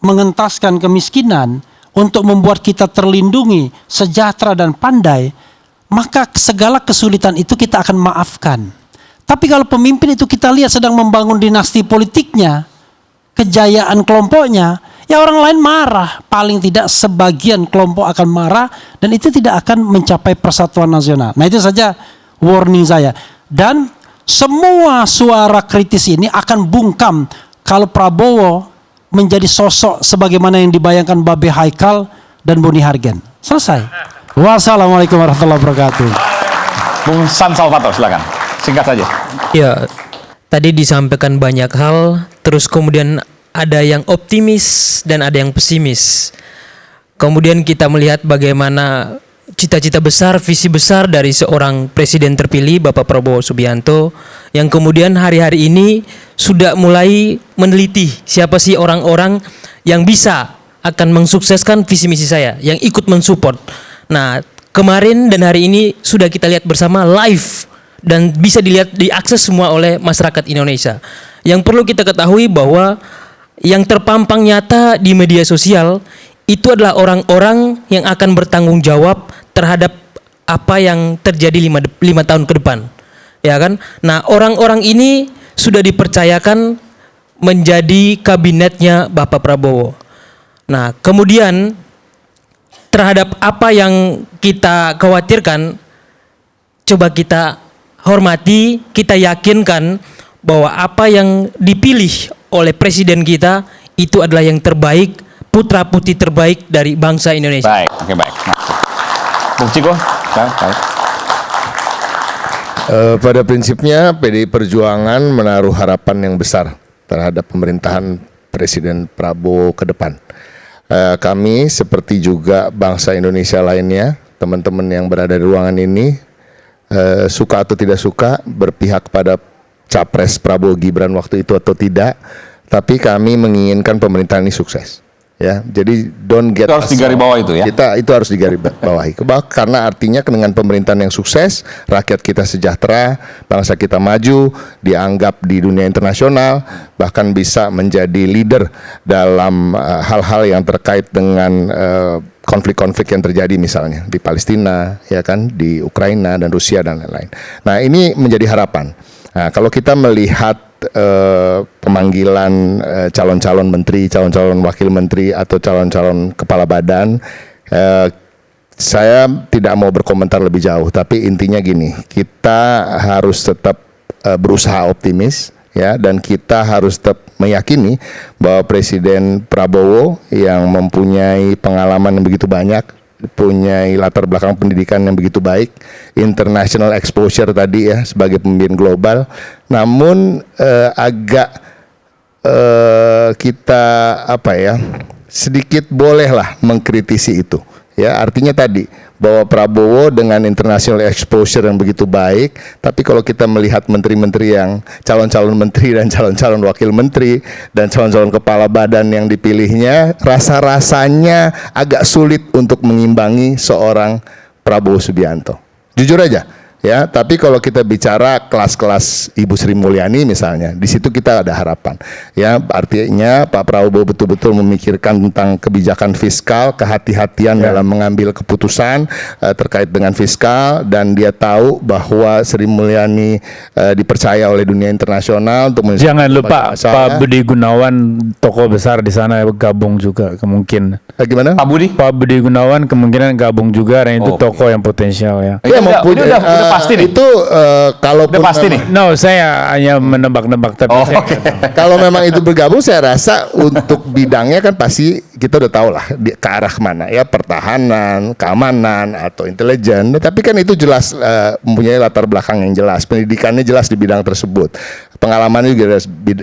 mengentaskan kemiskinan, untuk membuat kita terlindungi, sejahtera dan pandai, maka segala kesulitan itu kita akan maafkan. Tapi kalau pemimpin itu kita lihat sedang membangun dinasti politiknya, kejayaan kelompoknya, ya orang lain marah. Paling tidak sebagian kelompok akan marah dan itu tidak akan mencapai persatuan nasional. Nah itu saja warning saya. Dan semua suara kritis ini akan bungkam kalau Prabowo menjadi sosok sebagaimana yang dibayangkan Babe Haikal dan Boni Hargen. Selesai. Wassalamualaikum warahmatullahi wabarakatuh.
Bung San Salvator, silakan. Singkat saja.
Ya, tadi disampaikan banyak hal, terus kemudian ada yang optimis dan ada yang pesimis. Kemudian kita melihat bagaimana cita-cita besar, visi besar dari seorang presiden terpilih, Bapak Prabowo Subianto, yang kemudian hari-hari ini sudah mulai meneliti siapa sih orang-orang yang bisa akan mensukseskan visi misi saya, yang ikut mensupport. Nah, kemarin dan hari ini sudah kita lihat bersama live dan bisa dilihat, diakses semua oleh masyarakat Indonesia. Yang perlu kita ketahui bahwa yang terpampang nyata di media sosial itu adalah orang-orang yang akan bertanggung jawab terhadap apa yang terjadi 5 tahun ke depan, ya kan? Nah, orang-orang ini sudah dipercayakan menjadi kabinetnya Bapak Prabowo. Nah, kemudian terhadap apa yang kita khawatirkan, coba kita hormati, kita yakinkan bahwa apa yang dipilih oleh presiden kita itu adalah yang terbaik, putra-putri terbaik dari bangsa Indonesia.
Baik, oke, baik. Bung Ciko, baik.
Pada prinsipnya PDI Perjuangan menaruh harapan yang besar terhadap pemerintahan Presiden Prabowo ke depan. Kami seperti juga bangsa Indonesia lainnya, teman-teman yang berada di ruangan ini, suka atau tidak suka berpihak pada Capres Prabowo Gibran waktu itu atau tidak, tapi kami menginginkan pemerintahan ini sukses. Ya, jadi don't get
itu harus digarisbawahi itu ya.
Itu harus digarisbawahi. Karena artinya dengan pemerintahan yang sukses, rakyat kita sejahtera, bangsa kita maju, dianggap di dunia internasional, bahkan bisa menjadi leader dalam hal-hal yang terkait dengan konflik-konflik yang terjadi misalnya di Palestina, ya kan, di Ukraina dan Rusia dan lain-lain. Nah, ini menjadi harapan. Nah, kalau kita melihat pemanggilan calon-calon menteri, calon-calon wakil menteri atau calon-calon kepala badan, saya tidak mau berkomentar lebih jauh, tapi intinya gini, kita harus tetap berusaha optimis, ya, dan kita harus tetap meyakini bahwa Presiden Prabowo yang mempunyai pengalaman yang begitu banyak, punya latar belakang pendidikan yang begitu baik, international exposure tadi ya sebagai pemimpin global, namun agak kita sedikit bolehlah mengkritisi itu. Ya, artinya tadi bahwa Prabowo dengan international exposure yang begitu baik, tapi kalau kita melihat menteri-menteri yang calon-calon menteri dan calon-calon wakil menteri dan calon-calon kepala badan yang dipilihnya, rasa-rasanya agak sulit untuk mengimbangi seorang Prabowo Subianto. Jujur aja. Ya, tapi kalau kita bicara kelas-kelas Ibu Sri Mulyani misalnya, di situ kita ada harapan. Ya, artinya Pak Prabowo betul-betul memikirkan tentang kebijakan fiskal, kehati-hatian dalam mengambil keputusan terkait dengan fiskal, dan dia tahu bahwa Sri Mulyani dipercaya oleh dunia internasional untuk
jangan lupa Pak Budi Gunawan, tokoh besar di sana gabung juga kemungkinan.
Gimana?
Pak Budi Gunawan kemungkinan gabung juga, dan itu tokoh yang potensial ya.
Ya, udah pasti nih. Itu kalaupun
pasti nih. No, saya hanya menebak-nebak tapi
kalau memang itu bergabung, saya rasa untuk bidangnya kan pasti kita udah tahu lah ke arah mana ya, pertahanan, keamanan atau intelijen. Tapi kan itu jelas mempunyai latar belakang yang jelas, pendidikannya jelas di bidang tersebut, pengalamannya juga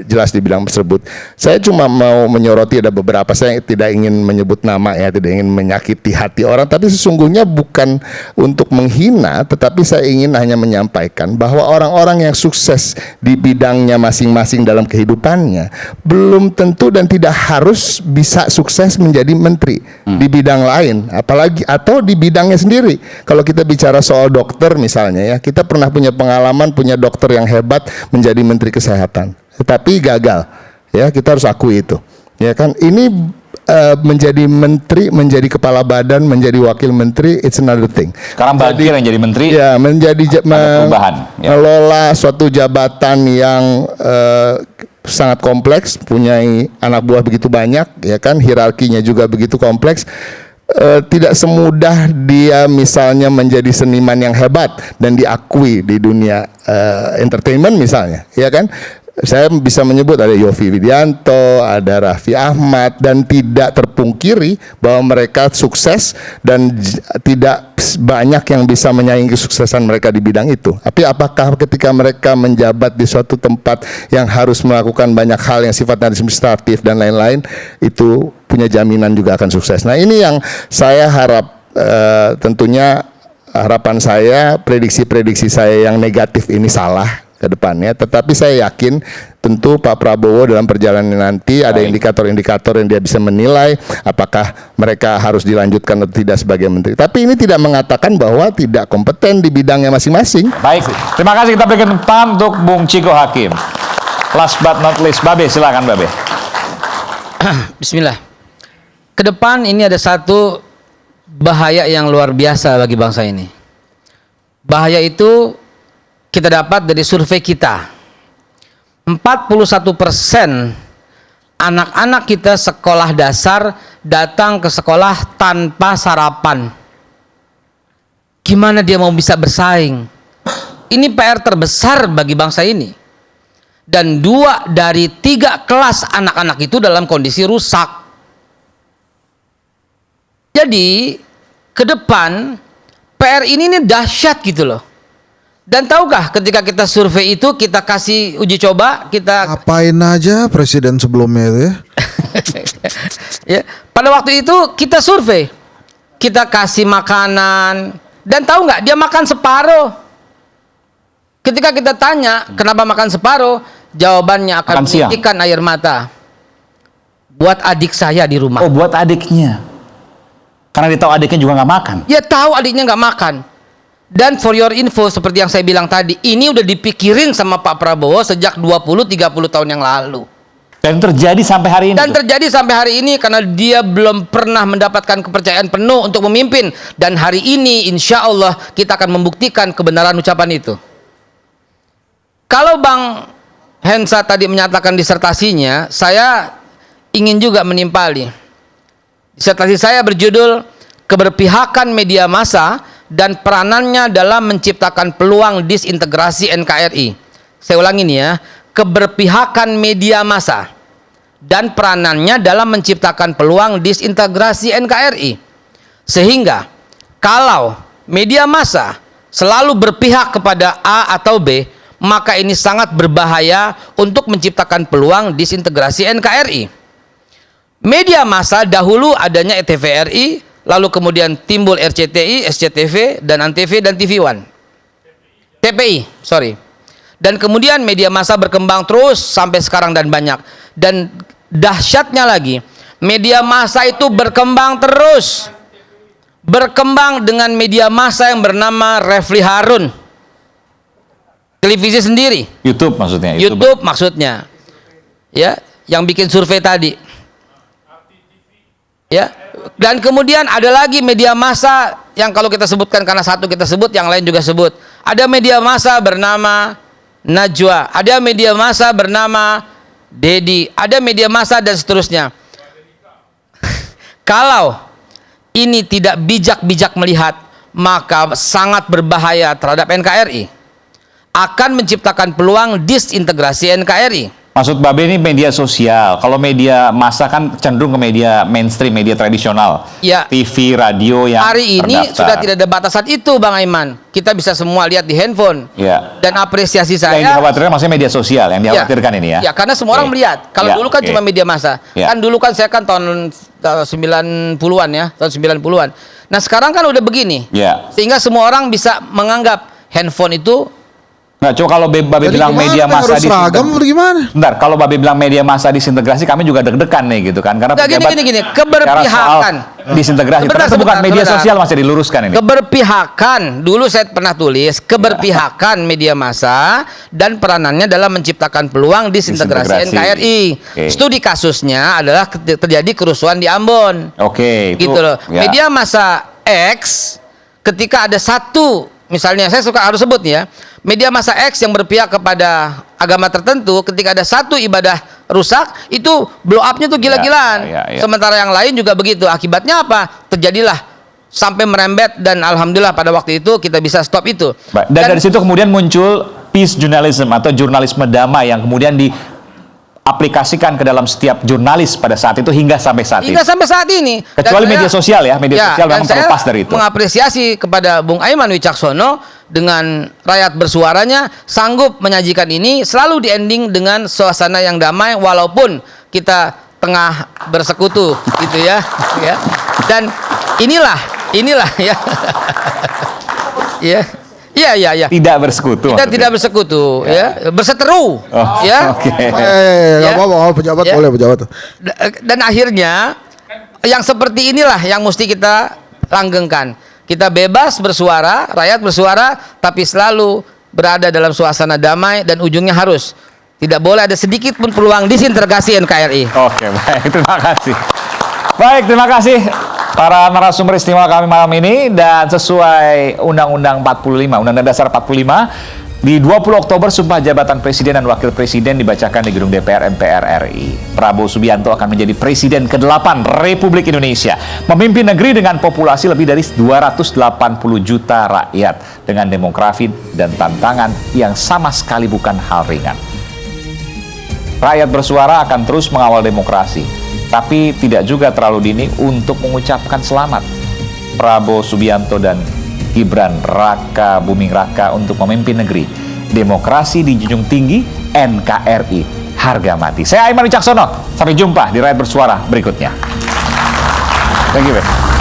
jelas di bidang tersebut. Saya cuma mau menyoroti ada beberapa, saya tidak ingin menyebut nama ya, tidak ingin menyakiti hati orang, tapi sesungguhnya bukan untuk menghina, tetapi saya ingin hanya menyampaikan bahwa orang-orang yang sukses di bidangnya masing-masing dalam kehidupannya belum tentu dan tidak harus bisa sukses menjadi menteri di bidang lain, apalagi atau di bidangnya sendiri. Kalau kita bicara soal dokter misalnya ya, kita pernah punya pengalaman punya dokter yang hebat menjadi menteri kesehatan, tetapi gagal. Ya, kita harus akui itu. Ya kan, ini menjadi menteri, menjadi kepala badan, menjadi wakil menteri, it's another thing.
Sekarang Bagir yang jadi menteri.
Ya, menjadi
perubahan. Ya.
Mengelola suatu jabatan yang sangat kompleks, punyai anak buah begitu banyak, ya kan, hierarkinya juga begitu kompleks. Tidak semudah dia misalnya menjadi seniman yang hebat dan diakui di dunia entertainment misalnya, ya kan. Saya bisa menyebut ada Yovie Widianto, ada Raffi Ahmad, dan tidak terpungkiri bahwa mereka sukses dan tidak banyak yang bisa menyaingi kesuksesan mereka di bidang itu. Tapi apakah ketika mereka menjabat di suatu tempat yang harus melakukan banyak hal yang sifatnya administratif dan lain-lain, itu punya jaminan juga akan sukses? Nah, ini yang saya harap, tentunya harapan saya, prediksi-prediksi saya yang negatif ini salah ke depannya, tetapi saya yakin tentu Pak Prabowo dalam perjalanan nanti ada indikator-indikator yang dia bisa menilai apakah mereka harus dilanjutkan atau tidak sebagai menteri. Tapi ini tidak mengatakan bahwa tidak kompeten di bidangnya masing-masing.
Baik, terima kasih. Kita berikan tempat untuk Bung Ciko Hakim. Last but not least, Babe, silakan Babe.
Bismillah. Kedepan ini ada satu bahaya yang luar biasa bagi bangsa ini. Bahaya itu kita dapat dari survei kita. 41% anak-anak kita sekolah dasar datang ke sekolah tanpa sarapan. Gimana dia mau bisa bersaing? Ini PR terbesar bagi bangsa ini. Dan 2 dari 3 kelas anak-anak itu dalam kondisi rusak. Jadi ke depan PR ini dahsyat gitu loh. Dan tahukah ketika kita survei itu, kita kasih uji coba, kita
apain aja presiden sebelumnya itu ya.
Ya, pada waktu itu kita survei, kita kasih makanan, dan tahu nggak dia makan separuh. Ketika kita tanya kenapa makan separuh, jawabannya akan menitikkan air mata. Buat adik saya di rumah.
Oh, buat adiknya. Karena dia tahu adiknya juga nggak makan.
Ya tahu adiknya nggak makan. Dan for your info, seperti yang saya bilang tadi, ini udah dipikirin sama Pak Prabowo sejak 20-30 tahun yang lalu.
Dan terjadi sampai hari ini.
Dan terjadi sampai hari ini karena dia belum pernah mendapatkan kepercayaan penuh untuk memimpin. Dan hari ini insya Allah kita akan membuktikan kebenaran ucapan itu. Kalau Bang Hensa tadi menyatakan disertasinya, saya ingin juga menimpali. Disertasi saya berjudul Keberpihakan Media Massa dan peranannya dalam menciptakan peluang disintegrasi NKRI. Saya ulangi nih ya, keberpihakan media massa dan peranannya dalam menciptakan peluang disintegrasi NKRI. Sehingga kalau media massa selalu berpihak kepada A atau B, maka ini sangat berbahaya untuk menciptakan peluang disintegrasi NKRI. Media massa dahulu adanya TVRI, lalu kemudian timbul RCTI, SCTV, dan Antv dan TV One. TPI, sorry. Dan kemudian media massa berkembang terus sampai sekarang dan banyak. Dan dahsyatnya lagi, media massa itu berkembang terus. Berkembang dengan media massa yang bernama Refli Harun. Televisi sendiri.
YouTube maksudnya.
YouTube maksudnya. Ya, yang bikin survei tadi. Ya. Dan kemudian ada lagi media massa yang kalau kita sebutkan karena satu kita sebut, yang lain juga sebut. Ada media massa bernama Najwa, ada media massa bernama Dedi, ada media massa dan seterusnya. Kalau ini tidak bijak-bijak melihat, maka sangat berbahaya terhadap NKRI. Akan menciptakan peluang disintegrasi NKRI.
Maksud Babe ini media sosial. Kalau media massa kan cenderung ke media mainstream, media tradisional.
Ya.
TV, radio yang
hari ini
terdaftar.
sudah tidak ada batasan itu, Bang Aiman. Kita bisa semua lihat di handphone.
Ya.
Dan apresiasi saya.
Yang dikhawatirkan maksudnya media sosial, yang dikhawatirkan ini ya.
Ya, karena semua orang melihat. Kalau dulu kan cuma media massa.
Ya.
Kan dulu kan saya kan tahun 90-an ya, tahun 90-an. Nah, sekarang kan udah begini.
Ya.
Sehingga semua orang bisa menganggap handphone itu
Nggak, coba kalau Babe
Jadi
bilang
gimana,
media
kan
massa
harus seragam atau gimana?
Bentar, kalau Babe bilang media massa disintegrasi, kami juga deg-degan nih gitu kan, karena
Nggak, gini, keberpihakan.
Disintegrasi,
Sebentar,
itu bukan
sebentar,
media
sebentar.
sosial, masih diluruskan ini.
Keberpihakan, dulu saya pernah tulis keberpihakan media massa dan peranannya dalam menciptakan peluang disintegrasi NKRI.
Oke.
Studi kasusnya adalah terjadi kerusuhan di Ambon.
Oke, itu,
Gitu loh.
ya.
Media massa X ketika ada satu, misalnya saya suka harus sebut ya, media massa X yang berpihak kepada agama tertentu, ketika ada satu ibadah rusak, itu blow up-nya tuh gila-gilaan.
Ya.
Sementara yang lain juga begitu. Akibatnya apa? Terjadilah sampai merembet, dan alhamdulillah pada waktu itu kita bisa stop itu.
Baik, dan dari situ kemudian muncul peace journalism atau jurnalisme damai yang kemudian diaplikasikan ke dalam setiap jurnalis pada saat itu hingga sampai saat ini.
Hingga sampai saat ini.
Kecuali media sosial ya, media sosial
dan
memang
saya
terlepas dari itu.
mengapresiasi kepada Bung Aiman Wicaksono dengan rakyat bersuaranya sanggup menyajikan ini, selalu di-ending dengan suasana yang damai walaupun kita tengah bersekutu gitu ya. Dan inilah ya. Iya.
Tidak bersekutu.
Kita tidak bersekutu ya, berseteru ya.
Oke.
Nggak apa-apa, pejabat boleh pejabat.
Dan akhirnya yang seperti inilah yang mesti kita langgengkan. Kita bebas bersuara, rakyat bersuara, tapi selalu berada dalam suasana damai, dan ujungnya harus tidak boleh ada sedikit pun peluang disintegrasi NKRI.
Oke, baik, terima kasih. Baik, terima kasih para narasumber istimewa kami malam ini. Dan sesuai Undang-Undang 45, Undang-Undang Dasar 45, di 20 Oktober Sumpah Jabatan Presiden dan Wakil Presiden dibacakan di Gedung DPR MPR RI. Prabowo Subianto akan menjadi Presiden ke-8 Republik Indonesia, memimpin negeri dengan populasi lebih dari 280 juta rakyat, dengan demografi dan tantangan yang sama sekali bukan hal ringan. Rakyat bersuara akan terus mengawal demokrasi, tapi tidak juga terlalu dini untuk mengucapkan selamat Prabowo Subianto dan Gibran Raka Buming Raka untuk memimpin negeri. Demokrasi dijunjung tinggi, NKRI harga mati. Saya Aiman Wicaksono, sampai jumpa di Rakyat Bersuara berikutnya. Thank you, man.